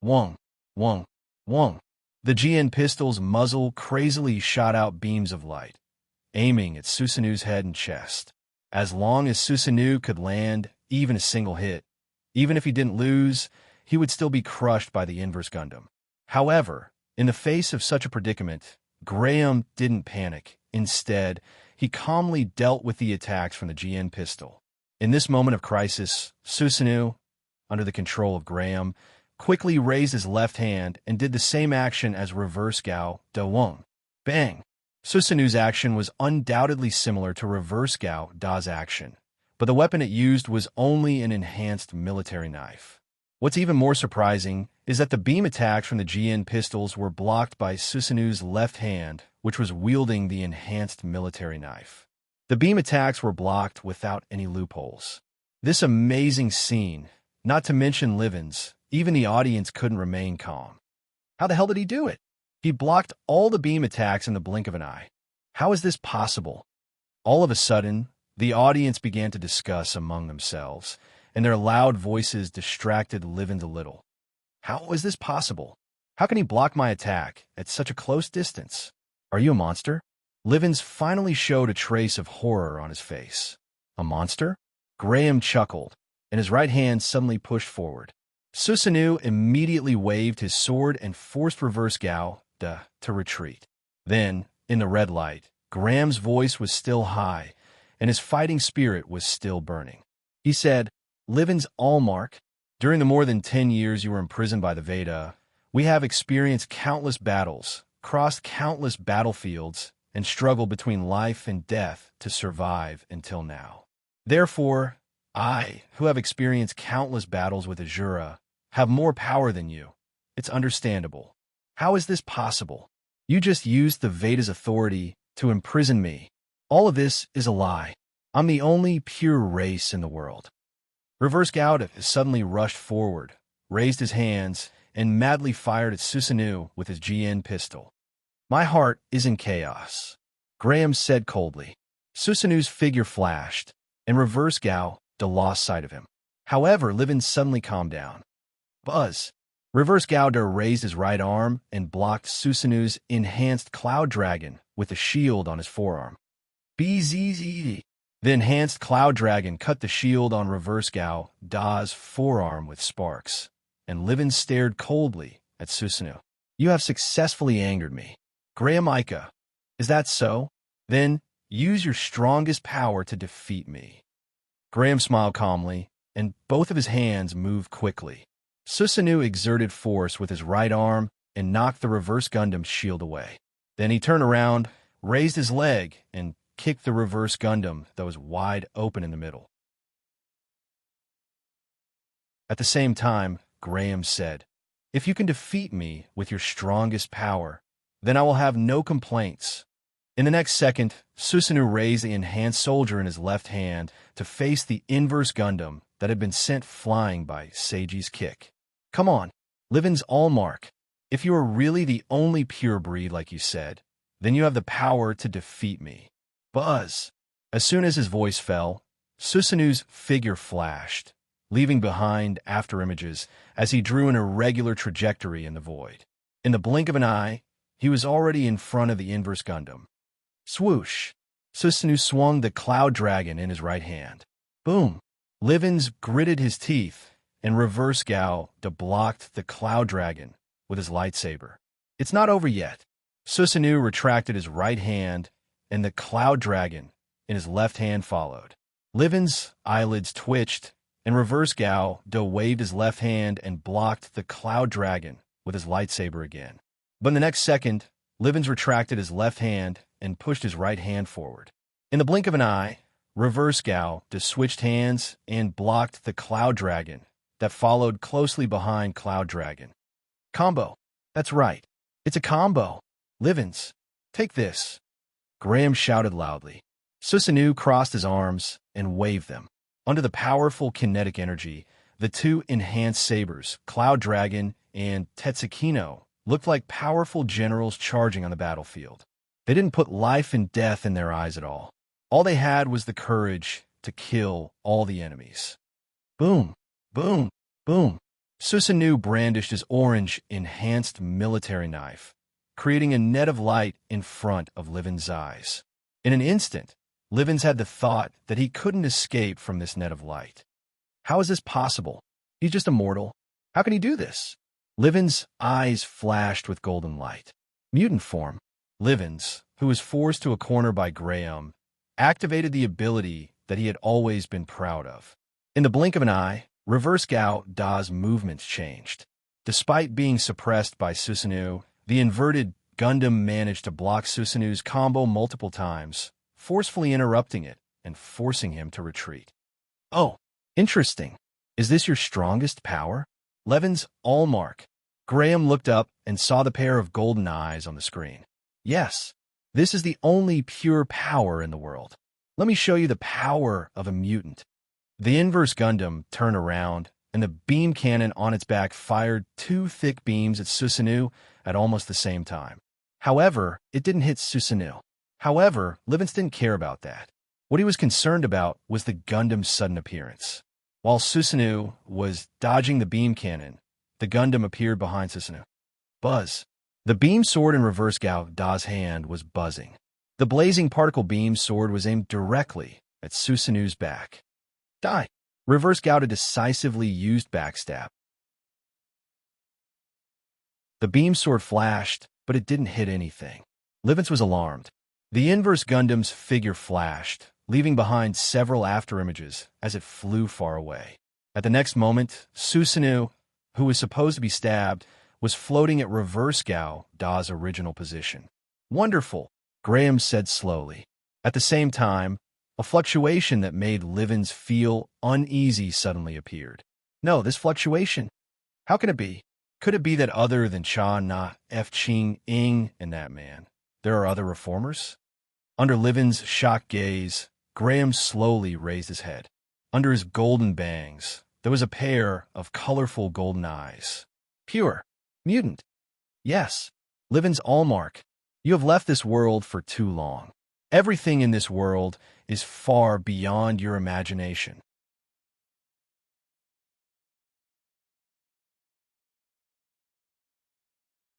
Wong, wong, wong. The GN pistol's muzzle crazily shot out beams of light, aiming at Susanu's head and chest. As long as Susanu could land even a single hit, even if he didn't lose, he would still be crushed by the inverse Gundam. However, in the face of such a predicament, Graham didn't panic. Instead, he calmly dealt with the attacks from the GN pistol. In this moment of crisis, Susanu, under the control of Graham, quickly raised his left hand and did the same action as Reverse Gao Da Wong. Bang! Susanu's action was undoubtedly similar to Reverse Gao Da's action, but the weapon it used was only an enhanced military knife. What's even more surprising is that the beam attacks from the GN pistols were blocked by Susanu's left hand, which was wielding the enhanced military knife. The beam attacks were blocked without any loopholes. This amazing scene, not to mention Livens, even the audience couldn't remain calm. How the hell did he do it? He blocked all the beam attacks in the blink of an eye. How is this possible? All of a sudden, the audience began to discuss among themselves, and their loud voices distracted Livens a little. How is this possible? How can he block my attack at such a close distance? Are you a monster? Livens finally showed a trace of horror on his face. A monster? Graham chuckled, and his right hand suddenly pushed forward. Susanoo immediately waved his sword and forced Reverse Gao to retreat. Then, in the red light, Graham's voice was still high, and his fighting spirit was still burning. He said, "Livens Allmark, during the more than 10 years you were imprisoned by the Veda, we have experienced countless battles, crossed countless battlefields, and struggled between life and death to survive until now. Therefore, I, who have experienced countless battles with Azura, have more power than you. It's understandable. How is this possible? You just used the Veda's authority to imprison me. All of this is a lie. I'm the only pure race in the world." Reverse Gao suddenly rushed forward, raised his hands, and madly fired at Susanoo with his GN pistol. "My heart is in chaos," Graham said coldly. Susanoo's figure flashed, and Reverse Gao lost sight of him. However, Livin suddenly calmed down. "Buzz!" Reverse Gao raised his right arm and blocked Susanoo's enhanced Cloud Dragon with a shield on his forearm. BZZ! The enhanced Cloud Dragon cut the shield on Reverse Gao's forearm with sparks, and Livin stared coldly at Susanoo. "You have successfully angered me. Graham Ica, is that so? Then use your strongest power to defeat me." Graham smiled calmly, and both of his hands moved quickly. Susanoo exerted force with his right arm and knocked the Reverse Gundam's shield away. Then he turned around, raised his leg, and kicked the Reverse Gundam that was wide open in the middle. At the same time, Graham said, "If you can defeat me with your strongest power, then I will have no complaints." In the next second, Susanoo raised the enhanced soldier in his left hand to face the inverse Gundam that had been sent flying by Seiji's kick. "Come on, Livens Allmark. If you are really the only pure breed like you said, then you have the power to defeat me. Buzz!" As soon as his voice fell, Susanoo's figure flashed, leaving behind afterimages as he drew an irregular trajectory in the void. In the blink of an eye, he was already in front of the inverse Gundam. Swoosh! Susanoo swung the Cloud Dragon in his right hand. Boom! Livens gritted his teeth, and Reverse Gao blocked the Cloud Dragon with his lightsaber. "It's not over yet." Susanoo retracted his right hand, and the Cloud Dragon in his left hand followed. Livens' eyelids twitched, and Reverse Gao waved his left hand and blocked the Cloud Dragon with his lightsaber again. But in the next second, Livens retracted his left hand and pushed his right hand forward. In the blink of an eye, Reverse Gao switched hands and blocked the Cloud Dragon that followed closely behind Cloud Dragon. "Combo. That's right. It's a combo. Livens, take this." Graham shouted loudly. Susanoo crossed his arms and waved them. Under the powerful kinetic energy, the two enhanced sabers, Cloud Dragon and Tetsukino, looked like powerful generals charging on the battlefield. They didn't put life and death in their eyes at all. All they had was the courage to kill all the enemies. Boom, boom, boom. Susanoo brandished his orange, enhanced military knife, creating a net of light in front of Livens' eyes. In an instant, Livens had the thought that he couldn't escape from this net of light. How is this possible? He's just a mortal. How can he do this? Livens' eyes flashed with golden light. Mutant form. Livens, who was forced to a corner by Graham, activated the ability that he had always been proud of. In the blink of an eye, Reverse Gao's movements changed. Despite being suppressed by Susanoo, the inverted Gundam managed to block Susanoo's combo multiple times, forcefully interrupting it and forcing him to retreat. "Oh, interesting. Is this your strongest power?" Livens Allmark. Graham looked up and saw the pair of golden eyes on the screen. "Yes, this is the only pure power in the world. Let me show you the power of a mutant." The inverse Gundam turned around, and the beam cannon on its back fired two thick beams at Susanoo at almost the same time. However, it didn't hit Susanoo. However, Livens didn't care about that. What he was concerned about was the Gundam's sudden appearance. While Susanoo was dodging the beam cannon, the Gundam appeared behind Susanoo. Buzz. The beam sword in Reverse Gao's hand was buzzing. The blazing particle beam sword was aimed directly at Susanoo's back. Die. Reverse Gao decisively used backstab. The beam sword flashed, but it didn't hit anything. Livens was alarmed. The inverse Gundam's figure flashed, leaving behind several afterimages as it flew far away. At the next moment, Susanoo, who was supposed to be stabbed, was floating at reverse Gao Da's original position. Wonderful, Graham said slowly. At the same time, a fluctuation that made Livens feel uneasy suddenly appeared. No, this fluctuation. How can it be? Could it be that other than Cha Na, F. Ching, Ing, and that man, there are other reformers? Under Livens' shocked gaze, Graham slowly raised his head. Under his golden bangs, there was a pair of colorful golden eyes. Pure. Mutant. Yes. Livens Allmark. You have left this world for too long. Everything in this world is far beyond your imagination.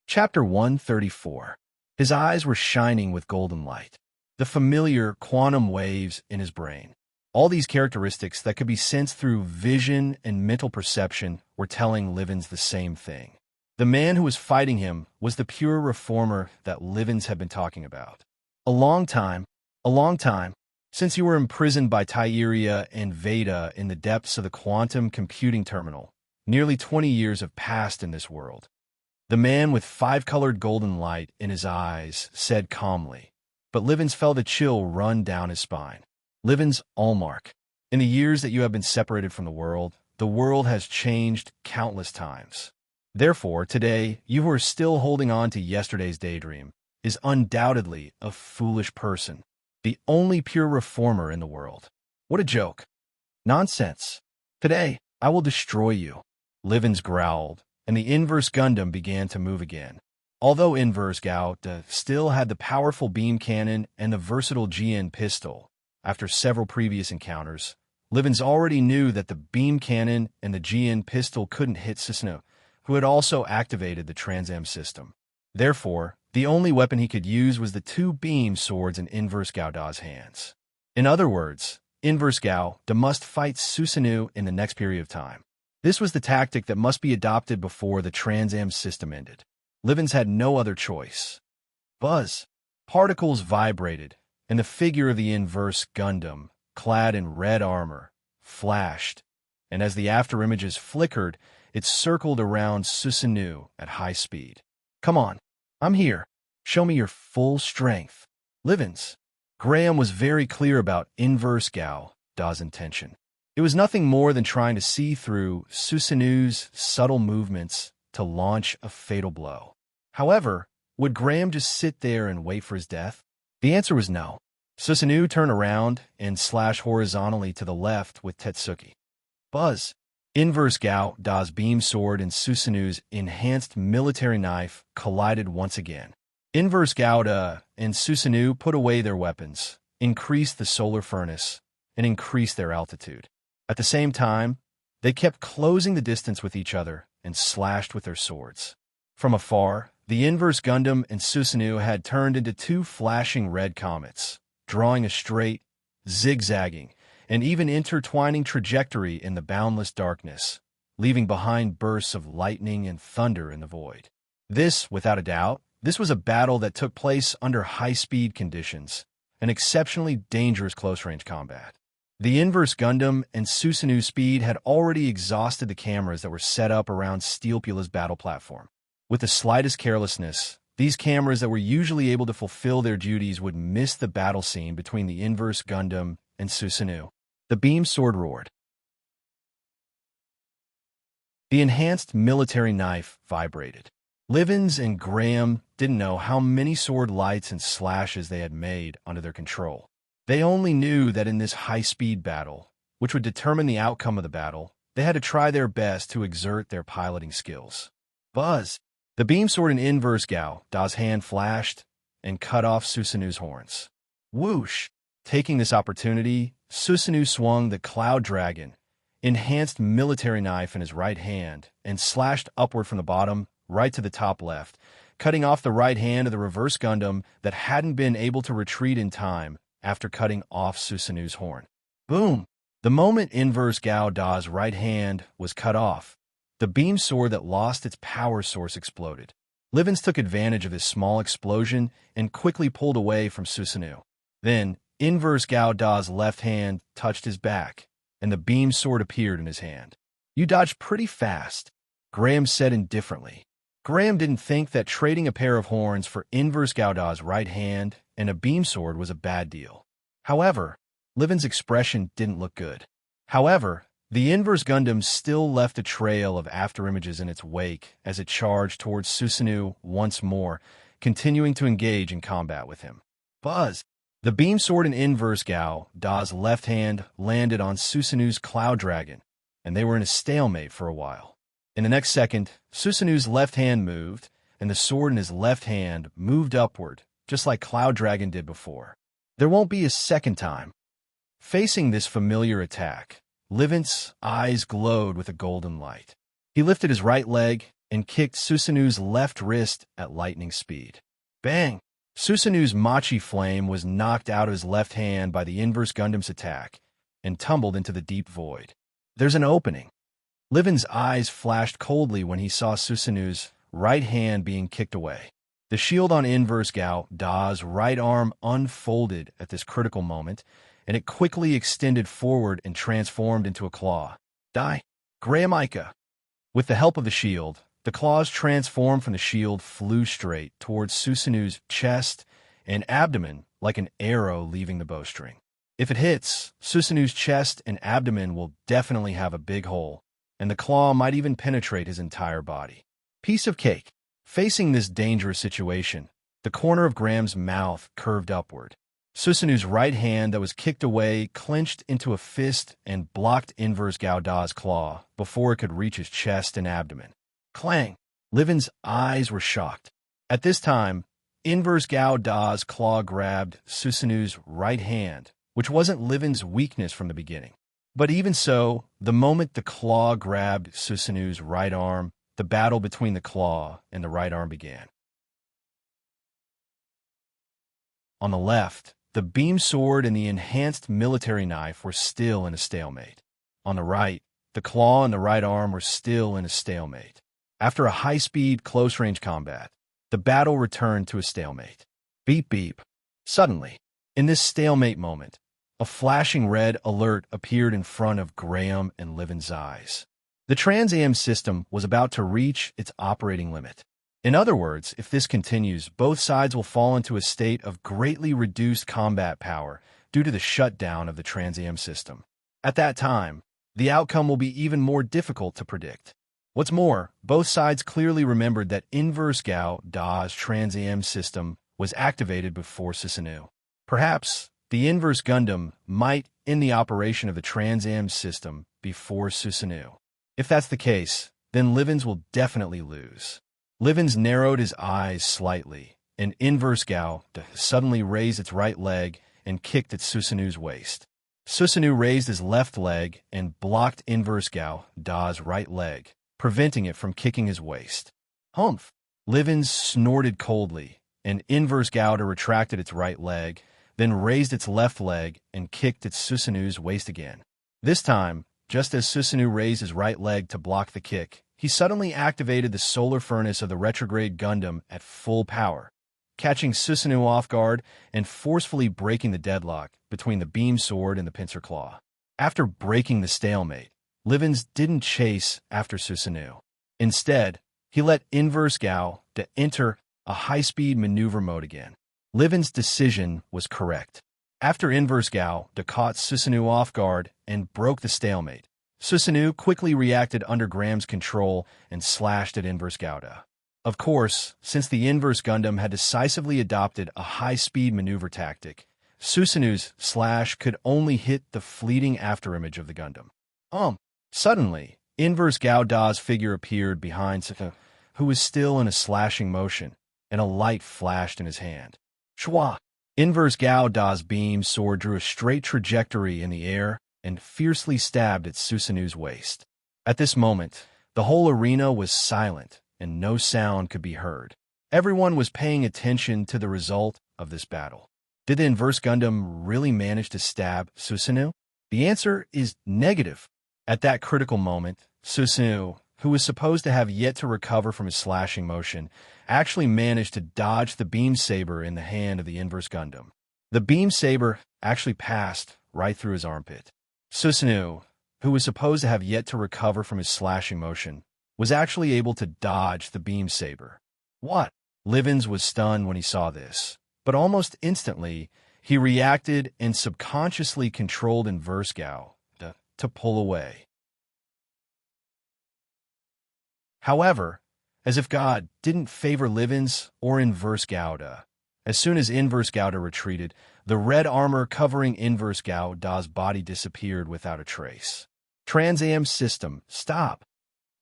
Chapter 134. His eyes were shining with golden light. The familiar quantum waves in his brain. All these characteristics that could be sensed through vision and mental perception were telling Livens the same thing. The man who was fighting him was the pure reformer that Livens had been talking about. A long time, since you were imprisoned by Tyria and Veda in the depths of the quantum computing terminal, nearly 20 years have passed in this world. The man with five-colored golden light in his eyes said calmly, but Livens felt a chill run down his spine. Livens Allmark. In the years that you have been separated from the world has changed countless times. Therefore, today, you who are still holding on to yesterday's daydream is undoubtedly a foolish person, the only pure reformer in the world. What a joke. Nonsense. Today, I will destroy you. Livens growled, and the inverse Gundam began to move again. Although inverse Gao still had the powerful beam cannon and the versatile GN pistol, after several previous encounters, Livens already knew that the beam cannon and the GN pistol couldn't hit Susanoo, who had also activated the Transam system. Therefore, the only weapon he could use was the two beam swords in inverse Gao Da's hands. In other words, inverse Gao Da must fight Susanoo in the next period of time. This was the tactic that must be adopted before the Transam system ended. Livens had no other choice. Buzz. Particles vibrated, and the figure of the inverse Gundam, clad in red armor, flashed, and as the afterimages flickered, it circled around Susanoo at high speed. Come on, I'm here. Show me your full strength. Livens. Graham was very clear about inverse Gao Da's intention. It was nothing more than trying to see through Susanoo's subtle movements to launch a fatal blow. However, would Graham just sit there and wait for his death? The answer was no. Susanoo turned around and slashed horizontally to the left with Tetsuki. Buzz. Inverse Gao Da's beam sword and Susanoo's enhanced military knife collided once again. Inverse Gao Da and Susanoo put away their weapons, increased the solar furnace, and increased their altitude. At the same time, they kept closing the distance with each other and slashed with their swords. From afar, the inverse Gundam and Susanoo had turned into two flashing red comets, drawing a straight, zigzagging, and even intertwining trajectory in the boundless darkness, leaving behind bursts of lightning and thunder in the void. This, without a doubt, this was a battle that took place under high-speed conditions, an exceptionally dangerous close-range combat. The inverse Gundam and Susanoo's speed had already exhausted the cameras that were set up around Steelpula's battle platform. With the slightest carelessness, these cameras that were usually able to fulfill their duties would miss the battle scene between the inverse Gundam and Susanoo. The beam sword roared. The enhanced military knife vibrated. Livens and Graham didn't know how many sword lights and slashes they had made under their control. They only knew that in this high-speed battle, which would determine the outcome of the battle, they had to try their best to exert their piloting skills. Buzz. The beam sword in inverse Gao Da's hand flashed and cut off Susanoo's horns. Whoosh! Taking this opportunity, Susanoo swung the Cloud Dragon, enhanced military knife in his right hand, and slashed upward from the bottom, right to the top left, cutting off the right hand of the reverse Gundam that hadn't been able to retreat in time after cutting off Susanoo's horn. Boom! The moment inverse Gao Da's right hand was cut off, the beam sword that lost its power source exploded. Livens took advantage of this small explosion and quickly pulled away from Susanoo. Then, Inverse Gao Da's left hand touched his back, and the beam sword appeared in his hand. "You dodged pretty fast," Graham said indifferently. Graham didn't think that trading a pair of horns for Inverse Gao Da's right hand and a beam sword was a bad deal. However, Livens' expression didn't look good. However, the Inverse Gundam still left a trail of afterimages in its wake as it charged towards Susanoo once more, continuing to engage in combat with him. Buzz! The beam sword in Inverse Gao Da's left hand landed on Susanoo's Cloud Dragon, and they were in a stalemate for a while. In the next second, Susanoo's left hand moved, and the sword in his left hand moved upward, just like Cloud Dragon did before. There won't be a second time. Facing this familiar attack, Livens' eyes glowed with a golden light. He lifted his right leg and kicked Susanoo's left wrist at lightning speed. Bang! Susanoo's Machi flame was knocked out of his left hand by the Inverse Gundam's attack and tumbled into the deep void. There's an opening. Livens' eyes flashed coldly when he saw Susanoo's right hand being kicked away. The shield on Inverse Gao Da's right arm unfolded at this critical moment, and it quickly extended forward and transformed into a claw. Die! Grahamica! With the help of the shield, the claws transformed from the shield flew straight towards Susanoo's chest and abdomen like an arrow leaving the bowstring. If it hits, Susanoo's chest and abdomen will definitely have a big hole, and the claw might even penetrate his entire body. Piece of cake. Facing this dangerous situation, the corner of Graham's mouth curved upward. Susanoo's right hand that was kicked away clenched into a fist and blocked Inverse Gao Da's claw before it could reach his chest and abdomen. Clang! Livens' eyes were shocked. At this time, Inverse Gao Da's claw grabbed Susanoo's right hand, which wasn't Livens' weakness from the beginning. But even so, the moment the claw grabbed Susanoo's right arm, the battle between the claw and the right arm began. On the left, the beam sword and the enhanced military knife were still in a stalemate. On the right, the claw and the right arm were still in a stalemate. After a high-speed, close-range combat, the battle returned to a stalemate. Beep beep. Suddenly, in this stalemate moment, a flashing red alert appeared in front of Graham and Livens' eyes. The Trans-AM system was about to reach its operating limit. In other words, if this continues, both sides will fall into a state of greatly reduced combat power due to the shutdown of the Trans-AM system. At that time, the outcome will be even more difficult to predict. What's more, both sides clearly remembered that Inverse Gao Da's Trans-AM system was activated before Susanoo. Perhaps the Inverse Gundam might end the operation of the Trans-AM system before Susanoo. If that's the case, then Livens will definitely lose. Livens narrowed his eyes slightly, and Inverse Gao suddenly raised its right leg and kicked at Susanoo's waist. Susanoo raised his left leg and blocked Inverse Gao Da's right leg, preventing it from kicking his waist. Humph! Livens snorted coldly, and Inverse Gao retracted its right leg, then raised its left leg and kicked at Susanoo's waist again. This time, just as Susanoo raised his right leg to block the kick, he suddenly activated the solar furnace of the retrograde Gundam at full power, catching Susanoo off guard and forcefully breaking the deadlock between the beam sword and the pincer claw. After breaking the stalemate, Livens didn't chase after Susanoo. Instead, he let Inverse Gao enter a high-speed maneuver mode again. Livens' decision was correct. After Inverse Gao caught Susanoo off guard and broke the stalemate, Susanoo quickly reacted under Graham's control and slashed at Inverse Gao. Of course, since the Inverse Gundam had decisively adopted a high-speed maneuver tactic, Susanoo's slash could only hit the fleeting afterimage of the Gundam. Suddenly, Inverse Gao Da's figure appeared behind Susanoo, who was still in a slashing motion, and a light flashed in his hand. Shwa! Inverse Gao Da's beam sword drew a straight trajectory in the air and fiercely stabbed at Susanoo's waist. At this moment, the whole arena was silent and no sound could be heard. Everyone was paying attention to the result of this battle. Did the Inverse Gundam really manage to stab Susanoo? The answer is negative. At that critical moment, Susanoo who was supposed to have yet to recover from his slashing motion, actually managed to dodge the beam saber in the hand of the inverse Gundam. The beam saber actually passed right through his armpit. Susanoo, who was supposed to have yet to recover from his slashing motion, was actually able to dodge the beam saber. What? Livens was stunned when he saw this, but almost instantly, he reacted and subconsciously controlled inverse Gao to pull away. However, as if God didn't favor Livens or inverse Gouda, as soon as inverse Gouda retreated, the red armor covering inverse Gouda's body disappeared without a trace. Trans-AM system, stop!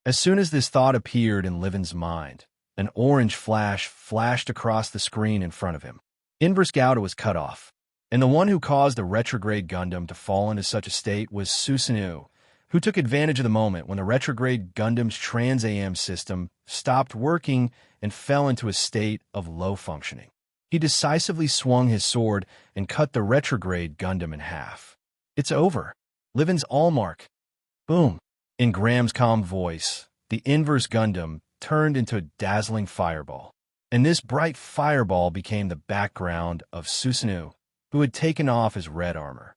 As soon as this thought appeared in Livens' mind, an orange flash flashed across the screen in front of him. Inverse Gouda was cut off, and the one who caused the retrograde Gundam to fall into such a state was Susanoo, who took advantage of the moment when the retrograde Gundam's trans-AM system stopped working and fell into a state of low functioning. He decisively swung his sword and cut the retrograde Gundam in half. It's over. Livens Allmark. Boom. In Graham's calm voice, the inverse Gundam turned into a dazzling fireball, and this bright fireball became the background of Susanoo, who had taken off his red armor.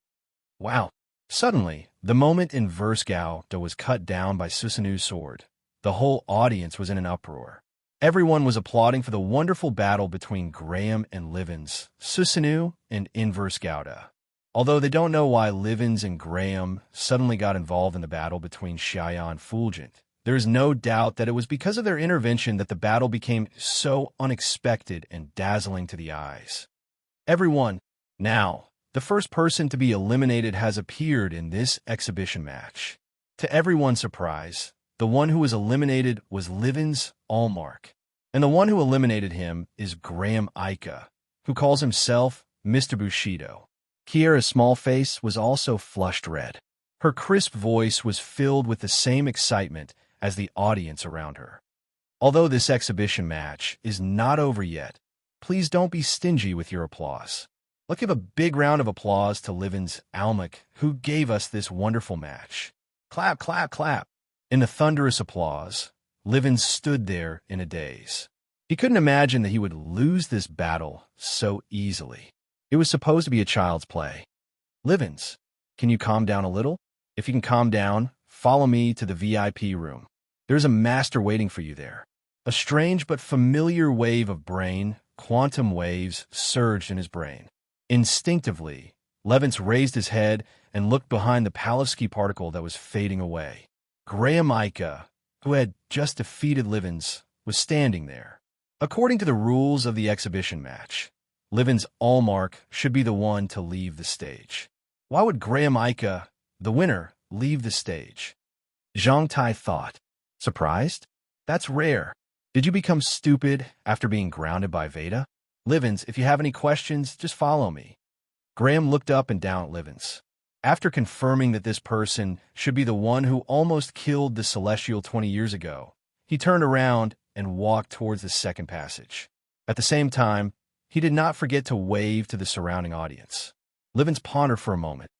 Wow. Suddenly, the moment inverse Gouda was cut down by Susanoo's sword, the whole audience was in an uproar. Everyone was applauding for the wonderful battle between Graham and Livens, Susanoo and inverse Gouda. Although they don't know why Livens and Graham suddenly got involved in the battle between Shia and Fulgent, there is no doubt that it was because of their intervention that the battle became so unexpected and dazzling to the eyes. Everyone, now, the first person to be eliminated has appeared in this exhibition match. To everyone's surprise, the one who was eliminated was Livens Allmark, and the one who eliminated him is Graham Ika, who calls himself Mr. Bushido. Kiera's small face was also flushed red. Her crisp voice was filled with the same excitement as the audience around her. Although this exhibition match is not over yet, please don't be stingy with your applause. Let's give a big round of applause to Livens Allmark, who gave us this wonderful match. Clap, clap, clap. In the thunderous applause, Livens stood there in a daze. He couldn't imagine that he would lose this battle so easily. It was supposed to be a child's play. Livens, can you calm down a little? If you can calm down, follow me to the VIP room. There's a master waiting for you there. A strange but familiar wave of brain, quantum waves, surged in his brain. Instinctively, Livens raised his head and looked behind the Palevsky particle that was fading away. Graham Ika, who had just defeated Livens, was standing there. According to the rules of the exhibition match, Livens Allmark should be the one to leave the stage. Why would Graham Ika, the winner, leave the stage? Zhang Tai thought. Surprised? That's rare. Did you become stupid after being grounded by Veda? Livens, if you have any questions, just follow me. Graham looked up and down at Livens. After confirming that this person should be the one who almost killed the Celestial 20 years ago, he turned around and walked towards the second passage. At the same time, he did not forget to wave to the surrounding audience. Livens pondered for a moment.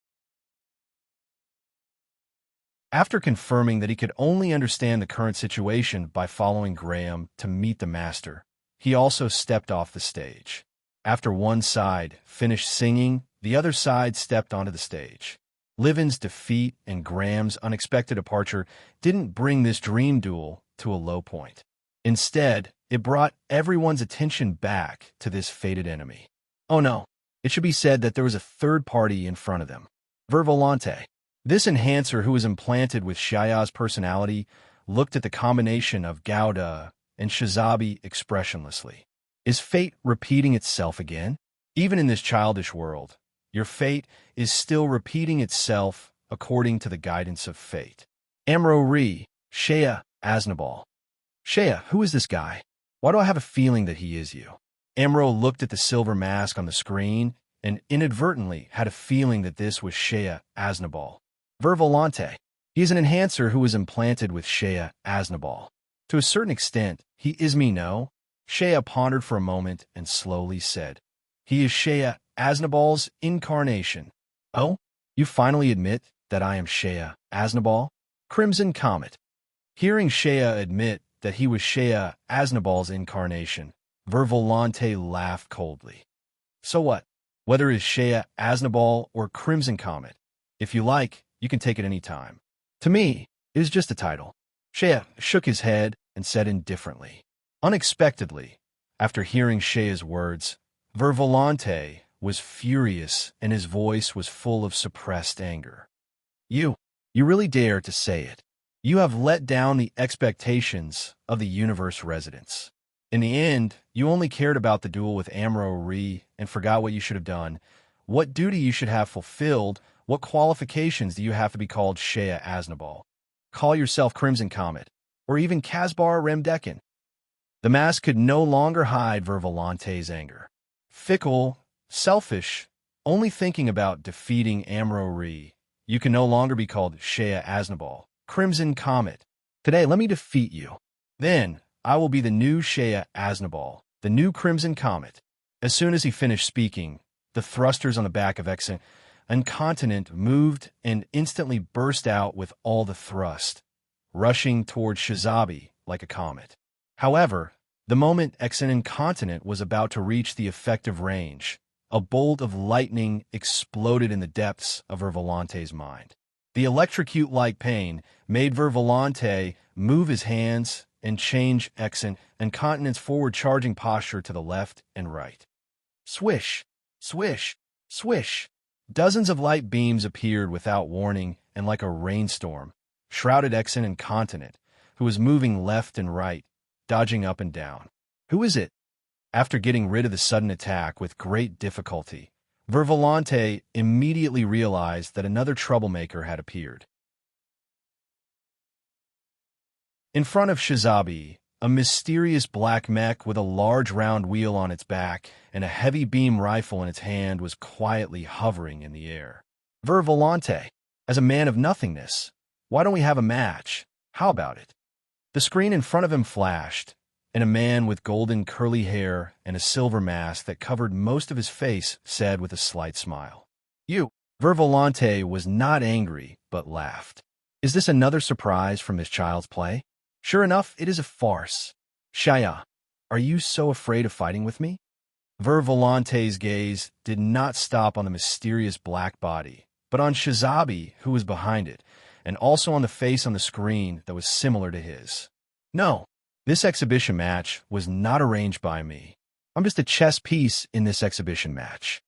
After confirming that he could only understand the current situation by following Graham to meet the master, he also stepped off the stage. After one side finished singing, the other side stepped onto the stage. Livens' defeat and Graham's unexpected departure didn't bring this dream duel to a low point. Instead, it brought everyone's attention back to this fated enemy. Oh no, it should be said that there was a third party in front of them. Vervolante. This enhancer who was implanted with Shia's personality looked at the combination of Gouda and Shizabi expressionlessly. Is fate repeating itself again? Even in this childish world, your fate is still repeating itself according to the guidance of fate. Amro Ri, Shea Aznabal. Shea, who is this guy? Why do I have a feeling that he is you? Amro looked at the silver mask on the screen and inadvertently had a feeling that this was Shea Aznabal. Vervolante. He is an enhancer who was implanted with Shea Aznabal. To a certain extent, he is me, no? Shea pondered for a moment and slowly said, he is Shea Aznabal's incarnation. Oh, you finally admit that I am Shea Aznabal? Crimson Comet. Hearing Shea admit that he was Shea Aznabal's incarnation, Vervolante laughed coldly. So what? Whether it's Shea Aznabal or Crimson Comet, if you like, you can take it any time. To me, it is just a title. Shea shook his head and said indifferently. Unexpectedly, after hearing Shea's words, Vervolante was furious and his voice was full of suppressed anger. You really dare to say it. You have let down the expectations of the universe residents. In the end, you only cared about the duel with Amro-Re and forgot what you should have done, what duty you should have fulfilled, what qualifications do you have to be called Shea Aznabal. Call yourself Crimson Comet, or even Casbar Remdekin. The mask could no longer hide Vervolante's anger. Fickle, selfish, only thinking about defeating Amro-Re, you can no longer be called Shea Aznabal, Crimson Comet. Today, let me defeat you. Then, I will be the new Shea Aznabal, the new Crimson Comet. As soon as he finished speaking, the thrusters on the back of Enchantment moved and instantly burst out with all the thrust, rushing toward Shizabi like a comet. However, the moment Enchantment was about to reach the effective range, a bolt of lightning exploded in the depths of Vervolante's mind. The electrocute-like pain made Vervolante move his hands and change Enchantment's forward-charging posture to the left and right. Swish, swish, swish. Dozens of light beams appeared without warning and like a rainstorm, shrouded Enchantment, who was moving left and right, dodging up and down. Who is it? After getting rid of the sudden attack with great difficulty, Vervolante immediately realized that another troublemaker had appeared. In front of Shizabi, a mysterious black mech with a large round wheel on its back and a heavy beam rifle in its hand was quietly hovering in the air. Vervolante, as a man of nothingness, why don't we have a match? How about it? The screen in front of him flashed, and a man with golden curly hair and a silver mask that covered most of his face said with a slight smile. You. Vervolante was not angry, but laughed. Is this another surprise from this child's play? Sure enough, it is a farce. Shaya, are you so afraid of fighting with me? Vervolante's gaze did not stop on the mysterious black body, but on Shizabi, who was behind it, and also on the face on the screen that was similar to his. No, this exhibition match was not arranged by me. I'm just a chess piece in this exhibition match.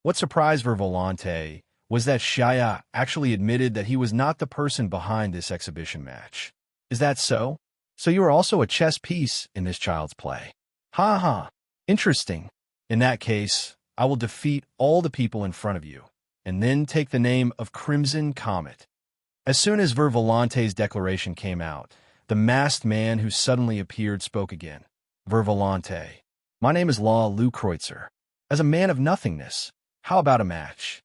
What surprised Vervolante was that Shaya actually admitted that he was not the person behind this exhibition match. Is that so? So you are also a chess piece in this child's play. Ha ha, interesting. In that case, I will defeat all the people in front of you, and then take the name of Crimson Comet. As soon as Vervolante's declaration came out, the masked man who suddenly appeared spoke again. Vervolante, my name is Law Lou Kreutzer. As a man of nothingness, how about a match?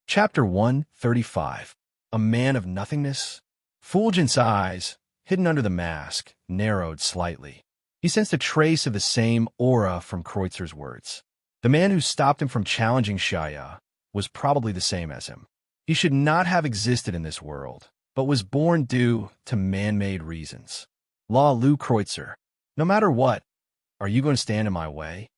Chapter 135. A Man of Nothingness? Fulgent's eyes, hidden under the mask, narrowed slightly. He sensed a trace of the same aura from Kreutzer's words. The man who stopped him from challenging Shaya was probably the same as him. He should not have existed in this world, but was born due to man-made reasons. Law Lou Kreutzer, no matter what, are you going to stand in my way?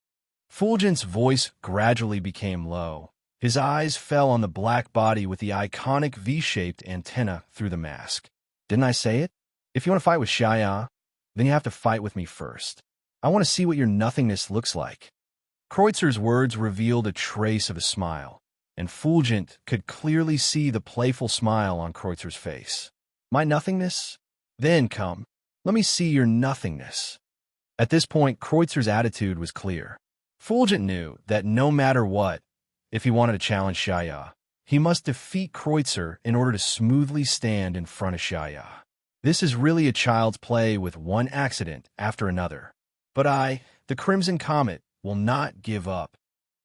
Fulgent's voice gradually became low. His eyes fell on the black body with the iconic V-shaped antenna through the mask. Didn't I say it? If you want to fight with Shaya, then you have to fight with me first. I want to see what your nothingness looks like. Kreutzer's words revealed a trace of a smile, and Fulgent could clearly see the playful smile on Kreutzer's face. My nothingness? Then come. Let me see your nothingness. At this point, Kreutzer's attitude was clear. Fulgent knew that no matter what, if he wanted to challenge Shaya, he must defeat Kreutzer in order to smoothly stand in front of Shaya. This is really a child's play with one accident after another. But I, the Crimson Comet, will not give up.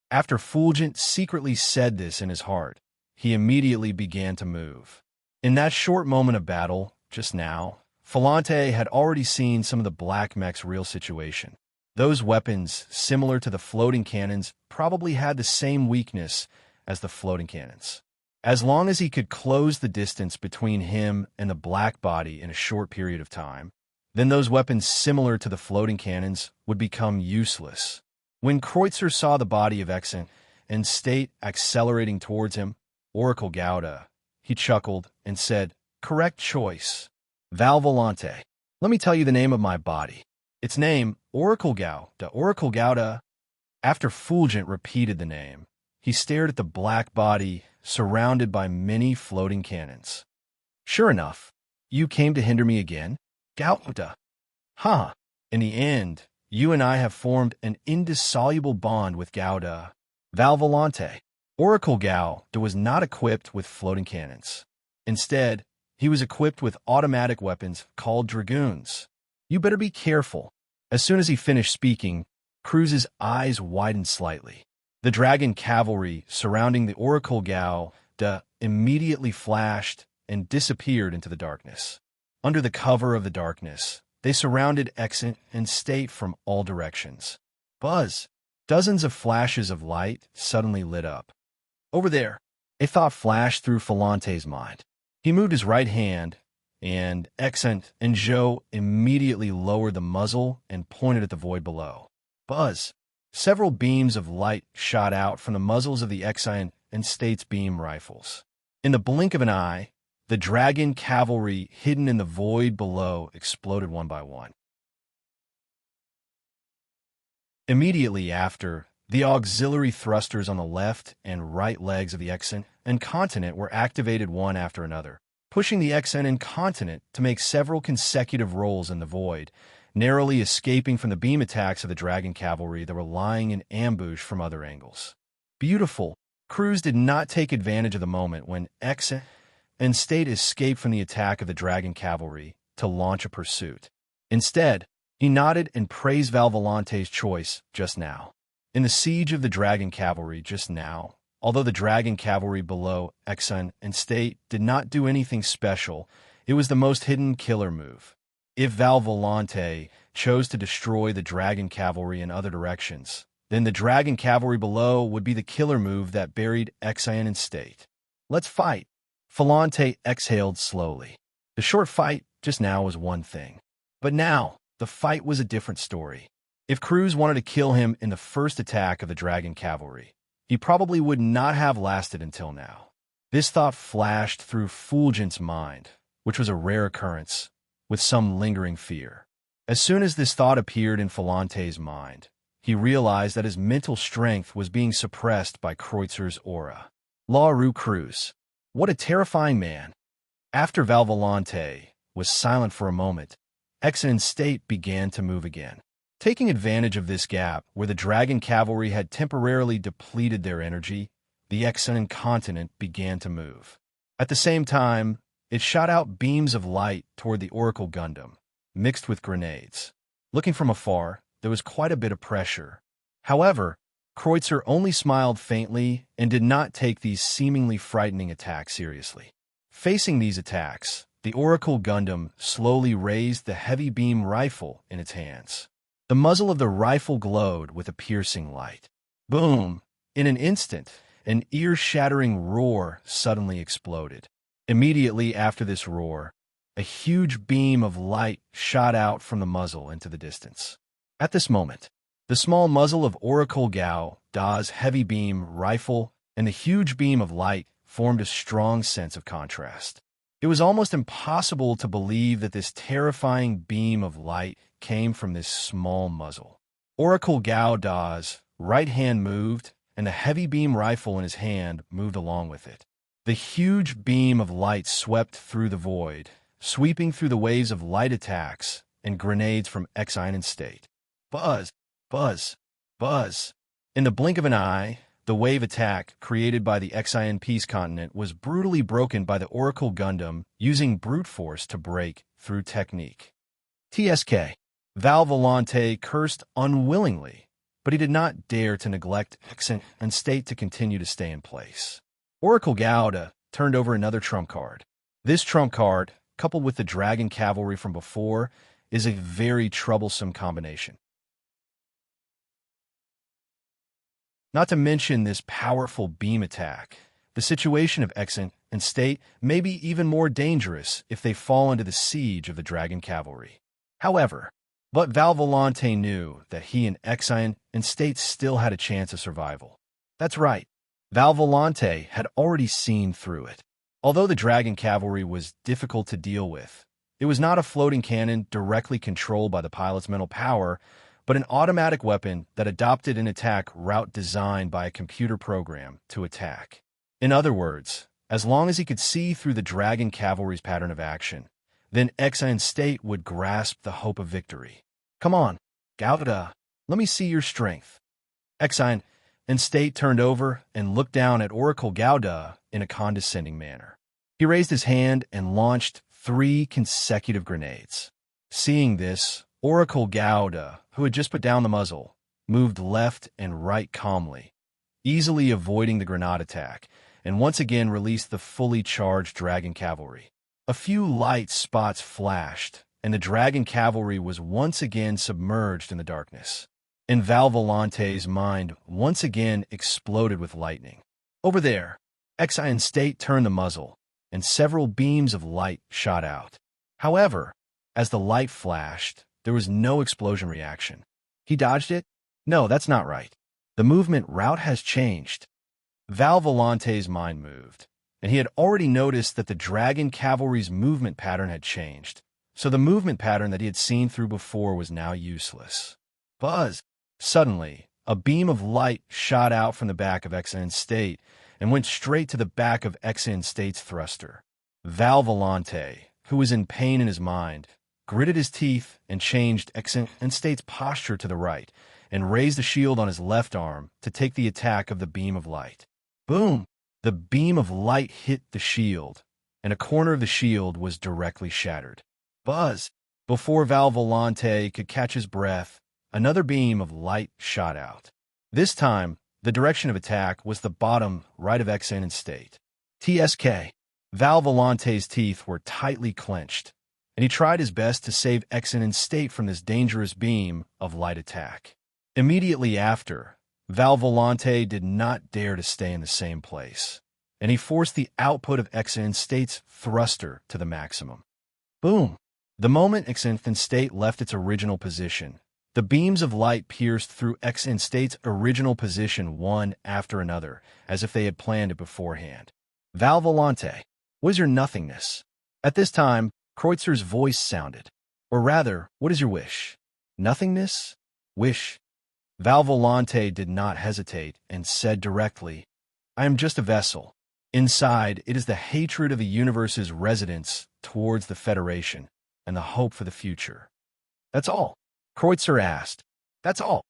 After Fulgent secretly said this in his heart, he immediately began to move. In that short moment of battle, just now, Fulgent had already seen some of the Black Mech's real situation. Those weapons, similar to the floating cannons, probably had the same weakness as the floating cannons. As long as he could close the distance between him and the black body in a short period of time, then those weapons similar to the floating cannons would become useless. When Kreutzer saw the body of Exant and State accelerating towards him, Oracle Gouda, he chuckled and said, "Correct choice. Val Volante. Let me tell you the name of my body. Its name, Oracle Gouda. Oracle Gouda." After Fulgent repeated the name, he stared at the black body surrounded by many floating cannons. "Sure enough, you came to hinder me again, Gouda. Huh. In the end, you and I have formed an indissoluble bond with Gouda. Val Volante." Oracle Gouda was not equipped with floating cannons. Instead, he was equipped with automatic weapons called dragoons. "You better be careful." As soon as he finished speaking, Cruz's eyes widened slightly. The dragon cavalry surrounding the Oracle Gouda immediately flashed and disappeared into the darkness. Under the cover of the darkness, they surrounded Exant and State from all directions. Buzz! Dozens of flashes of light suddenly lit up. "Over there!" A thought flashed through Falante's mind. He moved his right hand, and Exant and Joe immediately lowered the muzzle and pointed at the void below. Buzz! Several beams of light shot out from the muzzles of the Exant and State's beam rifles. In the blink of an eye, the dragon cavalry hidden in the void below exploded one by one. Immediately after, the auxiliary thrusters on the left and right legs of the Exant and Continent were activated one after another, pushing the Exant and Continent to make several consecutive rolls in the void, narrowly escaping from the beam attacks of the dragon cavalry that were lying in ambush from other angles. Beautiful! Cruz did not take advantage of the moment when Exant and State escaped from the attack of the dragon cavalry to launch a pursuit. Instead, he nodded and praised Val Volante's choice just now. In the siege of the dragon cavalry just now, although the dragon cavalry below Exant and State did not do anything special, it was the most hidden killer move. If Val Volante chose to destroy the dragon cavalry in other directions, then the dragon cavalry below would be the killer move that buried Exant and State. "Let's fight." Volante exhaled slowly. The short fight just now was one thing. But now, the fight was a different story. If Cruz wanted to kill him in the first attack of the dragon cavalry, he probably would not have lasted until now. This thought flashed through Fulgent's mind, which was a rare occurrence, with some lingering fear. As soon as this thought appeared in Falante's mind, he realized that his mental strength was being suppressed by Kreutzer's aura. La Rue Cruz. What a terrifying man. After Val Volante was silent for a moment, Exant and State began to move again. Taking advantage of this gap where the dragon cavalry had temporarily depleted their energy, the Exant and Continent began to move. At the same time, it shot out beams of light toward the Oracle Gundam, mixed with grenades. Looking from afar, there was quite a bit of pressure. However, Kreutzer only smiled faintly and did not take these seemingly frightening attacks seriously. Facing these attacks, the Oracle Gundam slowly raised the heavy beam rifle in its hands. The muzzle of the rifle glowed with a piercing light. Boom! In an instant, an ear-shattering roar suddenly exploded. Immediately after this roar, a huge beam of light shot out from the muzzle into the distance. At this moment, the small muzzle of Oracle Gouda's heavy beam rifle and the huge beam of light formed a strong sense of contrast. It was almost impossible to believe that this terrifying beam of light came from this small muzzle. Oracle Gouda's right hand moved, and the heavy beam rifle in his hand moved along with it. The huge beam of light swept through the void, sweeping through the waves of light attacks and grenades from Exant and State. Buzz! Buzz! Buzz! In the blink of an eye, the wave attack created by the Exant Peace Continent was brutally broken by the Oracle Gundam using brute force to break through technique. TSK. Val Volante cursed unwillingly, but he did not dare to neglect Exant and State to continue to stay in place. Oracle Gouda turned over another trump card. This trump card, coupled with the dragon cavalry from before, is a very troublesome combination. Not to mention this powerful beam attack. The situation of Exant and State may be even more dangerous if they fall into the siege of the Dragon Cavalry. However, but Valvolante knew that he and Exant and State still had a chance of survival. That's right, Valvolante had already seen through it. Although the Dragon Cavalry was difficult to deal with, it was not a floating cannon directly controlled by the pilot's mental power, but an automatic weapon that adopted an attack route designed by a computer program to attack. In other words, as long as he could see through the Dragon Cavalry's pattern of action, then Exant State would grasp the hope of victory. Come on, Gauda, let me see your strength. Exant and State turned over and looked down at Oracle Gauda in a condescending manner. He raised his hand and launched 3 consecutive grenades. Seeing this, Oracle Gauda, who had just put down the muzzle, moved left and right calmly, easily avoiding the grenade attack, and once again released the fully charged Dragon Cavalry. A few light spots flashed, and the Dragon Cavalry was once again submerged in the darkness. And Valvolante's mind once again exploded with lightning. Over there, Exant State turned the muzzle, and several beams of light shot out. However, as the light flashed, there was no explosion reaction. He dodged it? No, that's not right. The movement route has changed. Valvolante's mind moved, and he had already noticed that the Dragon Cavalry's movement pattern had changed, so the movement pattern that he had seen through before was now useless. Buzz! Suddenly, a beam of light shot out from the back of Exant State and went straight to the back of Exant State's thruster. Valvolante, who was in pain in his mind, gritted his teeth and changed Exant State's posture to the right and raised the shield on his left arm to take the attack of the beam of light. Boom! The beam of light hit the shield, and a corner of the shield was directly shattered. Buzz! Before Valvolante could catch his breath, another beam of light shot out. This time, the direction of attack was the bottom right of Exant State. TSK. Valvolante's teeth were tightly clenched, and he tried his best to save Exant State from this dangerous beam of light attack. Immediately after, Valvolante did not dare to stay in the same place, and he forced the output of Exant State's thruster to the maximum. Boom! The moment Exant State left its original position, the beams of light pierced through Exant State's original position one after another, as if they had planned it beforehand. Valvolante, what is your nothingness? At this time, Kreutzer's voice sounded. Or rather, what is your wish? Nothingness? Wish? Valvolante did not hesitate and said directly, I am just a vessel. Inside, it is the hatred of the universe's residents towards the Federation and the hope for the future. That's all. Kreutzer asked. That's all.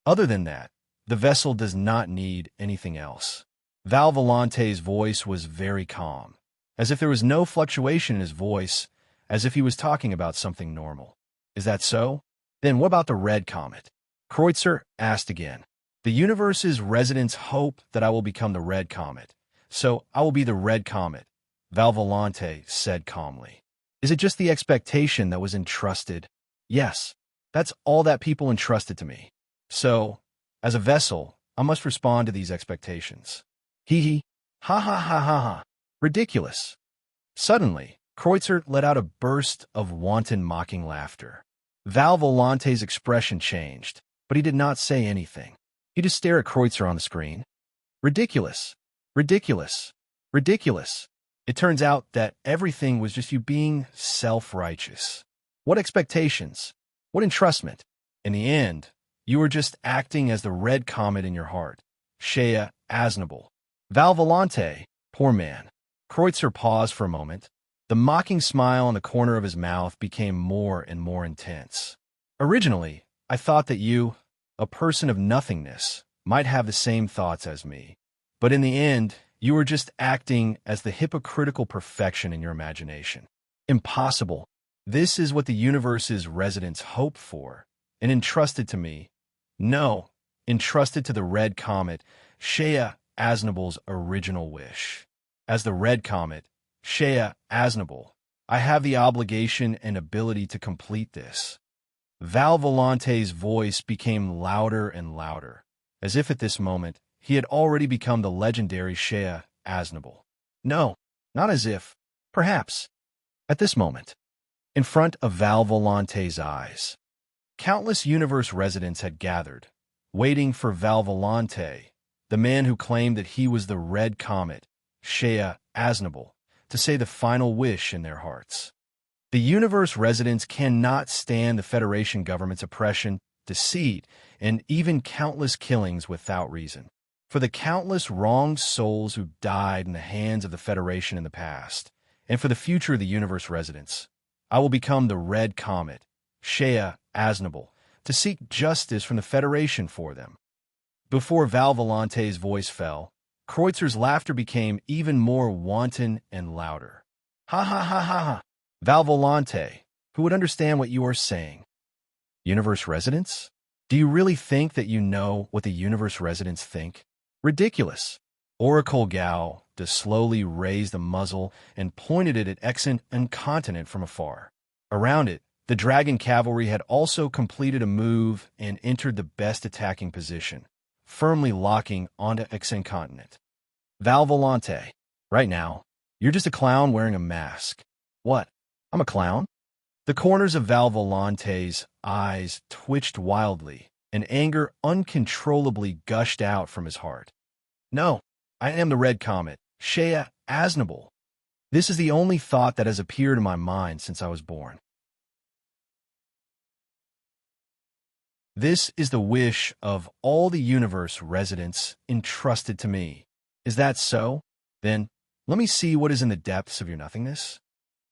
Other than that, the vessel does not need anything else. Valvolante's voice was very calm, as if there was no fluctuation in his voice, as if he was talking about something normal. Is that so? Then what about the Red Comet? Kreutzer asked again. The universe's residents hope that I will become the Red Comet, so I will be the Red Comet, Valvolante said calmly. Is it just the expectation that was entrusted? Yes, that's all that people entrusted to me. So, as a vessel, I must respond to these expectations. Hee hee, ha ha ha ha ha, ridiculous. Suddenly, Kreutzer let out a burst of wanton mocking laughter. Valvolante's expression changed, but he did not say anything. He just stared at Kreutzer on the screen. Ridiculous, ridiculous, ridiculous. It turns out that everything was just you being self-righteous. What expectations? What entrustment? In the end, you were just acting as the Red Comet in your heart. Shea Aznable. Valvolante, poor man. Kreutzer paused for a moment. The mocking smile on the corner of his mouth became more and more intense. Originally, I thought that you, a person of nothingness, might have the same thoughts as me. But in the end, you were just acting as the hypocritical perfection in your imagination. Impossible. This is what the universe's residents hope for, and entrusted to me. No, entrusted to the Red Comet, Shea Aznable's original wish. As the Red Comet, Shea Aznable, I have the obligation and ability to complete this. Val Volante's voice became louder and louder, as if at this moment he had already become the legendary Shea Aznable. No, not as if. Perhaps. At this moment, in front of Val Volante's eyes, countless universe residents had gathered, waiting for Val Volante, the man who claimed that he was the Red Comet, Shea Aznable, to say the final wish in their hearts. The universe residents cannot stand the Federation government's oppression, deceit, and even countless killings without reason. For the countless wronged souls who died in the hands of the Federation in the past, and for the future of the universe residents, I will become the Red Comet, Shea Aznable, to seek justice from the Federation for them. Before Val Volante's voice fell, Kreutzer's laughter became even more wanton and louder. Ha ha ha ha ha! Val Volante, who would understand what you are saying? Universe residents? Do you really think that you know what the universe residents think? Ridiculous. Oracle Gao slowly raised the muzzle and pointed it at Exant and Continent from afar. Around it, the dragon cavalry had also completed a move and entered the best attacking position, firmly locking onto Exant Continent. Val Volante, right now, you're just a clown wearing a mask. What? I'm a clown? The corners of Val Volante's eyes twitched wildly, and anger uncontrollably gushed out from his heart. No, I am the Red Comet, Shea Aznable. This is the only thought that has appeared in my mind since I was born. This is the wish of all the universe residents entrusted to me. Is that so? Then, let me see what is in the depths of your nothingness.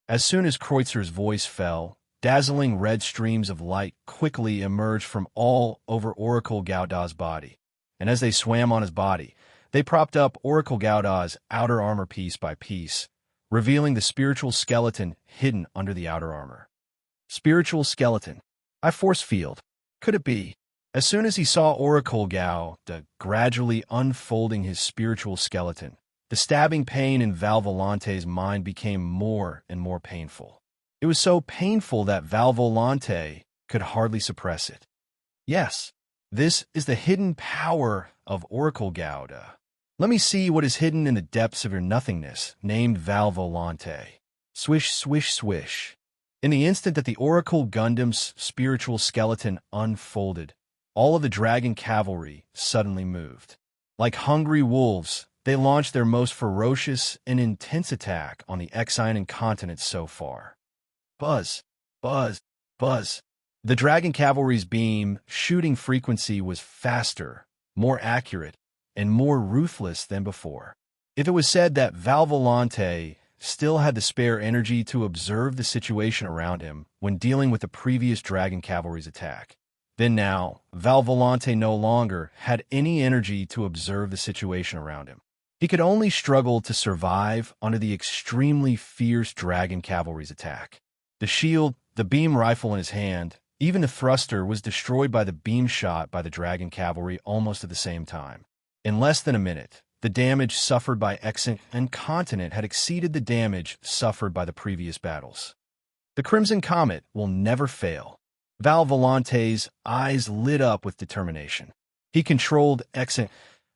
As soon as Kreutzer's voice fell, dazzling red streams of light quickly emerged from all over Oracle Gauda's body, and as they swam on his body, they propped up Oracle Gauda's outer armor piece by piece, revealing the spiritual skeleton hidden under the outer armor. Spiritual skeleton. I force field. Could it be? As soon as he saw Oracle Gauda gradually unfolding his spiritual skeleton, the stabbing pain in Val Volante's mind became more and more painful. It was so painful that Val Volante could hardly suppress it. Yes, this is the hidden power of Oracle Gauda. Let me see what is hidden in the depths of your nothingness, named Val Volante. Swish, swish, swish. In the instant that the Oracle Gundam's spiritual skeleton unfolded, all of the dragon cavalry suddenly moved. Like hungry wolves, they launched their most ferocious and intense attack on the Exine continent so far. Buzz, buzz, buzz. The dragon cavalry's beam shooting frequency was faster, more accurate, and more ruthless than before. If it was said that Val Volante still had the spare energy to observe the situation around him when dealing with the previous dragon cavalry's attack, then now Val Volante no longer had any energy to observe the situation around him. He could only struggle to survive under the extremely fierce dragon cavalry's attack. The shield, the beam rifle in his hand, even the thruster was destroyed by the beam shot by the dragon cavalry almost at the same time. In less than a minute, the damage suffered by Exant and Continent had exceeded the damage suffered by the previous battles. The Crimson Comet will never fail. Val Volante's eyes lit up with determination. He controlled Exant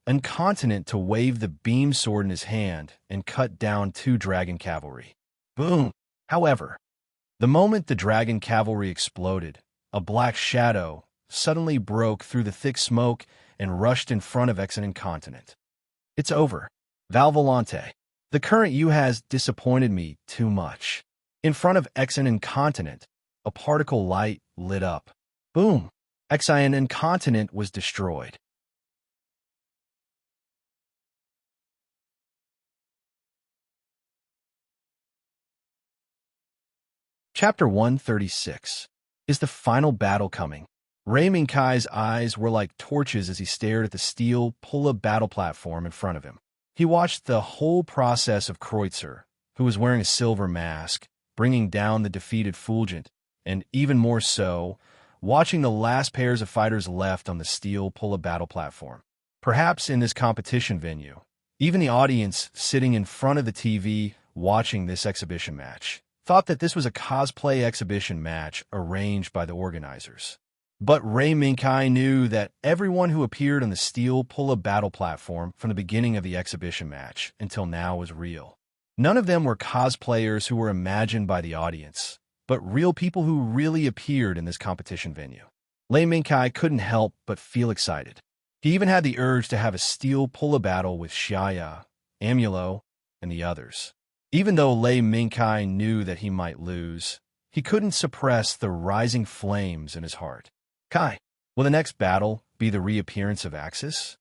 and Continent to wave the beam sword in his hand and cut down 2 dragon cavalry. Boom! However, the moment the dragon cavalry exploded, a black shadow suddenly broke through the thick smoke and rushed in front of Exant and Continent. It's over. Val Volante, the current you has disappointed me too much. In front of Exant and Continent, a particle light lit up. Boom! Exant and Continent was destroyed. Chapter 136. Is the final battle coming? Ray Minkai's eyes were like torches as he stared at the steel pull-up battle platform in front of him. He watched the whole process of Kreutzer, who was wearing a silver mask, bringing down the defeated Fulgent, and even more so, watching the last pairs of fighters left on the steel pull-up battle platform. Perhaps in this competition venue, even the audience sitting in front of the TV watching this exhibition match thought that this was a cosplay exhibition match arranged by the organizers. But Ray Minkai knew that everyone who appeared on the steel pull-up battle platform from the beginning of the exhibition match until now was real. None of them were cosplayers who were imagined by the audience, but real people who really appeared in this competition venue. Lei Minkai couldn't help but feel excited. He even had the urge to have a steel pull-up battle with Xiaya, Amulo, and the others. Even though Lei Minkai knew that he might lose, he couldn't suppress the rising flames in his heart. Kai, will the next battle be the reappearance of Axis?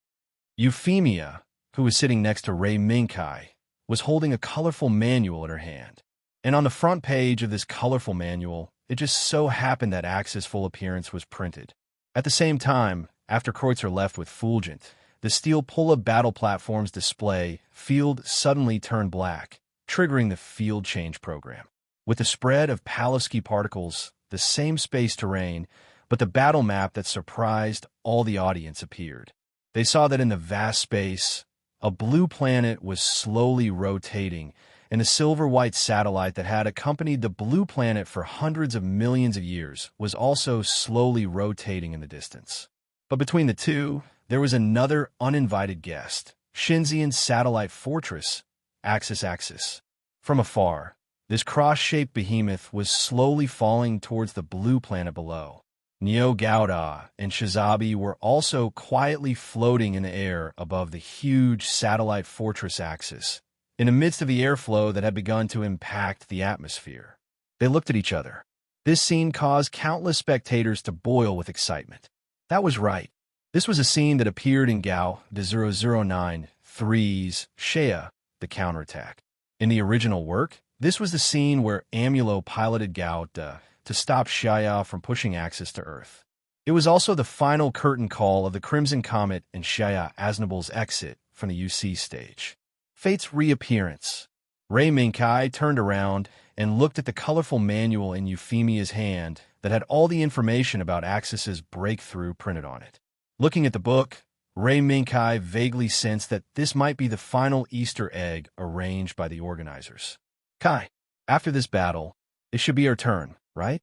Euphemia, who was sitting next to Ray Minkai, was holding a colorful manual in her hand. And on the front page of this colorful manual, it just so happened that Axis' full appearance was printed. At the same time, after Kreutzer left with Fulgent, the steel pull-up battle platform's display field suddenly turned black, triggering the field change program. With the spread of Palevsky particles, the same space terrain, but the battle map that surprised all the audience appeared. They saw that in the vast space, a blue planet was slowly rotating, and the silver-white satellite that had accompanied the blue planet for hundreds of millions of years was also slowly rotating in the distance. But between the two, there was another uninvited guest, Shinzian's satellite fortress, Axis. From afar, this cross-shaped behemoth was slowly falling towards the blue planet below. Neo Gauda and Shizabi were also quietly floating in the air above the huge satellite fortress Axis, in the midst of the airflow that had begun to impact the atmosphere. They looked at each other. This scene caused countless spectators to boil with excitement. That was right. This was a scene that appeared in Gao the 009-3's Shea, the counterattack. In the original work, this was the scene where Amulo piloted Gao to stop Xiaya from pushing Axis to Earth. It was also the final curtain call of the Crimson Comet and Xiaya Aznable's exit from the UC stage. Fate's reappearance. Ray Minkai turned around and looked at the colorful manual in Euphemia's hand that had all the information about Axis's breakthrough printed on it. Looking at the book, Ray Minkai vaguely sensed that this might be the final Easter egg arranged by the organizers. Kai, after this battle, it should be our turn, right?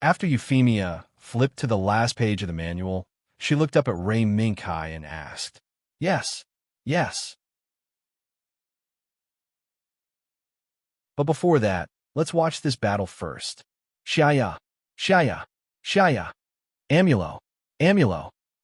After Euphemia flipped to the last page of the manual, she looked up at Ray Minkai and asked, Yes. But before that, let's watch this battle first. Xiaya.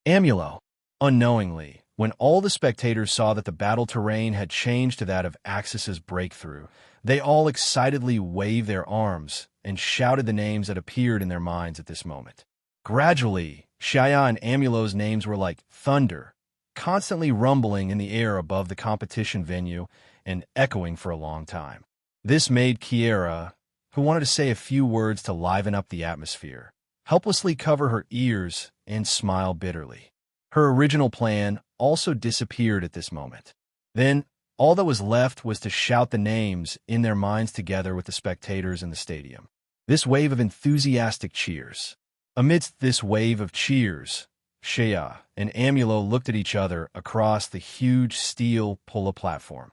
Amulo. Unknowingly, when all the spectators saw that the battle terrain had changed to that of Axis's breakthrough, they all excitedly waved their arms and shouted the names that appeared in their minds at this moment. Gradually, Xiaya and Amulo's names were like thunder, constantly rumbling in the air above the competition venue and echoing for a long time. This made Kiera, who wanted to say a few words to liven up the atmosphere, helplessly cover her ears and smile bitterly. Her original plan also disappeared at this moment. Then, all that was left was to shout the names in their minds together with the spectators in the stadium. This wave of enthusiastic cheers. Amidst this wave of cheers, Shea and Amulo looked at each other across the huge steel pull-up platform.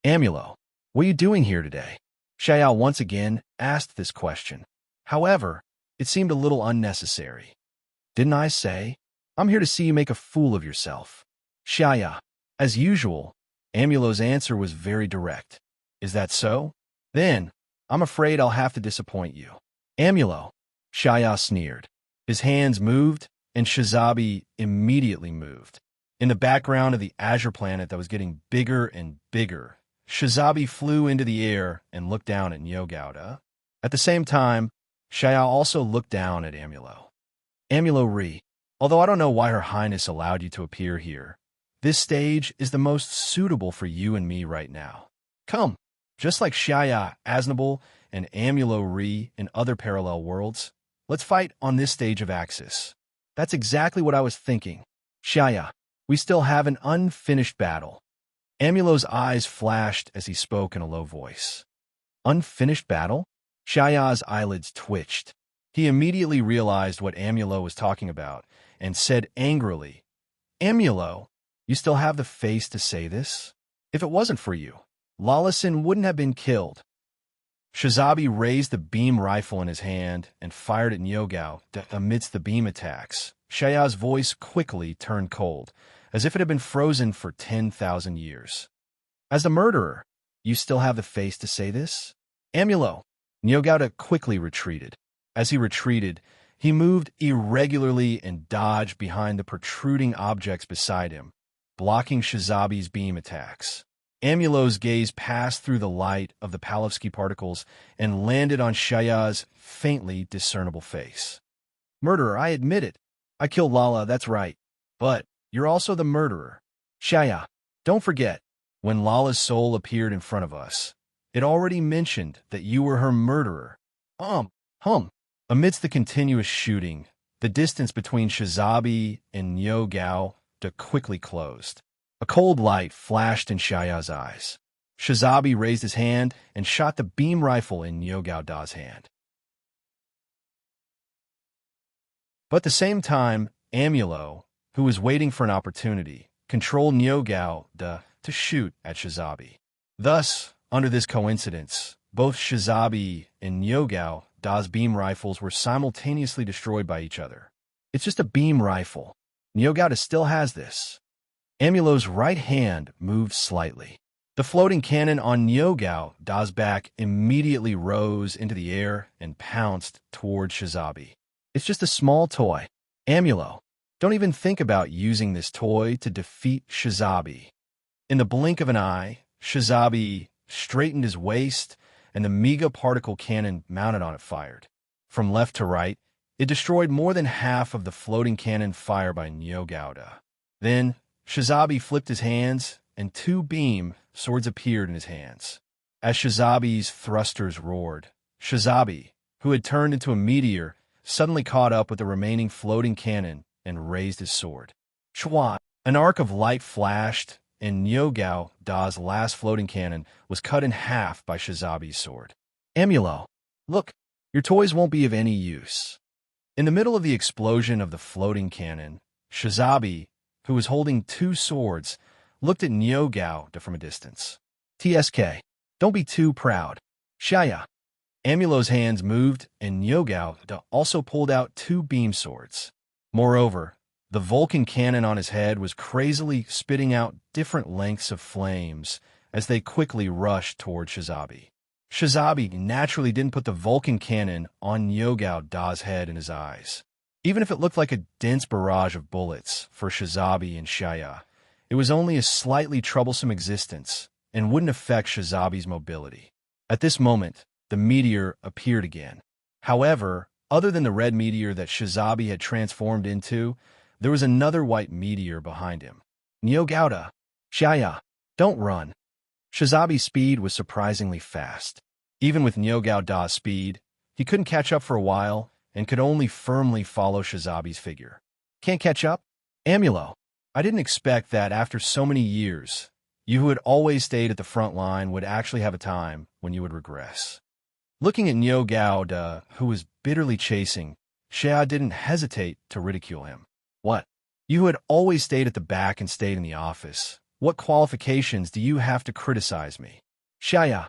Amulo, what are you doing here today? Shea once again asked this question. However, it seemed a little unnecessary. Didn't I say? I'm here to see you make a fool of yourself. Xiaya. As usual, Amulo's answer was very direct. Is that so? Then, I'm afraid I'll have to disappoint you. Amulo. Xiaya sneered. His hands moved, and Shizabi immediately moved. In the background of the Azure planet that was getting bigger and bigger, Shizabi flew into the air and looked down at Nyogauda. At the same time, Xiao also looked down at Amulo. Amulo, although I don't know why Her Highness allowed you to appear here, this stage is the most suitable for you and me right now. Come, just like Xiaya, Aznable, and Amulo in other parallel worlds, let's fight on this stage of Axis. That's exactly what I was thinking. Xiaya, we still have an unfinished battle. Amulo's eyes flashed as he spoke in a low voice. Unfinished battle? Xiaya's eyelids twitched. He immediately realized what Amulo was talking about and said angrily, Amulo, you still have the face to say this? If it wasn't for you, Lawlison wouldn't have been killed. Shizabi raised the beam rifle in his hand and fired at Nyogao amidst the beam attacks. Shaya's voice quickly turned cold, as if it had been frozen for 10,000 years. As the murderer, you still have the face to say this? Amulo. Nyogao quickly retreated. As he retreated, he moved irregularly and dodged behind the protruding objects beside him, blocking Shizabi's beam attacks. Amulo's gaze passed through the light of the Palevsky particles and landed on Shaya's faintly discernible face. Murderer, I admit it. I killed Lala, that's right. But you're also the murderer. Shaya, don't forget, when Lala's soul appeared in front of us, it already mentioned that you were her murderer. Amidst the continuous shooting, the distance between Shizabi and Nyogao quickly closed. A cold light flashed in Shaya's eyes. Shizabi raised his hand and shot the beam rifle in Nyogao Da's hand. But at the same time, Amulo, who was waiting for an opportunity, controlled Nyogao to shoot at Shizabi. Thus, under this coincidence, both Shizabi and Nyogao Da's beam rifles were simultaneously destroyed by each other. It's just a beam rifle. Nyogao still has this. Amulo's right hand moved slightly. The floating cannon on Nyogao Da's back immediately rose into the air and pounced toward Shizabi. It's just a small toy. Amulo, don't even think about using this toy to defeat Shizabi. In the blink of an eye, Shizabi straightened his waist, and the mega particle cannon mounted on it fired. From left to right, it destroyed more than half of the floating cannon fired by Nyogao Da. Then, Shizabi flipped his hands, and two beam swords appeared in his hands. As Shizabi's thrusters roared, Shizabi, who had turned into a meteor, suddenly caught up with the remaining floating cannon and raised his sword. Chua! An arc of light flashed, and Nyogao Da's last floating cannon was cut in half by Shizabi's sword. Amulo, look, your toys won't be of any use. In the middle of the explosion of the floating cannon, Shizabi, who was holding two swords, looked at Nyogao from a distance. TSK, don't be too proud. Shaya. Amulo's hands moved, and Nyogao also pulled out two beam swords. Moreover, the Vulcan cannon on his head was crazily spitting out different lengths of flames as they quickly rushed toward Shizabi. Shizabi naturally didn't put the Vulcan cannon on Nyogao Da's head and his eyes. Even if it looked like a dense barrage of bullets for Shizabi and Shaya, it was only a slightly troublesome existence and wouldn't affect Shizabi's mobility. At this moment, the meteor appeared again. However, other than the red meteor that Shizabi had transformed into, there was another white meteor behind him. Nyogao Da, Shaya, don't run. Shizabi's speed was surprisingly fast. Even with Nyogao Da's speed, he couldn't catch up for a while and could only firmly follow Shizabi's figure. Can't catch up? Amulo, I didn't expect that after so many years, you who had always stayed at the front line would actually have a time when you would regress. Looking at Nyogao Da, who was bitterly chasing, Shaya didn't hesitate to ridicule him. What? You who had always stayed at the back and stayed in the office. What qualifications do you have to criticize me? Shaya.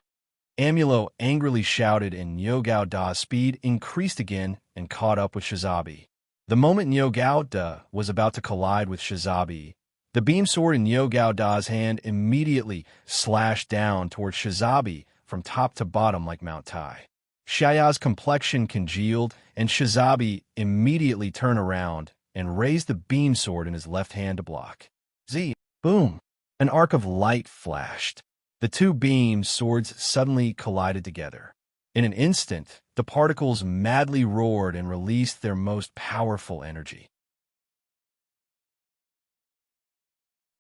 Amulo angrily shouted, and Nyogao Da's speed increased again and caught up with Shizabi. The moment Nyogao Da was about to collide with Shizabi, the beam sword in Nyogao Da's hand immediately slashed down towards Shizabi from top to bottom like Mount Tai. Shaya's complexion congealed, and Shizabi immediately turned around and raised the beam sword in his left hand to block. Boom! An arc of light flashed. The two beam swords suddenly collided together. In an instant, the particles madly roared and released their most powerful energy.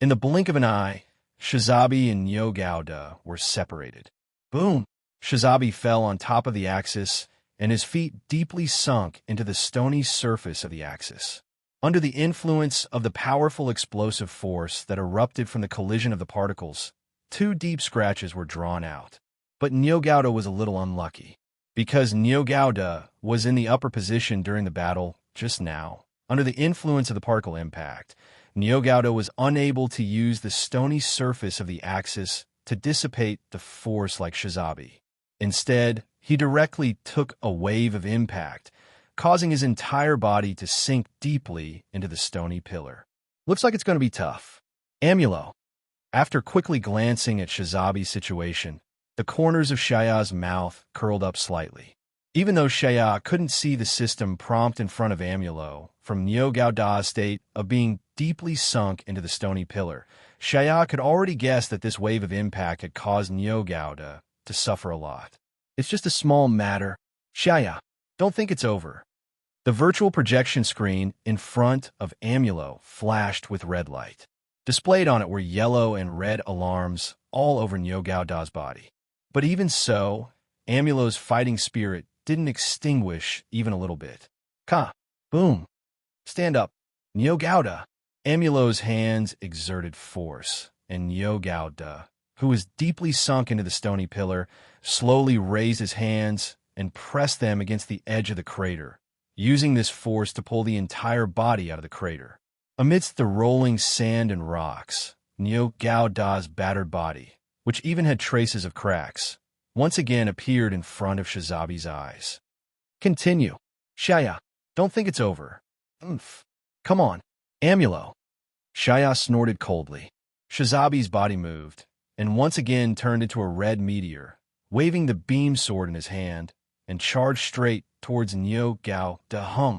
In the blink of an eye, Shizabi and Nyogao Da were separated. Boom! Shizabi fell on top of the axis, and his feet deeply sunk into the stony surface of the axis. Under the influence of the powerful explosive force that erupted from the collision of the particles, two deep scratches were drawn out. But Nyogao Da was a little unlucky. Because Nyogao Da was in the upper position during the battle just now, under the influence of the particle impact, Nyogao Da was unable to use the stony surface of the axis to dissipate the force like Shizabi. Instead, he directly took a wave of impact, causing his entire body to sink deeply into the stony pillar. Looks like it's going to be tough. Amulo. After quickly glancing at Shizabi's situation, the corners of Shaya's mouth curled up slightly. Even though Shaya couldn't see the system prompt in front of Amulo, from Niogao Da's state of being deeply sunk into the stony pillar, Shaya could already guess that this wave of impact had caused Niogao to suffer a lot. It's just a small matter. Shaya, don't think it's over. The virtual projection screen in front of Amulo flashed with red light. Displayed on it were yellow and red alarms all over Niogao Da's body. But even so, Amulo's fighting spirit didn't extinguish even a little bit. Ka! Boom! Stand up! Niogao Da! Amulo's hands exerted force, and Niogao Da, who was deeply sunk into the stony pillar, slowly raised his hands and pressed them against the edge of the crater, using this force to pull the entire body out of the crater. Amidst the rolling sand and rocks, Niogao Da's battered body, which even had traces of cracks, once again appeared in front of Shizabi's eyes. Continue. Shaya, don't think it's over. Come on. Amulo. Shaya snorted coldly. Shizabi's body moved, and once again turned into a red meteor, waving the beam sword in his hand, and charged straight towards Niogao Da.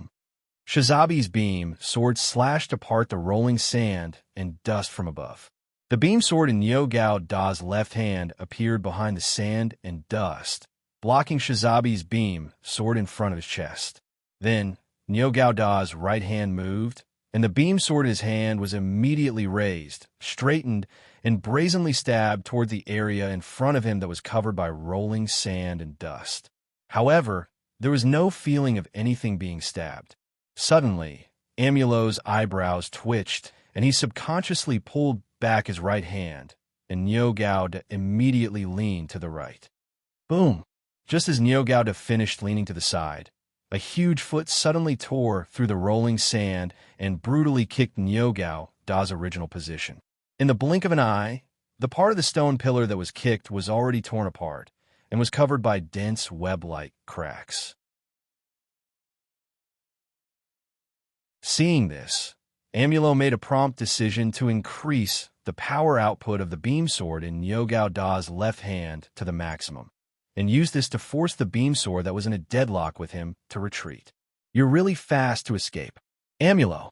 Shizabi's beam sword slashed apart the rolling sand and dust from above. The beam sword in Niogao Da's left hand appeared behind the sand and dust, blocking Shizabi's beam sword in front of his chest. Then, Niogao Da's right hand moved, and the beam sword in his hand was immediately raised, straightened, and brazenly stabbed toward the area in front of him that was covered by rolling sand and dust. However, there was no feeling of anything being stabbed. Suddenly, Amulo's eyebrows twitched, and he subconsciously pulled back his right hand, and Niogao immediately leaned to the right. Boom! Just as Niogao finished leaning to the side, a huge foot suddenly tore through the rolling sand and brutally kicked Niogao Da's original position. In the blink of an eye, the part of the stone pillar that was kicked was already torn apart and was covered by dense web-like cracks. Seeing this, Amulo made a prompt decision to increase the power output of the beam sword in Niogao Da's left hand to the maximum, and used this to force the beam sword that was in a deadlock with him to retreat. You're really fast to escape. Amulo.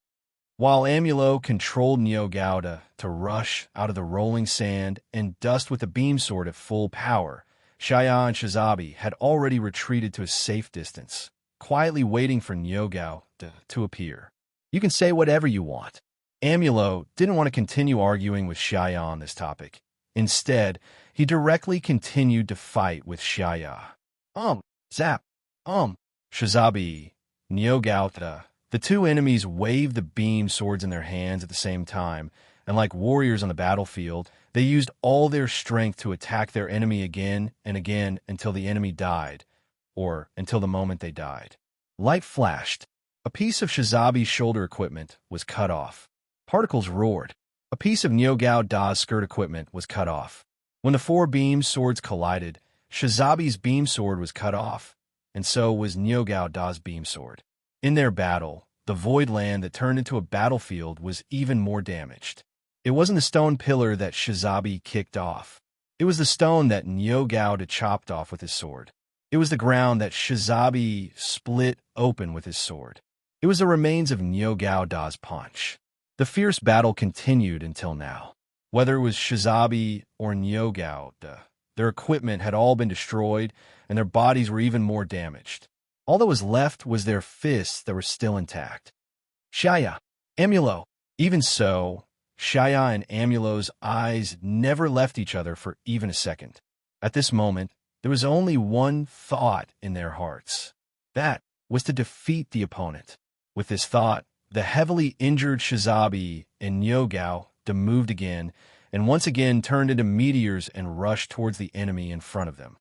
While Amulo controlled Niogao to rush out of the rolling sand and dust with the beam sword at full power, Shaya and Shizabi had already retreated to a safe distance, quietly waiting for Niogao to appear. You can say whatever you want. Amulo didn't want to continue arguing with Shaya on this topic. Instead, he directly continued to fight with Shaya. Zap, Shizabi, Niogao. The two enemies waved the beam swords in their hands at the same time, and like warriors on the battlefield, they used all their strength to attack their enemy again and again until the enemy died, or until the moment they died. Light flashed. A piece of Shizabi's shoulder equipment was cut off. Particles roared. A piece of Niogao Da's skirt equipment was cut off. When the four beam swords collided, Shizabi's beam sword was cut off, and so was Niogao Da's beam sword. In their battle, the void land that turned into a battlefield was even more damaged. It wasn't the stone pillar that Shizabi kicked off. It was the stone that Niogao chopped off with his sword. It was the ground that Shizabi split open with his sword. It was the remains of Niogao Da's punch. The fierce battle continued until now. Whether it was Shizabi or Niogao, their equipment had all been destroyed, and their bodies were even more damaged. All that was left was their fists that were still intact. Shaya, Amulo. Even so, Shaya and Amulo's eyes never left each other for even a second. At this moment, there was only one thought in their hearts. That was to defeat the opponent. With this thought, the heavily injured Shizabi and Niogao moved again, and once again turned into meteors and rushed towards the enemy in front of them.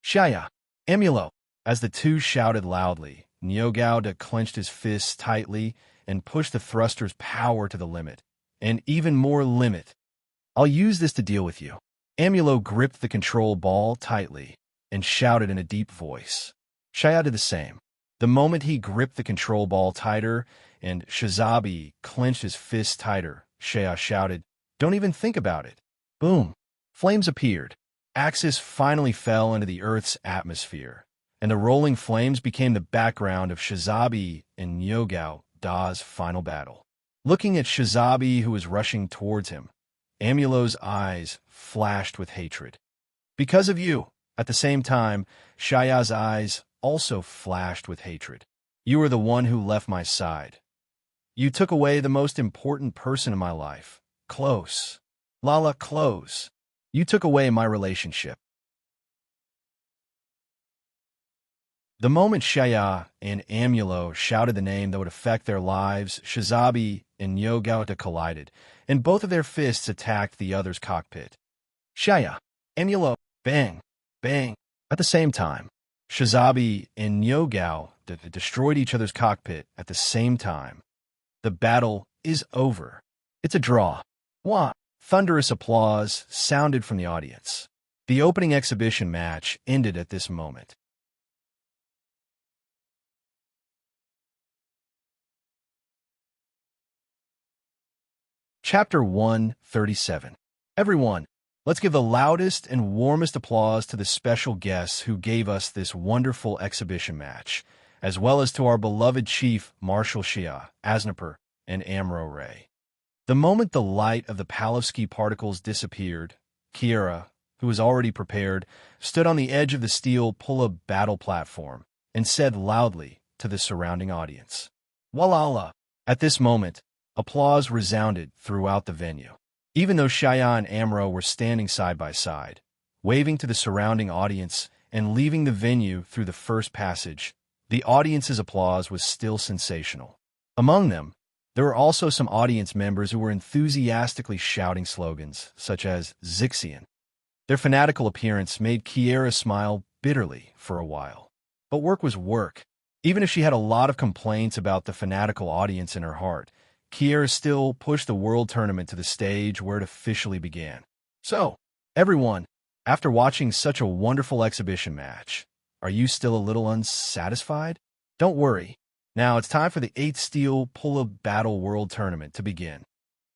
Shaya, Amulo. As the two shouted loudly, Niogao clenched his fists tightly and pushed the thruster's power to the limit, and even more limit. I'll use this to deal with you. Amulo gripped the control ball tightly, and shouted in a deep voice. Shaya did the same. The moment he gripped the control ball tighter and Shizabi clenched his fist tighter, Shaya shouted, "Don't even think about it." Boom! Flames appeared. Axis finally fell into the Earth's atmosphere, and the rolling flames became the background of Shizabi and Nyogao Da's final battle. Looking at Shizabi, who was rushing towards him, Amulo's eyes flashed with hatred. "Because of you." At the same time, Shaya's eyes also flashed with hatred. "You are the one who left my side. You took away the most important person in my life. Close. Lala, close. You took away my relationship." The moment Shaya and Amulo shouted the name that would affect their lives, Shizabi and Nyogauta collided, and both of their fists attacked the other's cockpit. Shaya, Amulo, bang, bang. At the same time, Shizabi and Nyogao destroyed each other's cockpit at the same time. The battle is over. It's a draw. Wah! Thunderous applause sounded from the audience. The opening exhibition match ended at this moment. Chapter 137. Everyone, let's give the loudest and warmest applause to the special guests who gave us this wonderful exhibition match, as well as to our beloved chief Marshal Shia, Asnapur, and Amro Ray. The moment the light of the Palevsky particles disappeared, Kiera, who was already prepared, stood on the edge of the steel pull-up battle platform and said loudly to the surrounding audience, "Walala!" At this moment, applause resounded throughout the venue. Even though Shaya and Amro were standing side by side, waving to the surrounding audience and leaving the venue through the first passage, the audience's applause was still sensational. Among them, there were also some audience members who were enthusiastically shouting slogans, such as Zixian. Their fanatical appearance made Kiera smile bitterly for a while. But work was work. Even if she had a lot of complaints about the fanatical audience in her heart, Kiera still pushed the World Tournament to the stage where it officially began. So, everyone, after watching such a wonderful exhibition match, are you still a little unsatisfied? Don't worry. Now it's time for the 8th Steel Pull-Up Battle World Tournament to begin.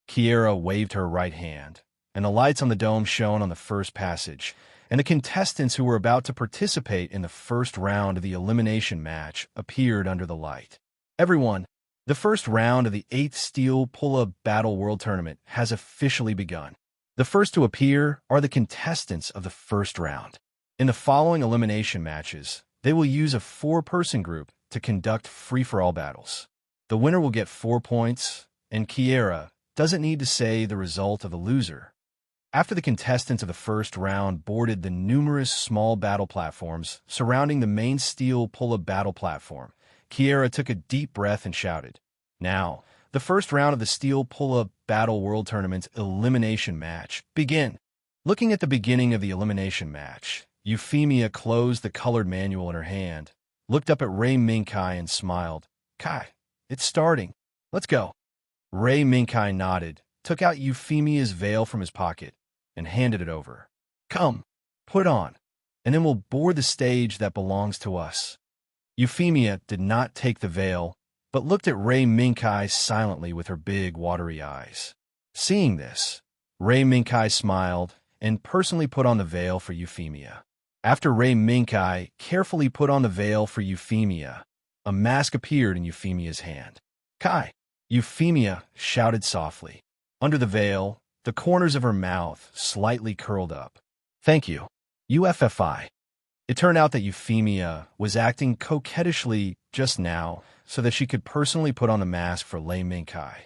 Kiera waved her right hand, and the lights on the dome shone on the first passage, and the contestants who were about to participate in the first round of the elimination match appeared under the light. Everyone, the first round of the 8th Steel Pull-Up Battle World Tournament has officially begun. The first to appear are the contestants of the first round. In the following elimination matches, they will use a 4-person group to conduct free-for-all battles. The winner will get 4 points, and Kiera doesn't need to say the result of the loser. After the contestants of the first round boarded the numerous small battle platforms surrounding the main steel pull-up battle platform, Kiera took a deep breath and shouted, "Now, the first round of the Steel Pull-Up Battle World Tournament's elimination match, begin." Looking at the beginning of the elimination match, Euphemia closed the colored manual in her hand, looked up at Ray Minkai and smiled. "Kai, it's starting. Let's go." Ray Minkai nodded, took out Euphemia's veil from his pocket, and handed it over. "Come, put it on, and then we'll board the stage that belongs to us." Euphemia did not take the veil, but looked at Ray Minkai silently with her big, watery eyes. Seeing this, Ray Minkai smiled and personally put on the veil for Euphemia. After Ray Minkai carefully put on the veil for Euphemia, a mask appeared in Euphemia's hand. "Kai!" Euphemia shouted softly. Under the veil, the corners of her mouth slightly curled up. "Thank you, UFFI." It turned out that Euphemia was acting coquettishly just now so that she could personally put on the mask for Lei Minkai.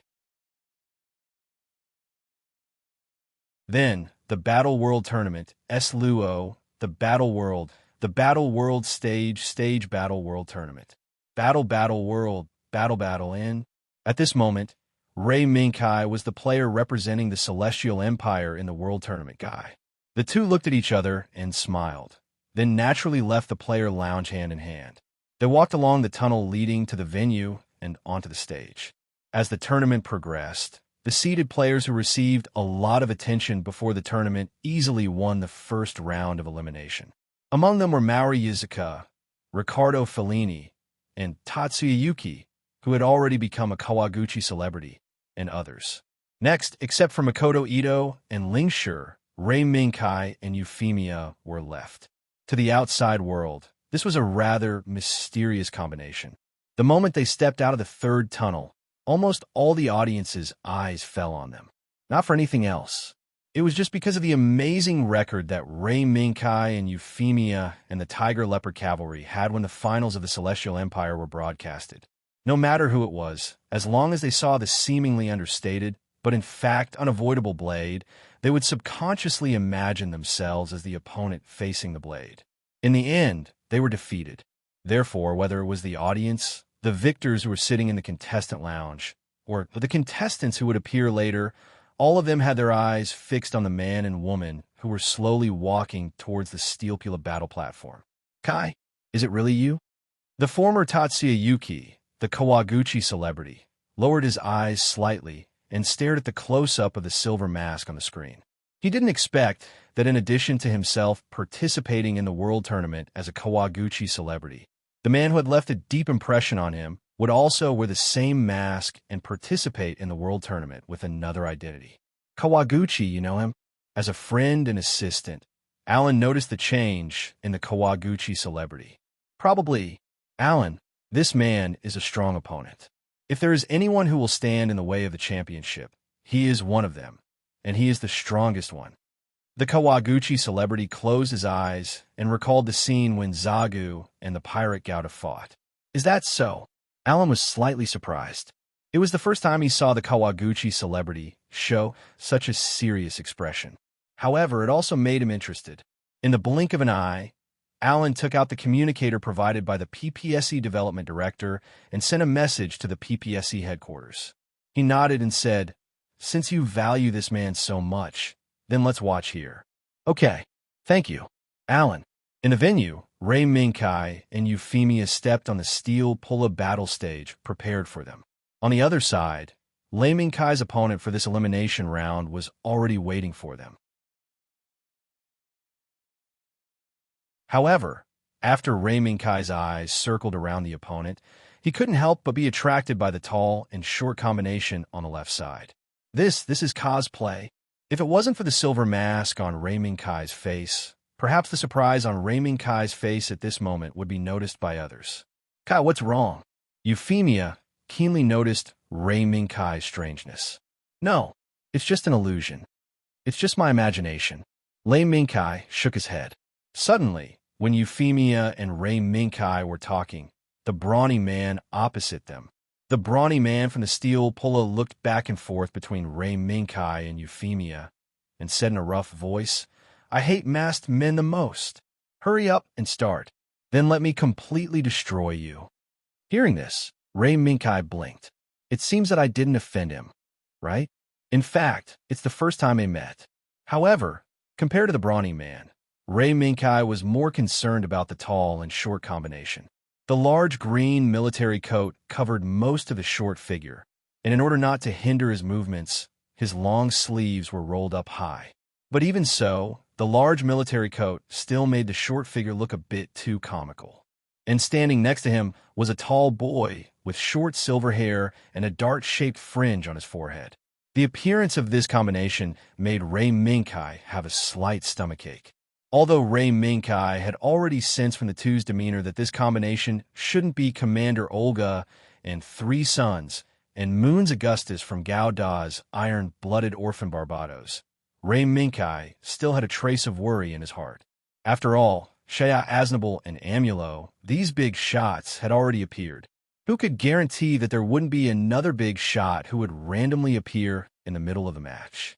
Then, the Battle World Tournament, SLUO, the Battle World Stage Battle World Tournament. Battle World, Battle in. At this moment, Ray Minkai was the player representing the Celestial Empire in the World Tournament guy. The two looked at each other and smiled, then naturally left the player lounge hand in hand. They walked along the tunnel leading to the venue and onto the stage. As the tournament progressed, the seeded players who received a lot of attention before the tournament easily won the first round of elimination. Among them were Maori Yuzuka, Riccardo Fellini, and Tatsuya Yuki, who had already become a Kawaguchi celebrity, and others. Next, except for Makoto Ito and Ling Shi, Rei Minkai and Euphemia were left. To the outside world, this was a rather mysterious combination. The moment they stepped out of the third tunnel, almost all the audience's eyes fell on them. Not for anything else. It was just because of the amazing record that Rei Minkai and Euphemia and the Tiger Leopard Cavalry had when the finals of the Celestial Empire were broadcasted. No matter who it was, as long as they saw the seemingly understated, but in fact unavoidable blade, they would subconsciously imagine themselves as the opponent facing the blade. In the end, they were defeated. Therefore, whether it was the audience, the victors who were sitting in the contestant lounge, or the contestants who would appear later, all of them had their eyes fixed on the man and woman who were slowly walking towards the Steelpula battle platform. Kai, is it really you? The former Tatsuya Yuki, the Kawaguchi celebrity, lowered his eyes slightly and stared at the close-up of the silver mask on the screen. He didn't expect that in addition to himself participating in the world tournament as a Kawaguchi celebrity, the man who had left a deep impression on him would also wear the same mask and participate in the world tournament with another identity. Kawaguchi, you know him? As a friend and assistant, Alan noticed the change in the Kawaguchi celebrity. Probably, Alan, this man is a strong opponent. If there is anyone who will stand in the way of the championship, he is one of them, and he is the strongest one. The Kawaguchi celebrity closed his eyes and recalled the scene when Zagu and the pirate Gouda fought. Is that so? Alan was slightly surprised. It was the first time he saw the Kawaguchi celebrity show such a serious expression. However, it also made him interested. In the blink of an eye, Alan took out the communicator provided by the PPSE development director and sent a message to the PPSE headquarters. He nodded and said, "Since you value this man so much, then let's watch here." "Okay, thank you, Alan." In the venue, Rei Minkai and Euphemia stepped on the Steelpula battle stage prepared for them. On the other side, Rei Minkai's opponent for this elimination round was already waiting for them. However, after Rei Minkai's eyes circled around the opponent, he couldn't help but be attracted by the tall and short combination on the left side. This is cosplay. If it wasn't for the silver mask on Rei Minkai's face, perhaps the surprise on Rei Minkai's face at this moment would be noticed by others. "Kai, what's wrong?" Euphemia keenly noticed Rei Minkai's strangeness. "No, it's just an illusion. It's just my imagination." Rei Minkai shook his head. Suddenly, when Euphemia and Rei Minkai were talking, the brawny man opposite them, the brawny man from the Steelpula, looked back and forth between Rei Minkai and Euphemia and said in a rough voice, "I hate masked men the most. Hurry up and start. Then let me completely destroy you." Hearing this, Rei Minkai blinked. It seems that I didn't offend him, right? In fact, it's the first time they met. However, compared to the brawny man, Rei Minkai was more concerned about the tall and short combination. The large green military coat covered most of his short figure, and in order not to hinder his movements, his long sleeves were rolled up high. But even so, the large military coat still made the short figure look a bit too comical. And standing next to him was a tall boy with short silver hair and a dart-shaped fringe on his forehead. The appearance of this combination made Rei Minkai have a slight stomachache. Although Rei Minkai had already sensed from the two's demeanor that this combination shouldn't be Commander Olga and Three Sons and Moons Augustus from Gao Da's Iron-Blooded Orphan Barbados, Rei Minkai still had a trace of worry in his heart. After all, Shaya Aznable and Amulo, these big shots had already appeared. Who could guarantee that there wouldn't be another big shot who would randomly appear in the middle of the match?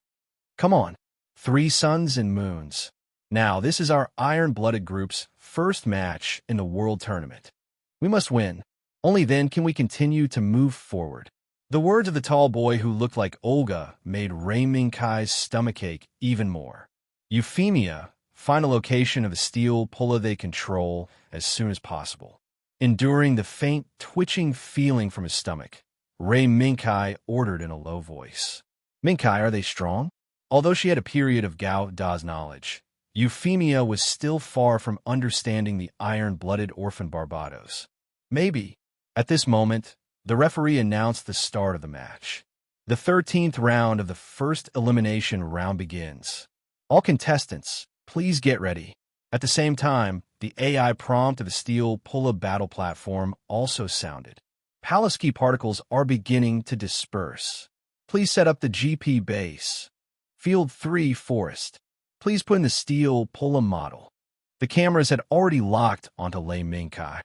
Come on, Three Suns and Moons. Now, this is our Iron-Blooded group's first match in the World Tournament. We must win. Only then can we continue to move forward. The words of the tall boy who looked like Olga made Rei Minkai's stomachache even more. Euphemia, find a location of the Steelpula they control as soon as possible. Enduring the faint, twitching feeling from his stomach, Rei Minkai ordered in a low voice. "Minkai, are they strong?" Although she had a period of Gao Da's knowledge, Euphemia was still far from understanding the iron-blooded orphan Barbados. Maybe. At this moment, the referee announced the start of the match. The 13th round of the first elimination round begins. All contestants, please get ready. At the same time, the AI prompt of the steel pull-up battle platform also sounded. Palaski particles are beginning to disperse. Please set up the GP base. Field 3 forest. Please put in the steel pull-up model. The cameras had already locked onto Lei Mingkai.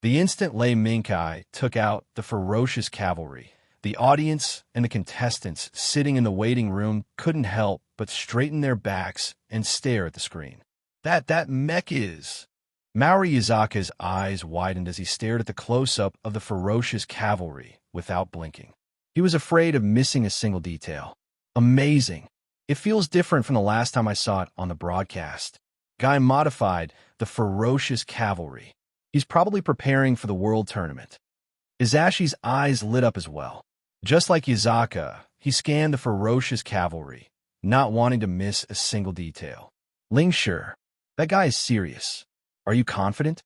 The instant Lei Mingkai took out the ferocious cavalry, the audience and the contestants sitting in the waiting room couldn't help but straighten their backs and stare at the screen. That mech is... Maori Yazaka's eyes widened as he stared at the close-up of the ferocious cavalry without blinking. He was afraid of missing a single detail. Amazing. It feels different from the last time I saw it on the broadcast. Guy modified the ferocious cavalry. He's probably preparing for the world tournament. Izashi's eyes lit up as well. Just like Yazaka, he scanned the ferocious cavalry, not wanting to miss a single detail. Lingshi, that guy is serious. Are you confident?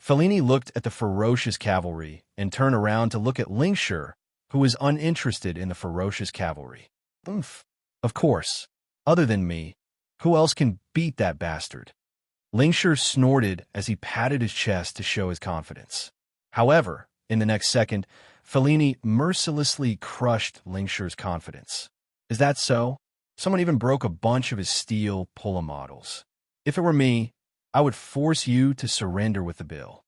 Fellini looked at the ferocious cavalry and turned around to look at Lingshi, who was uninterested in the ferocious cavalry. Oomph. Of course. Other than me, who else can beat that bastard? Lingshi snorted as he patted his chest to show his confidence. However, in the next second, Fellini mercilessly crushed Lingshi's confidence. Is that so? Someone even broke a bunch of his steel pull-up models. If it were me, I would force you to surrender with the bill.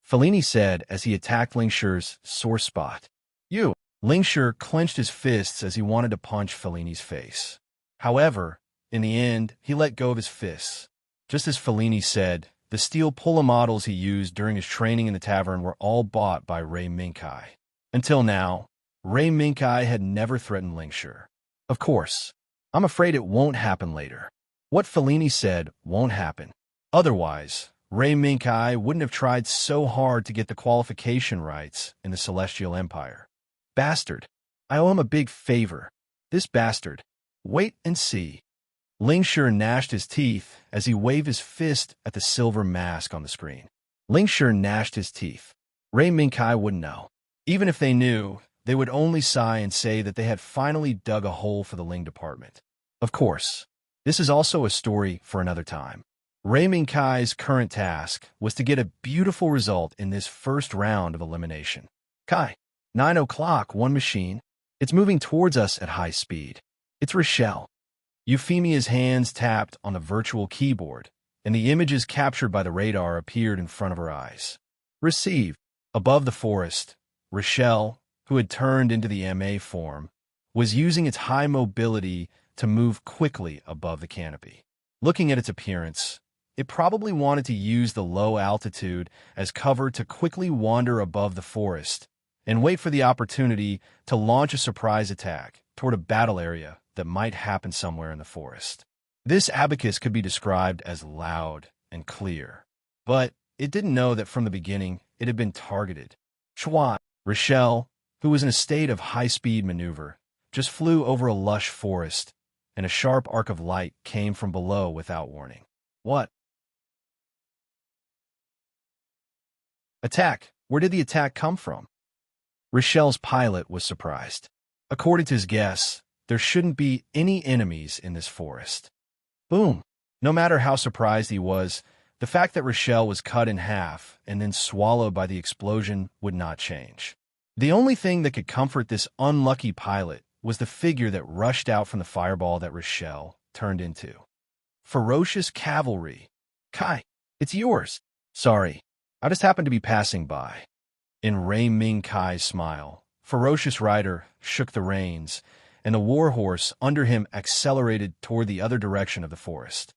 Fellini said as he attacked Lingshi's sore spot. You! Lingshi clenched his fists as he wanted to punch Fellini's face. However, in the end, he let go of his fists. Just as Fellini said, the steel pull-up models he used during his training in the tavern were all bought by Lei Mingkai. Until now, Lei Mingkai had never threatened Lingshi. Of course, I'm afraid it won't happen later. What Fellini said won't happen. Otherwise, Lei Mingkai wouldn't have tried so hard to get the qualification rights in the Celestial Empire. Bastard. I owe him a big favor. This bastard. Wait and see. Lingshi gnashed his teeth as he waved his fist at the silver mask on the screen. Lingshi gnashed his teeth. Lei Mingkai wouldn't know. Even if they knew, they would only sigh and say that they had finally dug a hole for the Ling department. Of course, this is also a story for another time. Lei Mingkai's current task was to get a beautiful result in this first round of elimination. Kai, 9 o'clock, one machine. It's moving towards us at high speed. It's Rochelle. Euphemia's hands tapped on the virtual keyboard, and the images captured by the radar appeared in front of her eyes. Received. Above the forest, Rochelle, who had turned into the MA form, was using its high mobility to move quickly above the canopy. Looking at its appearance, it probably wanted to use the low altitude as cover to quickly wander above the forest and wait for the opportunity to launch a surprise attack toward a battle area that might happen somewhere in the forest. This abacus could be described as loud and clear, but it didn't know that from the beginning it had been targeted. Chua, Rochelle, who was in a state of high-speed maneuver, just flew over a lush forest, and a sharp arc of light came from below without warning. What? Attack! Where did the attack come from? Rochelle's pilot was surprised. According to his guess, there shouldn't be any enemies in this forest. Boom! No matter how surprised he was, the fact that Rochelle was cut in half and then swallowed by the explosion would not change. The only thing that could comfort this unlucky pilot was the figure that rushed out from the fireball that Rochelle turned into. Ferocious cavalry. Kai, it's yours. Sorry, I just happened to be passing by. In Lei Mingkai's smile, Ferocious Rider shook the reins, and the warhorse under him accelerated toward the other direction of the forest.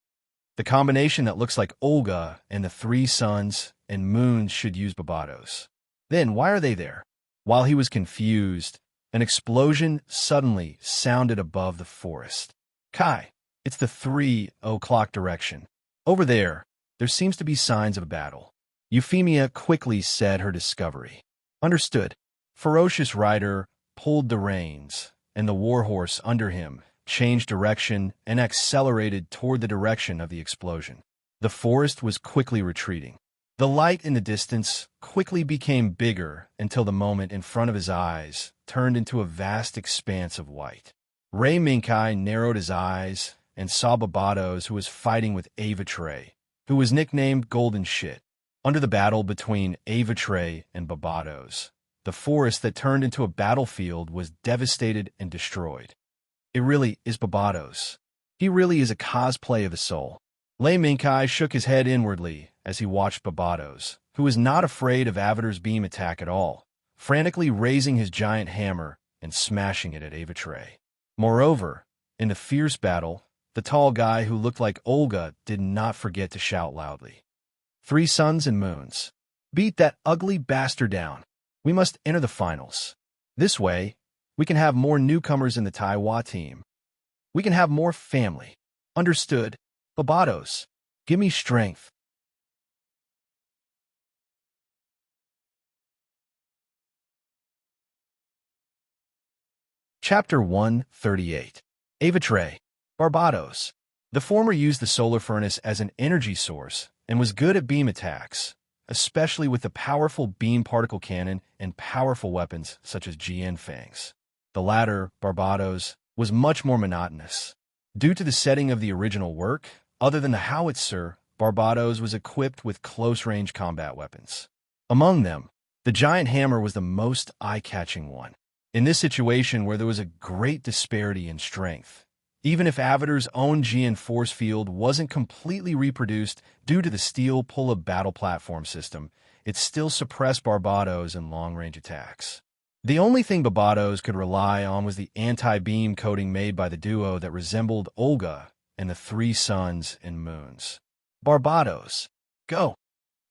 The combination that looks like Olga and the three suns and moons should use Barbados. Then why are they there? While he was confused, an explosion suddenly sounded above the forest. Kai, it's the 3 o'clock direction. Over there seems to be signs of a battle. Euphemia quickly said her discovery. Understood. Ferocious Rider pulled the reins, and the warhorse under him changed direction and accelerated toward the direction of the explosion. The forest was quickly retreating. The light in the distance quickly became bigger until the moment in front of his eyes turned into a vast expanse of white. Ray Minkai narrowed his eyes and saw Barbados, who was fighting with Ava Trey, who was nicknamed Golden Shit. Under the battle between Ava Trey and Barbados, the forest that turned into a battlefield was devastated and destroyed. It really is Barbados. He really is a cosplay of the soul. Lei Minkai shook his head inwardly as he watched Barbados, who was not afraid of Avatar's beam attack at all, frantically raising his giant hammer and smashing it at Ava Trey. Moreover, in the fierce battle, the tall guy who looked like Olga did not forget to shout loudly. 3 suns and moons. Beat that ugly bastard down. We must enter the finals. This way, we can have more newcomers in the Taiwa team. We can have more family. Understood? Barbados, give me strength. Chapter 138. Ava Trey, Barbados. The former used the solar furnace as an energy source and was good at beam attacks, especially with the powerful beam particle cannon and powerful weapons such as GN Fangs. The latter, Barbados, was much more monotonous. Due to the setting of the original work, other than the howitzer, Barbados was equipped with close-range combat weapons. Among them, the giant hammer was the most eye-catching one. In this situation where there was a great disparity in strength, even if Avatar's own GN force field wasn't completely reproduced due to the steel pull-up battle platform system, it still suppressed Barbados in long-range attacks. The only thing Barbados could rely on was the anti-beam coating made by the duo that resembled Olga and the 3 suns and moons. Barbados, go!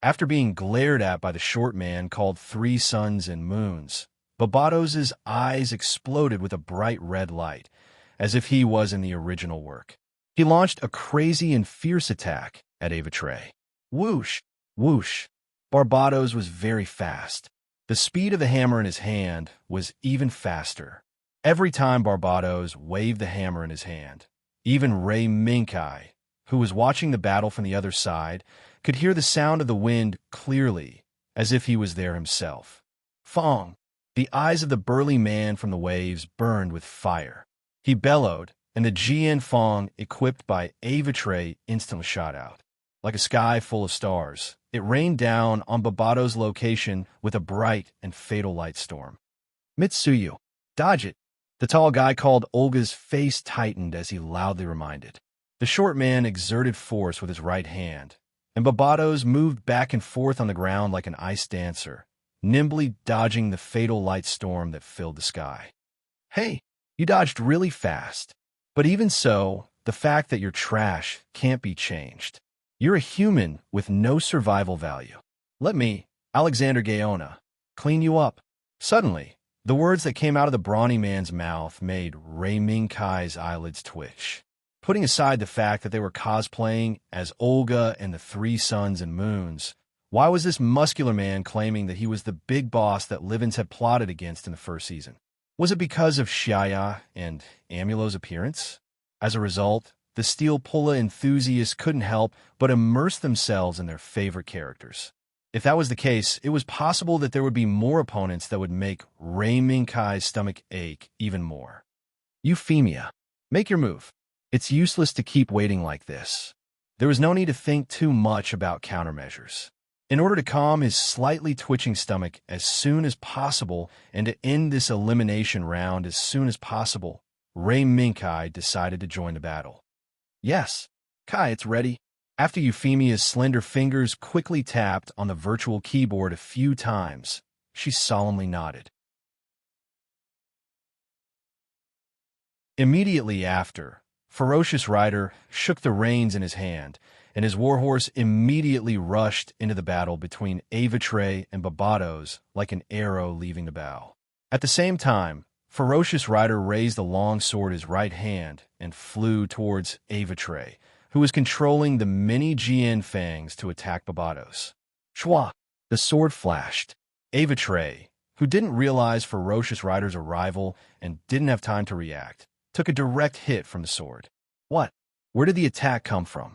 After being glared at by the short man called 3 suns and moons, Barbados's eyes exploded with a bright red light, as if he was in the original work. He launched a crazy and fierce attack at Ava Trey. Whoosh! Whoosh! Barbados was very fast. The speed of the hammer in his hand was even faster. Every time Barbados waved the hammer in his hand, even Ray Minkai, who was watching the battle from the other side, could hear the sound of the wind clearly, as if he was there himself. Fong! The eyes of the burly man from the waves burned with fire. He bellowed, and the GN Fong, equipped by Ava Trey, instantly shot out. Like a sky full of stars, it rained down on Barbados' location with a bright and fatal light storm. Mitsuyu, dodge it! The tall guy called Olga's face tightened as he loudly reminded. The short man exerted force with his right hand, and Barbados moved back and forth on the ground like an ice dancer, nimbly dodging the fatal light storm that filled the sky. Hey, you dodged really fast. But even so, the fact that you're trash can't be changed. You're a human with no survival value. Let me, Alexander Gaona, clean you up. Suddenly, the words that came out of the brawny man's mouth made Ray Minkai's eyelids twitch. Putting aside the fact that they were cosplaying as Olga and the 3 suns and moons, why was this muscular man claiming that he was the big boss that Livens had plotted against in the first season? Was it because of Xiaya and Amulo's appearance? As a result, the Steel Pulla enthusiasts couldn't help but immerse themselves in their favorite characters. If that was the case, it was possible that there would be more opponents that would make Ray Minkai's stomach ache even more. Euphemia, make your move. It's useless to keep waiting like this. There was no need to think too much about countermeasures. In order to calm his slightly twitching stomach as soon as possible and to end this elimination round as soon as possible, Ray Minkai decided to join the battle. Yes, Kai, it's ready. After Euphemia's slender fingers quickly tapped on the virtual keyboard a few times, she solemnly nodded. Immediately after, Ferocious Rider shook the reins in his hand, and his warhorse immediately rushed into the battle between Ava Trey and Barbados like an arrow leaving the bow. At the same time, Ferocious Rider raised the long sword in his right hand and flew towards Ava Trey, who was controlling the many GN fangs to attack Barbados. Shwa! The sword flashed. Ava Trey, who didn't realize Ferocious Rider's arrival and didn't have time to react, took a direct hit from the sword. What? Where did the attack come from?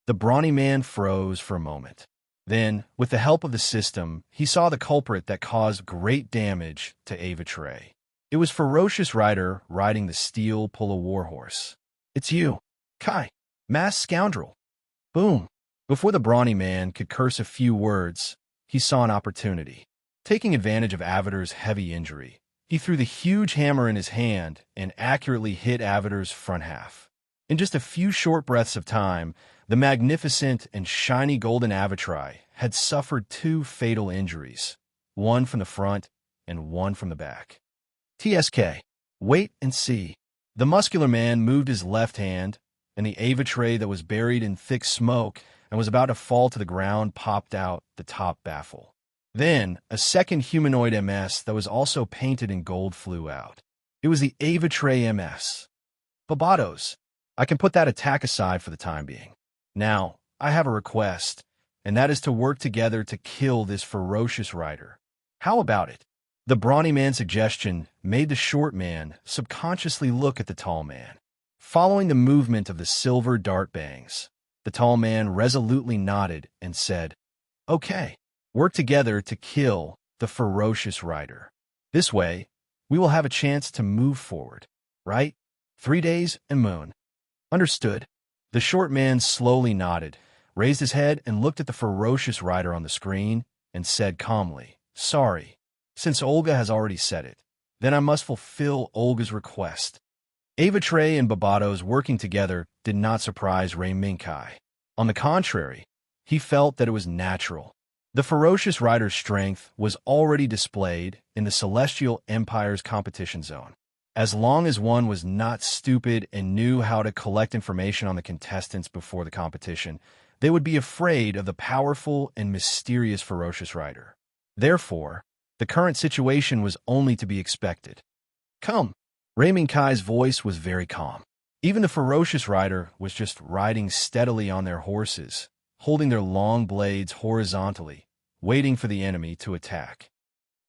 The brawny man froze for a moment. Then, with the help of the system, he saw the culprit that caused great damage to Ava Trey. It was Ferocious Rider riding the steel pull a warhorse. It's you, Kai, masked scoundrel. Boom. Before the brawny man could curse a few words, he saw an opportunity. Taking advantage of Avatar's heavy injury, he threw the huge hammer in his hand and accurately hit Avatar's front half. In just a few short breaths of time, the magnificent and shiny golden Avatar had suffered 2 fatal injuries, one from the front and one from the back. TSK. Wait and see. The muscular man moved his left hand, and the Avatar that was buried in thick smoke and was about to fall to the ground popped out the top baffle. Then, a second humanoid MS that was also painted in gold flew out. It was the Avatar MS. Barbados, I can put that attack aside for the time being. Now, I have a request, and that is to work together to kill this Ferocious Rider. How about it? The brawny man's suggestion made the short man subconsciously look at the tall man. Following the movement of the silver dart bangs, the tall man resolutely nodded and said, "Okay, work together to kill the Ferocious Rider. This way, we will have a chance to move forward, right? 3 days and moon." Understood. The short man slowly nodded, raised his head and looked at the Ferocious Rider on the screen and said calmly, "Sorry, since Olga has already said it, then I must fulfill Olga's request." Avatar and Barbados working together did not surprise Ray Minkai. On the contrary, he felt that it was natural. The Ferocious Rider's strength was already displayed in the Celestial Empire's competition zone. As long as one was not stupid and knew how to collect information on the contestants before the competition, they would be afraid of the powerful and mysterious Ferocious Rider. Therefore, the current situation was only to be expected. Come. Ray Minkai's voice was very calm. Even the Ferocious Rider was just riding steadily on their horses, holding their long blades horizontally, waiting for the enemy to attack.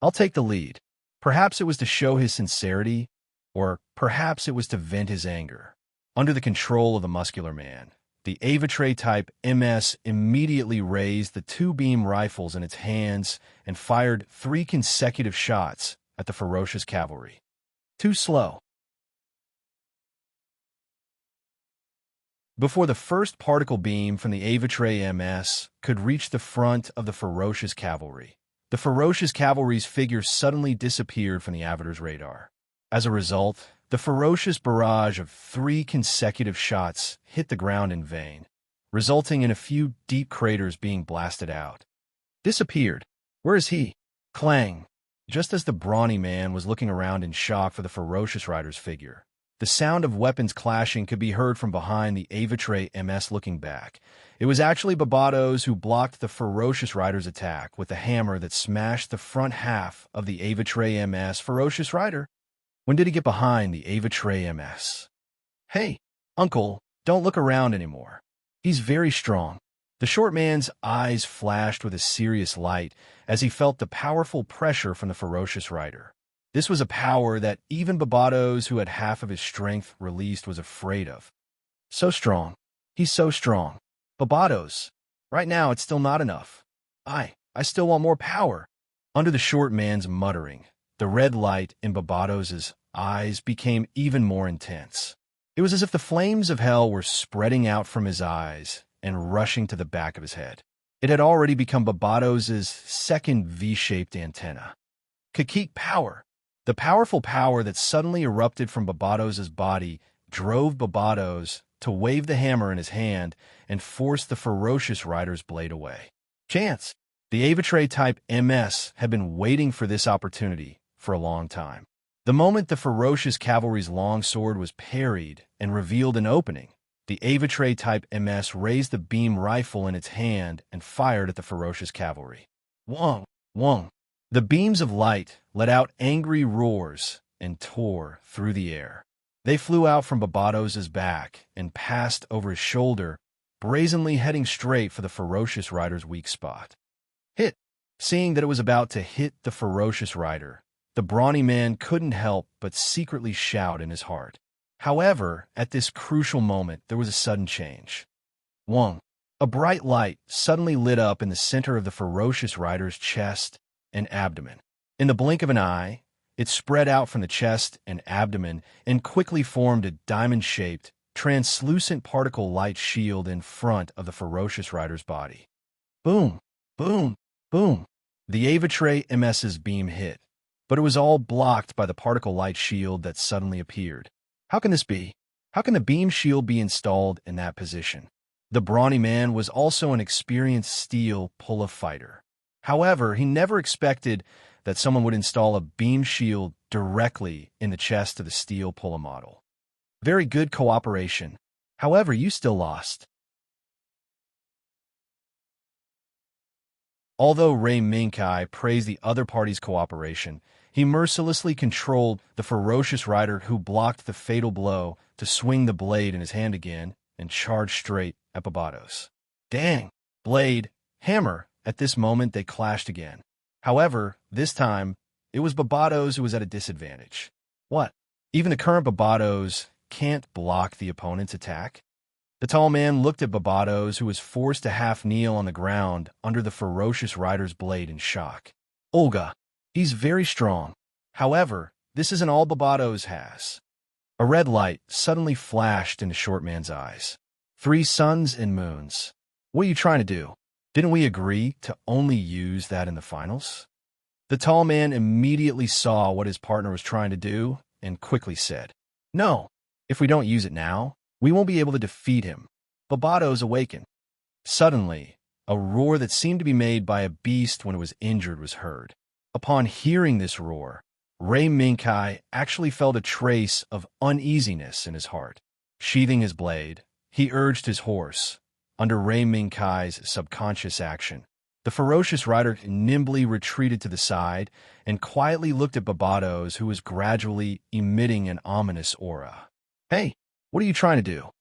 I'll take the lead. Perhaps it was to show his sincerity, or perhaps it was to vent his anger. Under the control of the muscular man, the Avatar-type MS immediately raised the 2-beam rifles in its hands and fired 3 consecutive shots at the ferocious cavalry. Too slow. Before the first particle beam from the Avatar MS could reach the front of the ferocious cavalry, the ferocious cavalry's figure suddenly disappeared from the Avatar's radar. As a result, the ferocious barrage of 3 consecutive shots hit the ground in vain, resulting in a few deep craters being blasted out. Disappeared. Where is he? Clang. Just as the brawny man was looking around in shock for the Ferocious Rider's figure, the sound of weapons clashing could be heard from behind the Avatar MS looking back. It was actually Barbados who blocked the Ferocious Rider's attack with a hammer that smashed the front half of the Avatar MS Ferocious Rider. When did he get behind the Avatar MS? Hey, uncle, don't look around anymore. He's very strong. The short man's eyes flashed with a serious light as he felt the powerful pressure from the Ferocious Rider. This was a power that even Barbados, who had half of his strength released, was afraid of. So strong. He's so strong. Barbados. Right now, it's still not enough. I still want more power. Under the short man's muttering, the red light in Barbados's eyes became even more intense. It was as if the flames of hell were spreading out from his eyes and rushing to the back of his head. It had already become Barbados's second V-shaped antenna. Kakik power. The powerful power that suddenly erupted from Barbados's body drove Barbados to wave the hammer in his hand and force the Ferocious Rider's blade away. Chance. The Avatar-type MS had been waiting for this opportunity for a long time. The moment the ferocious cavalry's long sword was parried and revealed an opening, the Avatar-type MS raised the beam rifle in its hand and fired at the ferocious cavalry. Wong! Wong! The beams of light let out angry roars and tore through the air. They flew out from Barbados's back and passed over his shoulder, brazenly heading straight for the Ferocious Rider's weak spot. Hit! Seeing that it was about to hit the ferocious rider, the brawny man couldn't help but secretly shout in his heart. However, at this crucial moment, there was a sudden change. One, a bright light suddenly lit up in the center of the ferocious rider's chest and abdomen. In the blink of an eye, it spread out from the chest and abdomen and quickly formed a diamond-shaped, translucent particle light shield in front of the ferocious rider's body. Boom, boom, boom. The Avatre MS's beam hit, but it was all blocked by the particle light shield that suddenly appeared. How can this be? How can the beam shield be installed in that position? The brawny man was also an experienced steel pull-a fighter. However, he never expected that someone would install a beam shield directly in the chest of the steel pull-a model. Very good cooperation. However, you still lost. Although Ray Minkai praised the other party's cooperation, he mercilessly controlled the ferocious rider who blocked the fatal blow to swing the blade in his hand again and charge straight at Barbados. Dang! Blade, hammer. At this moment, they clashed again. However, this time, it was Barbados who was at a disadvantage. What? Even the current Barbados can't block the opponent's attack? The tall man looked at Barbados, who was forced to half-kneel on the ground under the ferocious rider's blade in shock. Olga, he's very strong. However, this isn't all Barbados has. A red light suddenly flashed in the short man's eyes. 3 suns and moons. What are you trying to do? Didn't we agree to only use that in the finals? The tall man immediately saw what his partner was trying to do and quickly said, No, if we don't use it now, we won't be able to defeat him. Barbados awakened. Suddenly, a roar that seemed to be made by a beast when it was injured was heard. Upon hearing this roar, Ray Minkai actually felt a trace of uneasiness in his heart. Sheathing his blade, he urged his horse. Under Ray Minkai's subconscious action, the ferocious rider nimbly retreated to the side and quietly looked at Barbados, who was gradually emitting an ominous aura. Hey, what are you trying to do?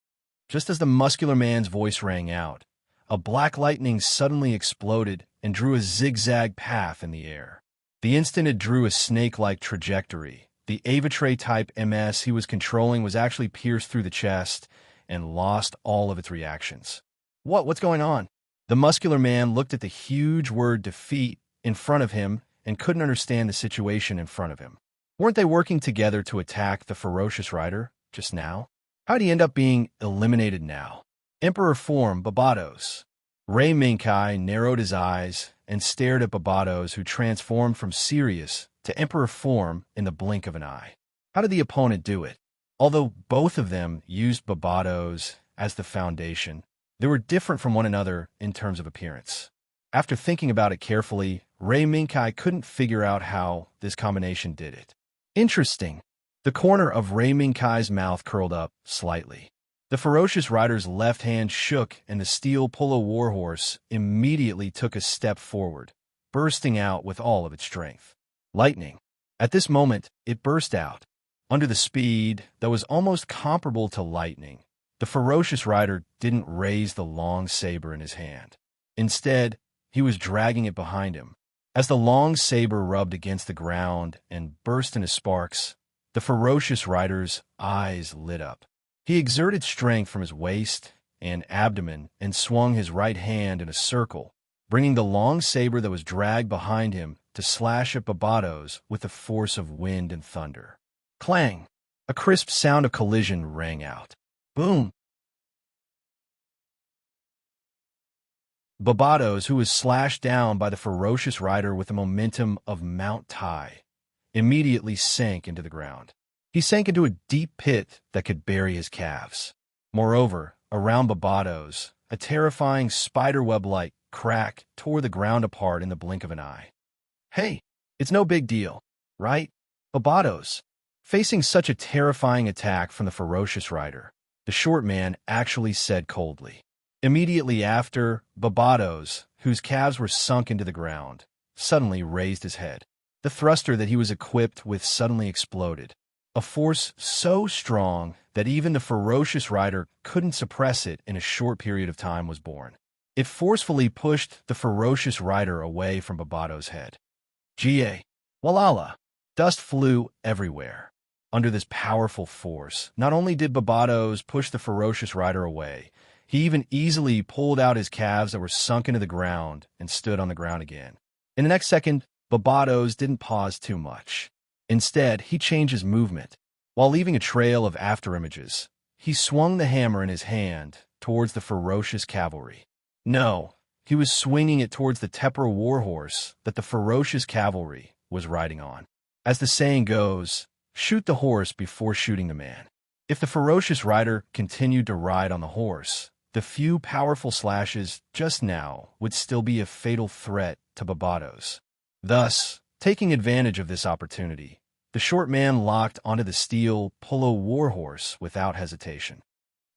Just as the muscular man's voice rang out, a black lightning suddenly exploded and drew a zigzag path in the air. The instant it drew a snake-like trajectory, the Avatre-type MS he was controlling was actually pierced through the chest and lost all of its reactions. What's going on? The muscular man looked at the huge word defeat in front of him and couldn't understand the situation in front of him. Weren't they working together to attack the ferocious rider just now? How'd he end up being eliminated now? Emperor form, Barbados. Ray Minkai narrowed his eyes and stared at Barbados, who transformed from serious to emperor form in the blink of an eye. How did the opponent do it? Although both of them used Barbados as the foundation, they were different from one another in terms of appearance. After thinking about it carefully, Ray Minkai couldn't figure out how this combination did it. Interesting. The corner of Ray Minkai's mouth curled up slightly. The ferocious rider's left hand shook and the steel polo warhorse immediately took a step forward, bursting out with all of its strength. Lightning. At this moment, it burst out. Under the speed that was almost comparable to lightning, the ferocious rider didn't raise the long saber in his hand. Instead, he was dragging it behind him. As the long saber rubbed against the ground and burst into sparks, the ferocious rider's eyes lit up. He exerted strength from his waist and abdomen and swung his right hand in a circle, bringing the long saber that was dragged behind him to slash at Barbados with the force of wind and thunder. Clang! A crisp sound of collision rang out. Boom! Barbados, who was slashed down by the ferocious rider with the momentum of Mount Tai, immediately sank into the ground. He sank into a deep pit that could bury his calves. Moreover, around Barbados, a terrifying spiderweb-like crack tore the ground apart in the blink of an eye. Hey, it's no big deal, right? Barbados. Facing such a terrifying attack from the ferocious rider, the short man actually said coldly. Immediately after, Barbados, whose calves were sunk into the ground, suddenly raised his head. The thruster that he was equipped with suddenly exploded. A force so strong that even the ferocious rider couldn't suppress it in a short period of time was born. It forcefully pushed the ferocious rider away from Babato's head. Ga. Walala. Dust flew everywhere. Under this powerful force, not only did Babatos push the ferocious rider away, he even easily pulled out his calves that were sunk into the ground and stood on the ground again. In the next second, Babatos didn't pause too much. Instead, he changed his movement. While leaving a trail of afterimages, he swung the hammer in his hand towards the ferocious cavalry. No, he was swinging it towards the Tepra warhorse that the ferocious cavalry was riding on. As the saying goes, shoot the horse before shooting the man. If the ferocious rider continued to ride on the horse, the few powerful slashes just now would still be a fatal threat to Babatos. Thus, taking advantage of this opportunity, the short man locked onto the steel polo warhorse without hesitation.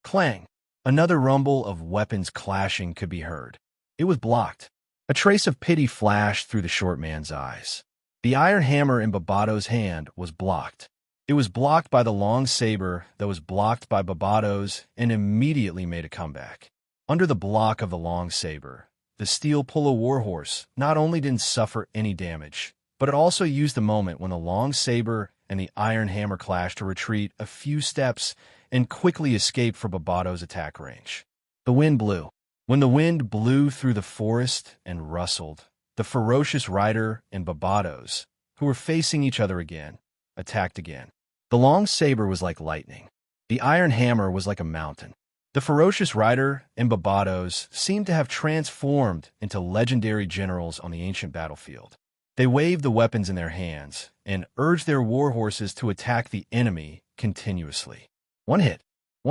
Clang! Another rumble of weapons clashing could be heard. It was blocked. A trace of pity flashed through the short man's eyes. The iron hammer in Babatos' hand was blocked. It was blocked by the long saber that was blocked by Babatos and immediately made a comeback. Under the block of the long saber, the steel polo warhorse not only didn't suffer any damage, but it also used the moment when the long saber and the iron hammer clashed to retreat a few steps and quickly escape from Babatos' attack range. The wind blew. When the wind blew through the forest and rustled, the ferocious rider and Babatos, who were facing each other again, attacked again. The long saber was like lightning. The iron hammer was like a mountain. The ferocious rider and Babatos seemed to have transformed into legendary generals on the ancient battlefield. They waved the weapons in their hands and urged their warhorses to attack the enemy continuously. One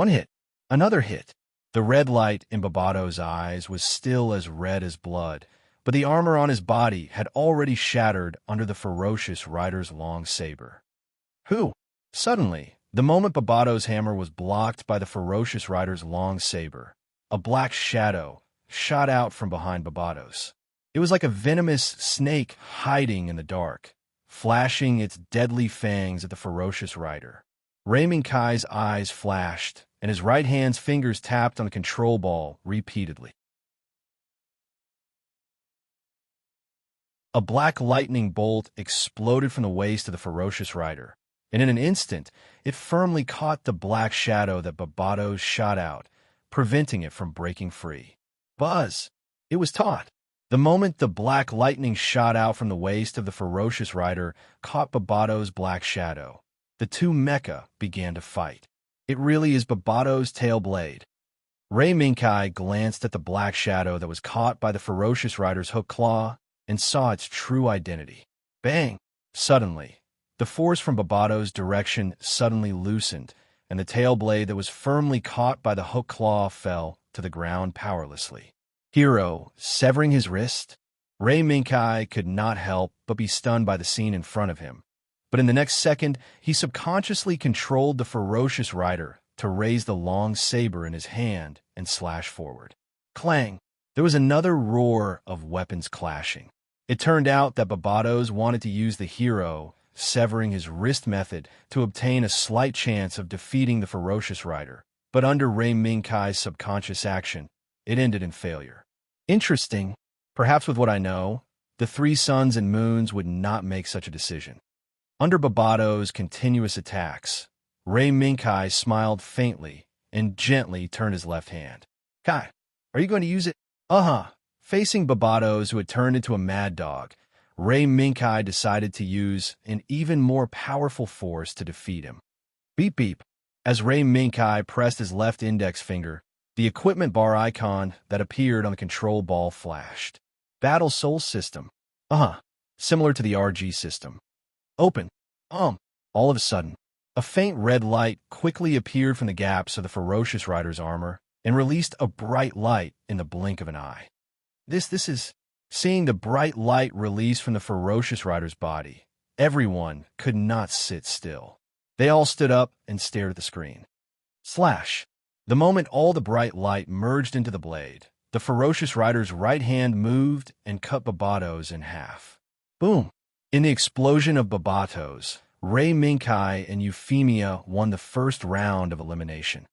hit, another hit. The red light in Babatos' eyes was still as red as blood, but the armor on his body had already shattered under the ferocious rider's long saber. Who? Suddenly, the moment Babatos' hammer was blocked by the ferocious rider's long saber, a black shadow shot out from behind Babatos. It was like a venomous snake hiding in the dark, flashing its deadly fangs at the ferocious rider. Raymond Kai's eyes flashed, and his right hand's fingers tapped on the control ball repeatedly. A black lightning bolt exploded from the waist of the ferocious rider, and in an instant, it firmly caught the black shadow that Babatos shot out, preventing it from breaking free. Buzz! It was taut. The moment the black lightning shot out from the waist of the ferocious rider caught Babatos' black shadow, the two Mecha began to fight. It really is Babatos' tail blade. Ray Minkai glanced at the black shadow that was caught by the ferocious rider's hook claw and saw its true identity. Bang! Suddenly, the force from Babatos' direction suddenly loosened, and the tail blade that was firmly caught by the hook claw fell to the ground powerlessly. Hero, severing his wrist? Ray Minkai could not help but be stunned by the scene in front of him. But in the next second, he subconsciously controlled the ferocious rider to raise the long saber in his hand and slash forward. Clang! There was another roar of weapons clashing. It turned out that Babatos wanted to use the hero severing his wrist method to obtain a slight chance of defeating the ferocious rider, but under Ray Minkai's subconscious action, it ended in failure. Interesting. Perhaps with what I know, the three suns and moons would not make such a decision. Under Babatos' continuous attacks, Ray Minkai smiled faintly and gently turned his left hand. Kai, are you going to use it? Facing Babatos, who had turned into a mad dog, Ray Minkai decided to use an even more powerful force to defeat him. Beep beep. As Ray Minkai pressed his left index finger, the equipment bar icon that appeared on the control ball flashed. Battle Soul System. Similar to the RG system. Open. All of a sudden, a faint red light quickly appeared from the gaps of the ferocious rider's armor and released a bright light in the blink of an eye. This is... Seeing the bright light release from the ferocious rider's body, everyone could not sit still. They all stood up and stared at the screen. Slash! The moment all the bright light merged into the blade, the ferocious rider's right hand moved and cut Babatos in half. Boom! In the explosion of Babatos, Ray Minkai and Euphemia won the first round of elimination.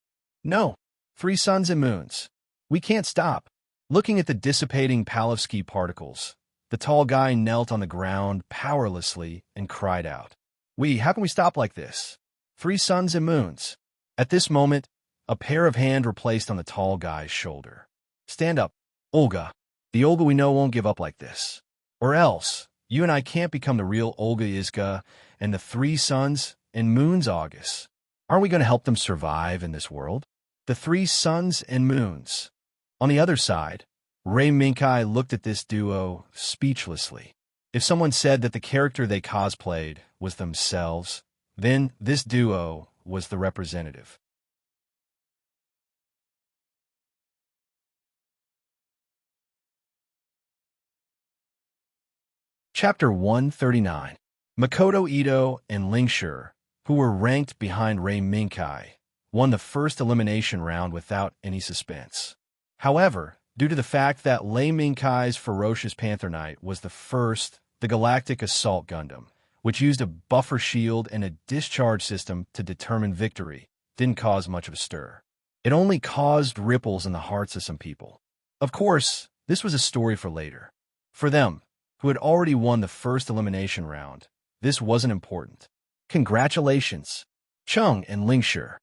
No! Three suns and moons. We can't stop. Looking at the dissipating Palevsky particles, the tall guy knelt on the ground powerlessly and cried out, how can we stop like this? 3 suns and moons. At this moment, a pair of hands were placed on the tall guy's shoulder. Stand up, Olga. The Olga we know won't give up like this. Or else, you and I can't become the real Olga Izka and the 3 suns and moons August. Aren't we going to help them survive in this world? The 3 suns and moons. On the other side, Ray Minkai looked at this duo speechlessly. If someone said that the character they cosplayed was themselves, then this duo was the representative. Chapter 139. Makoto Ito and Lingshur, who were ranked behind Ray Minkai, won the first elimination round without any suspense. However, due to the fact that Ray Minkai's Ferocious Panther Knight was the Galactic Assault Gundam, which used a buffer shield and a discharge system to determine victory, didn't cause much of a stir. It only caused ripples in the hearts of some people. Of course, this was a story for later. For them, who had already won the first elimination round, this wasn't important. Congratulations, Chung and Lingshur.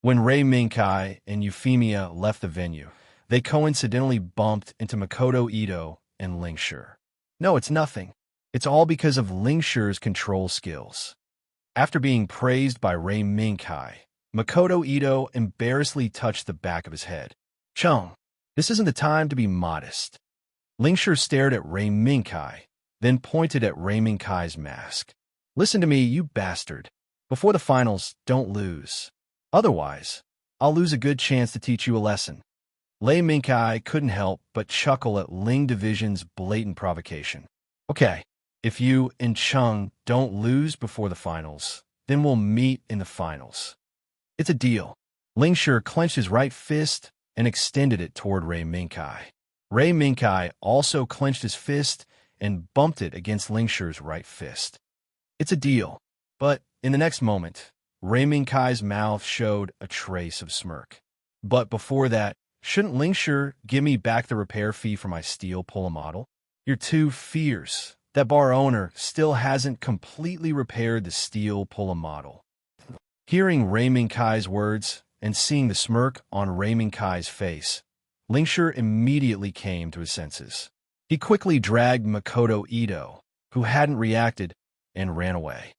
When Ray Minkai and Euphemia left the venue, they coincidentally bumped into Makoto Ito and Lingshur. No, it's nothing. It's all because of Lingshur's control skills. After being praised by Ray Minkai, Makoto Ito embarrassedly touched the back of his head. Chung, this isn't the time to be modest. Lingshur stared at Ray Minkai, then pointed at Ray Minkai's mask. Listen to me, you bastard. Before the finals, don't lose. Otherwise, I'll lose a good chance to teach you a lesson. Ray Minkai couldn't help but chuckle at Ling Division's blatant provocation. Okay, if you and Chung don't lose before the finals, then we'll meet in the finals. It's a deal. Lingshur clenched his right fist and extended it toward Ray Minkai. Ray Minkai also clenched his fist and bumped it against Lingshur's right fist. It's a deal. But in the next moment, Ray Minkai's mouth showed a trace of smirk. But before that, shouldn't Lingshur give me back the repair fee for my steel pull model? You're too fierce. That bar owner still hasn't completely repaired the steel pull model. Hearing Ray Minkai's words and seeing the smirk on Ray Minkai's face, Lingshur immediately came to his senses. He quickly dragged Makoto Ito, who hadn't reacted, and ran away.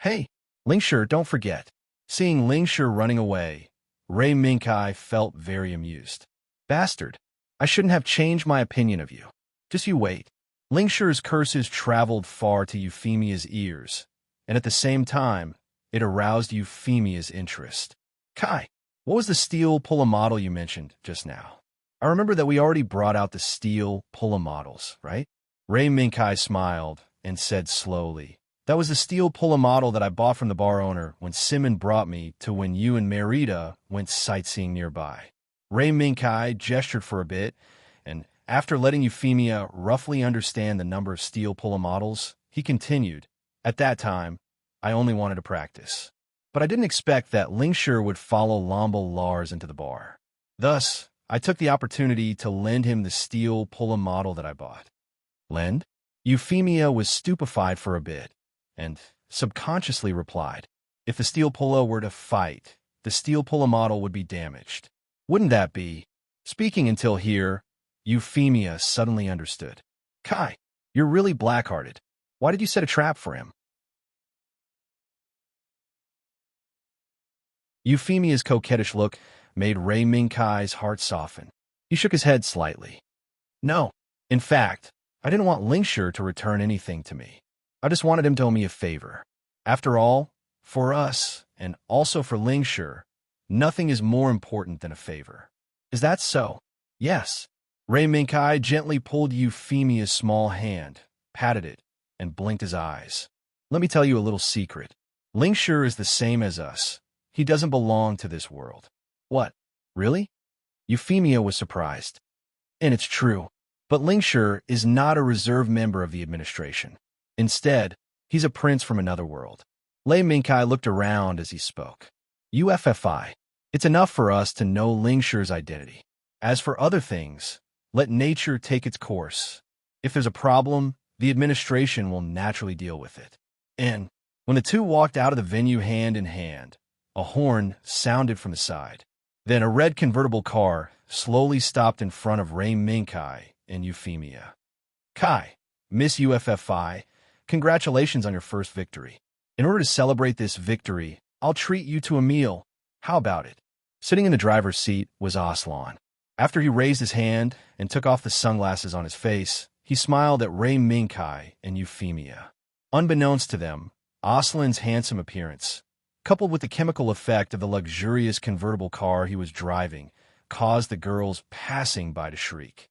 Hey, Lingshur, don't forget. Seeing Lingshur running away, Ray Minkai felt very amused. Bastard, I shouldn't have changed my opinion of you. Just you wait. Lingshur's curses traveled far to Euphemia's ears, and at the same time, it aroused Euphemia's interest. Kai, what was the steel pull model you mentioned just now? I remember that we already brought out the steel pull models, right? Ray Minkai smiled and said slowly, that was the steel pull model that I bought from the bar owner when Simon brought me to when you and Merida went sightseeing nearby. Ray Minkai gestured for a bit, and after letting Euphemia roughly understand the number of steel pull models, he continued, at that time, I only wanted to practice. But I didn't expect that Lingshur would follow Lombo Lars into the bar. Thus, I took the opportunity to lend him the steel pull model that I bought. Lend? Euphemia was stupefied for a bit, and subconsciously replied, if the steel pull were to fight, the steel pull model would be damaged. Wouldn't that be? Speaking until here, Euphemia suddenly understood. Kai, you're really black-hearted. Why did you set a trap for him? Euphemia's coquettish look made Ray Minkai's heart soften. He shook his head slightly. No, in fact, I didn't want Lingshur to return anything to me. I just wanted him to owe me a favor. After all, for us, and also for Lingshur, nothing is more important than a favor. Is that so? Yes. Ray Minkai gently pulled Euphemia's small hand, patted it, and blinked his eyes. Let me tell you a little secret. Lingshur is the same as us. He doesn't belong to this world. What? Really? Euphemia was surprised. And it's true. But Lingshur is not a reserve member of the administration. Instead, he's a prince from another world. Ray Minkai looked around as he spoke. UFFI. It's enough for us to know Lingshur's identity. As for other things, Let nature take its course. If there's a problem, the administration will naturally deal with it. And when the two walked out of the venue hand in hand, a horn sounded from the side. Then a red convertible car slowly stopped in front of Ray Minkai and Euphemia. Kai, Miss UFFI, congratulations on your first victory. In order to celebrate this victory, I'll treat you to a meal. How about it? Sitting in the driver's seat was Aslan. After he raised his hand and took off the sunglasses on his face, he smiled at Ray Minkai and Euphemia. Unbeknownst to them, Aslan's handsome appearance, coupled with the chemical effect of the luxurious convertible car he was driving, caused the girls passing by to shriek.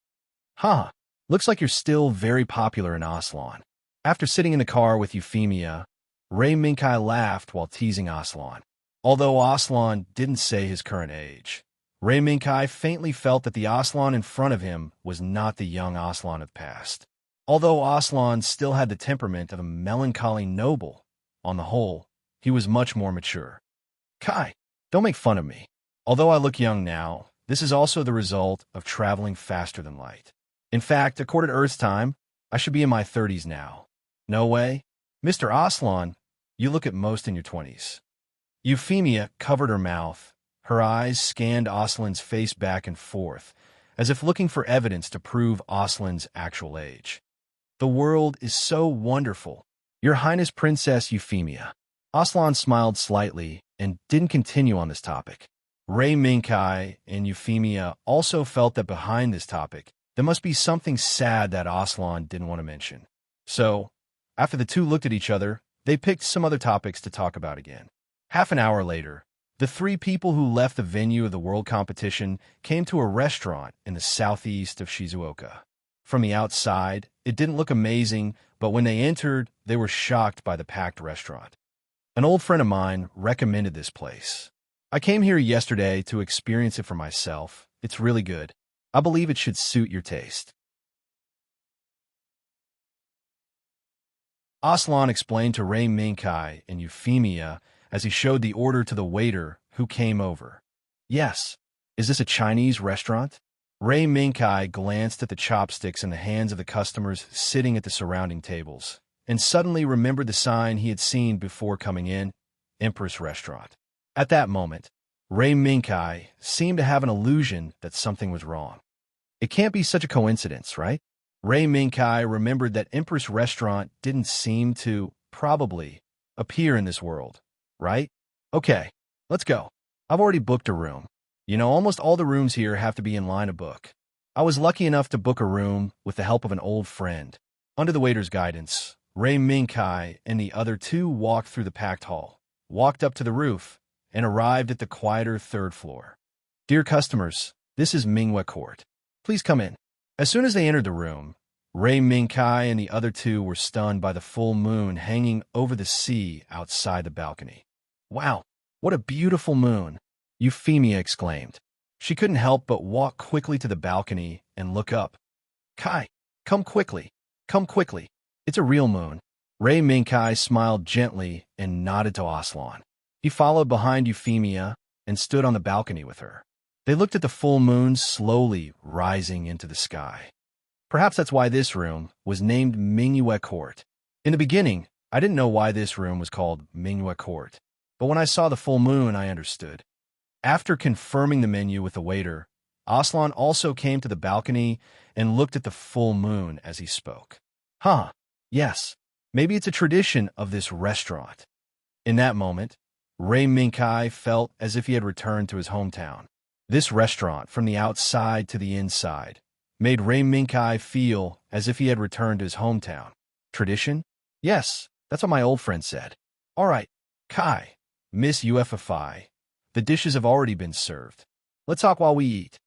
Huh, looks like you're still very popular in Aslan. After sitting in the car with Euphemia, Ray Minkai laughed while teasing Aslan. Although Aslan didn't say his current age, Ray Minkai faintly felt that the Aslan in front of him was not the young Aslan of the past. Although Aslan still had the temperament of a melancholy noble, on the whole, he was much more mature. Kai, don't make fun of me. Although I look young now, this is also the result of traveling faster than light. In fact, according to Earth's time, I should be in my 30s now. No way. Mr. Aslan, you look at most in your 20s. Euphemia covered her mouth. Her eyes scanned Aslan's face back and forth, as if looking for evidence to prove Aslan's actual age. The world is so wonderful. Your Highness Princess Euphemia. Aslan smiled slightly and didn't continue on this topic. Ray Minkai and Euphemia also felt that behind this topic, there must be something sad that Aslan didn't want to mention. So, after the two looked at each other, they picked some other topics to talk about again. Half an hour later, the three people who left the venue of the world competition came to a restaurant in the southeast of Shizuoka. From the outside, it didn't look amazing, but when they entered, they were shocked by the packed restaurant. An old friend of mine recommended this place. I came here yesterday to experience it for myself. It's really good. I believe it should suit your taste. Aslan explained to Ray Minkai and Euphemia as he showed the order to the waiter who came over. Yes. Is this a Chinese restaurant? Ray Minkai glanced at the chopsticks in the hands of the customers sitting at the surrounding tables, and suddenly remembered the sign he had seen before coming in, Empress Restaurant. At that moment, Ray Minkai seemed to have an illusion that something was wrong. It can't be such a coincidence, right? Ray Minkai remembered that Empress Restaurant didn't seem to, probably, appear in this world, right? Okay, let's go. I've already booked a room. You know, almost all the rooms here have to be in line to book. I was lucky enough to book a room with the help of an old friend. Under the waiter's guidance, Ray Minkai and the other two walked through the packed hall, walked up to the roof, and arrived at the quieter third floor. Dear customers, this is Mingwe Court. Please come in. As soon as they entered the room, Ray Minkai and the other two were stunned by the full moon hanging over the sea outside the balcony. Wow, what a beautiful moon, Euphemia exclaimed. She couldn't help but walk quickly to the balcony and look up. Kai, come quickly. Come quickly. It's a real moon. Ray Minkai smiled gently and nodded to Aslan. He followed behind Euphemia and stood on the balcony with her. They looked at the full moon slowly rising into the sky. Perhaps that's why this room was named Mingwe Court. In the beginning, I didn't know why this room was called Mingwe Court, but when I saw the full moon, I understood. After confirming the menu with the waiter, Aslan also came to the balcony and looked at the full moon as he spoke. Huh, yes, maybe it's a tradition of this restaurant. In that moment, Ray Minkai felt as if he had returned to his hometown. This restaurant, from the outside to the inside, made Ray Minkai feel as if he had returned to his hometown. Tradition? Yes, that's what my old friend said. All right, Kai, Miss UFFI, the dishes have already been served. Let's talk while we eat.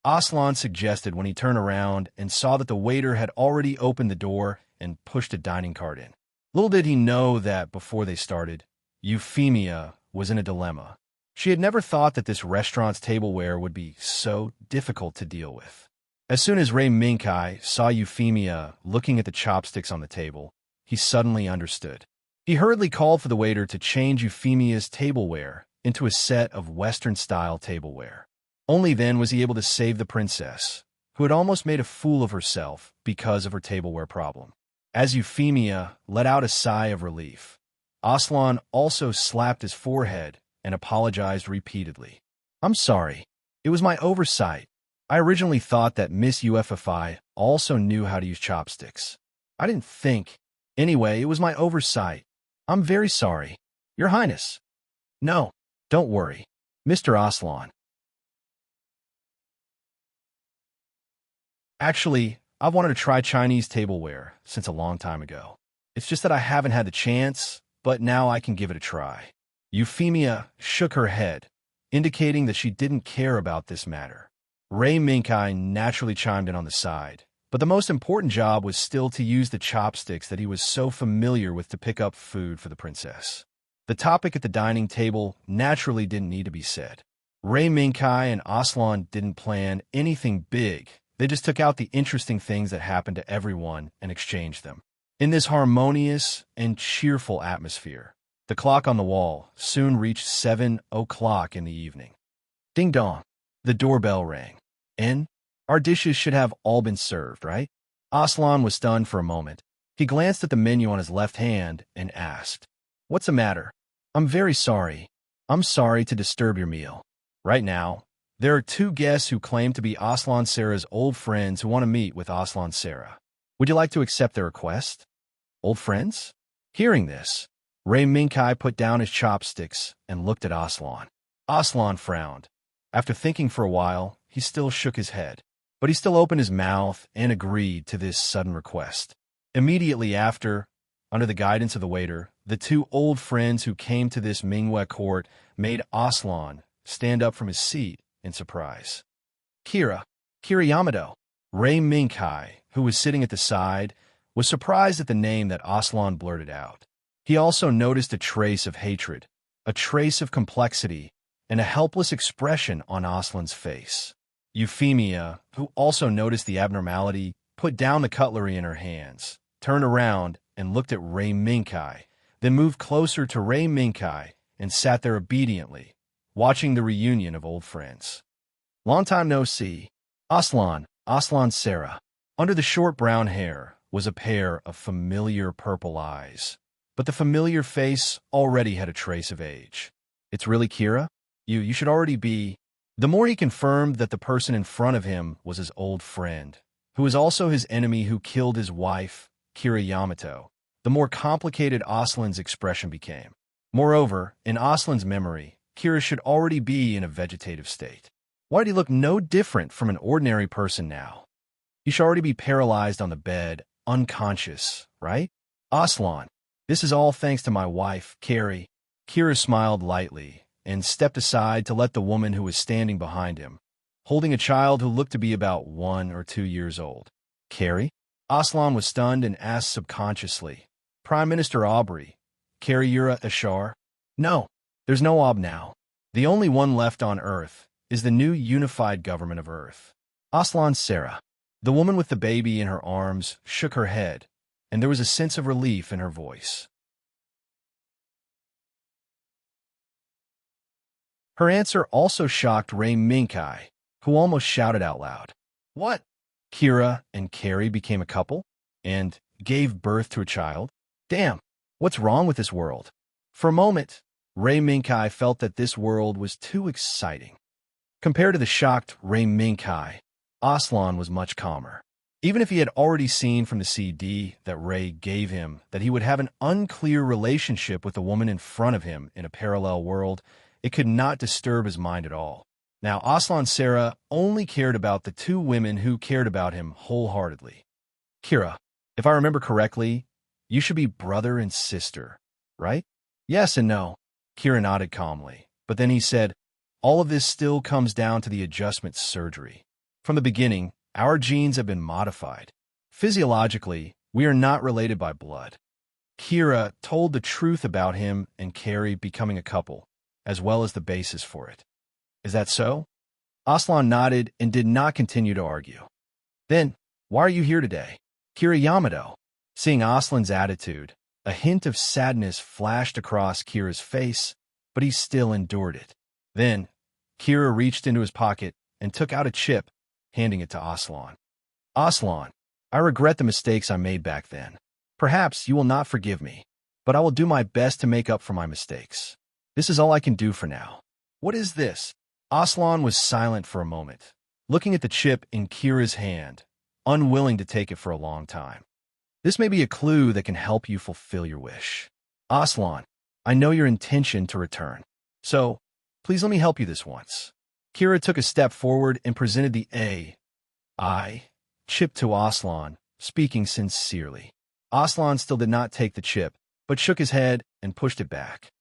Aslan suggested when he turned around and saw that the waiter had already opened the door and pushed a dining cart in. Little did he know that before they started, Euphemia was in a dilemma. She had never thought that this restaurant's tableware would be so difficult to deal with. As soon as Ray Minkai saw Euphemia looking at the chopsticks on the table, he suddenly understood. He hurriedly called for the waiter to change Euphemia's tableware into a set of Western-style tableware. Only then was he able to save the princess, who had almost made a fool of herself because of her tableware problem. As Euphemia let out a sigh of relief, Aslan also slapped his forehead and apologized repeatedly. "I'm sorry. It was my oversight. I originally thought that Miss UFFI also knew how to use chopsticks. I didn't think. Anyway, it was my oversight. I'm very sorry, Your Highness." "No, don't worry, Mr. Aslan. Actually, I've wanted to try Chinese tableware since a long time ago. It's just that I haven't had the chance, but now I can give it a try." Euphemia shook her head, indicating that she didn't care about this matter. Ray Minkai naturally chimed in on the side, but the most important job was still to use the chopsticks that he was so familiar with to pick up food for the princess. The topic at the dining table naturally didn't need to be said. Ray Minkai and Aslan didn't plan anything big. They just took out the interesting things that happened to everyone and exchanged them. In this harmonious and cheerful atmosphere, the clock on the wall soon reached 7 o'clock in the evening. Ding dong. The doorbell rang. "And our dishes should have all been served, right?" Aslan was stunned for a moment. He glanced at the menu on his left hand and asked, "What's the matter?" "I'm very sorry. I'm sorry to disturb your meal. Right now, there are two guests who claim to be Aslan Sarah's old friends who want to meet with Aslan Sarah. Would you like to accept their request?" "Old friends?" Hearing this, Ray Minkai put down his chopsticks and looked at Aslan. Aslan frowned. After thinking for a while, he still shook his head. But he still opened his mouth and agreed to this sudden request. Immediately after, under the guidance of the waiter, the two old friends who came to this Mingwe court made Aslan stand up from his seat in surprise. Kira Yamato. Ray Minkai, who was sitting at the side, was surprised at the name that Aslan blurted out. He also noticed a trace of hatred, a trace of complexity, and a helpless expression on Aslan's face. Euphemia, who also noticed the abnormality, put down the cutlery in her hands, turned around and looked at Ray Minkai, then moved closer to Ray Minkai and sat there obediently, watching the reunion of old friends. "Long time no see. Aslan Sarah." Under the short brown hair was a pair of familiar purple eyes, but the familiar face already had a trace of age. "It's really Kira? You should already be..." The more he confirmed that the person in front of him was his old friend, who was also his enemy who killed his wife, Kira Yamato, the more complicated Aslan's expression became. Moreover, in Aslan's memory, Kira should already be in a vegetative state. Why did he look no different from an ordinary person now? He should already be paralyzed on the bed, unconscious, right? "Aslan, this is all thanks to my wife, Carrie." Kira smiled lightly and stepped aside to let the woman who was standing behind him, holding a child who looked to be about 1 or 2 years old. "Carrie?" Aslan was stunned and asked subconsciously, "Prime Minister Aubrey, Carrie Yura Ashar?" "No, there's no Ob now. The only one left on Earth is the new unified government of Earth. Aslan Sarah." The woman with the baby in her arms shook her head, and there was a sense of relief in her voice. Her answer also shocked Ray Minkai, who almost shouted out loud. "What? Kira and Carrie became a couple? And gave birth to a child? Damn, what's wrong with this world?" For a moment, Ray Minkai felt that this world was too exciting. Compared to the shocked Ray Minkai, Aslan was much calmer. Even if he had already seen from the CD that Ray gave him that he would have an unclear relationship with the woman in front of him in a parallel world, it could not disturb his mind at all. Now, Aslan Sarah only cared about the two women who cared about him wholeheartedly. "Kira, if I remember correctly, you should be brother and sister, right?" "Yes and no." Kira nodded calmly, but then he said, "All of this still comes down to the adjustment surgery. From the beginning, our genes have been modified. Physiologically, we are not related by blood." Kira told the truth about him and Carrie becoming a couple, as well as the basis for it. "Is that so?" Aslan nodded and did not continue to argue. "Then, why are you here today?" Kira Yamato. Seeing Aslan's attitude, a hint of sadness flashed across Kira's face, but he still endured it. Then, Kira reached into his pocket and took out a chip handing it to Aslan. Aslan, I regret the mistakes I made back then. Perhaps you will not forgive me, but I will do my best to make up for my mistakes. This is all I can do for now. What is this? Aslan was silent for a moment, looking at the chip in Kira's hand, unwilling to take it for a long time. This may be a clue that can help you fulfill your wish. Aslan, I know your intention to return, so please let me help you this once. Kira took a step forward and presented the I chip to Aslan, speaking sincerely. Aslan still did not take the chip, but shook his head and pushed it back.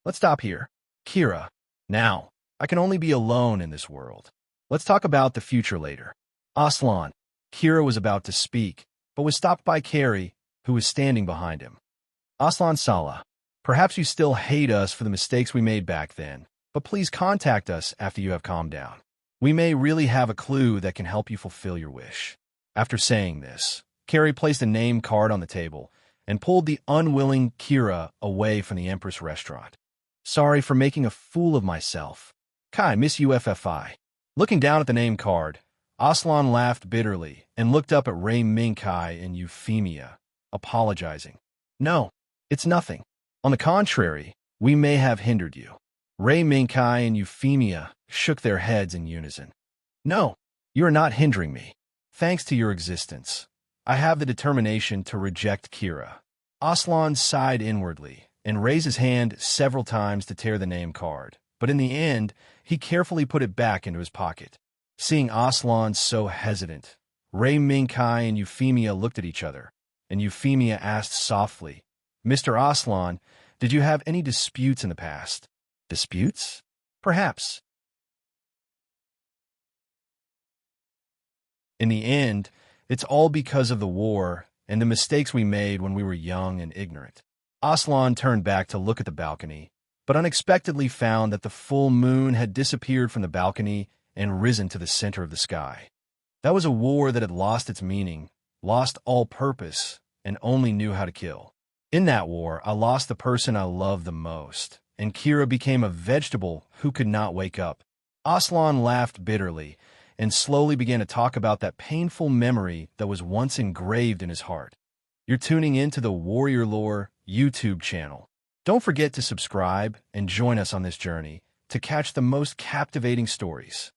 Let's stop here. Kira, now, I can only be alone in this world. Let's talk about the future later. Aslan, Kira was about to speak, but was stopped by Carrie, who was standing behind him. Aslan Saleh, perhaps you still hate us for the mistakes we made back then, but please contact us after you have calmed down. We may really have a clue that can help you fulfill your wish. After saying this, Carrie placed a name card on the table and pulled the unwilling Kira away from the Empress restaurant. Sorry for making a fool of myself. Kai, Miss UFFI. Looking down at the name card, Aslan laughed bitterly and looked up at Ray Minkai and Euphemia, apologizing. No, it's nothing. On the contrary, we may have hindered you. Ray Minkai and Euphemia shook their heads in unison. No, you are not hindering me. Thanks to your existence, I have the determination to reject Kira. Aslan sighed inwardly and raised his hand several times to tear the name card, but in the end, he carefully put it back into his pocket. Seeing Aslan so hesitant, Ray Minkai and Euphemia looked at each other, and Euphemia asked softly, Mr. Aslan, did you have any disputes in the past? Disputes? Perhaps. In the end, it's all because of the war and the mistakes we made when we were young and ignorant. Aslan turned back to look at the balcony, but unexpectedly found that the full moon had disappeared from the balcony and risen to the center of the sky. That was a war that had lost its meaning, lost all purpose, and only knew how to kill. In that war, I lost the person I loved the most, and Kira became a vegetable who could not wake up. Aslan laughed bitterly and slowly began to talk about that painful memory that was once engraved in his heart. You're tuning into the Warrior Lore YouTube channel. Don't forget to subscribe and join us on this journey to catch the most captivating stories.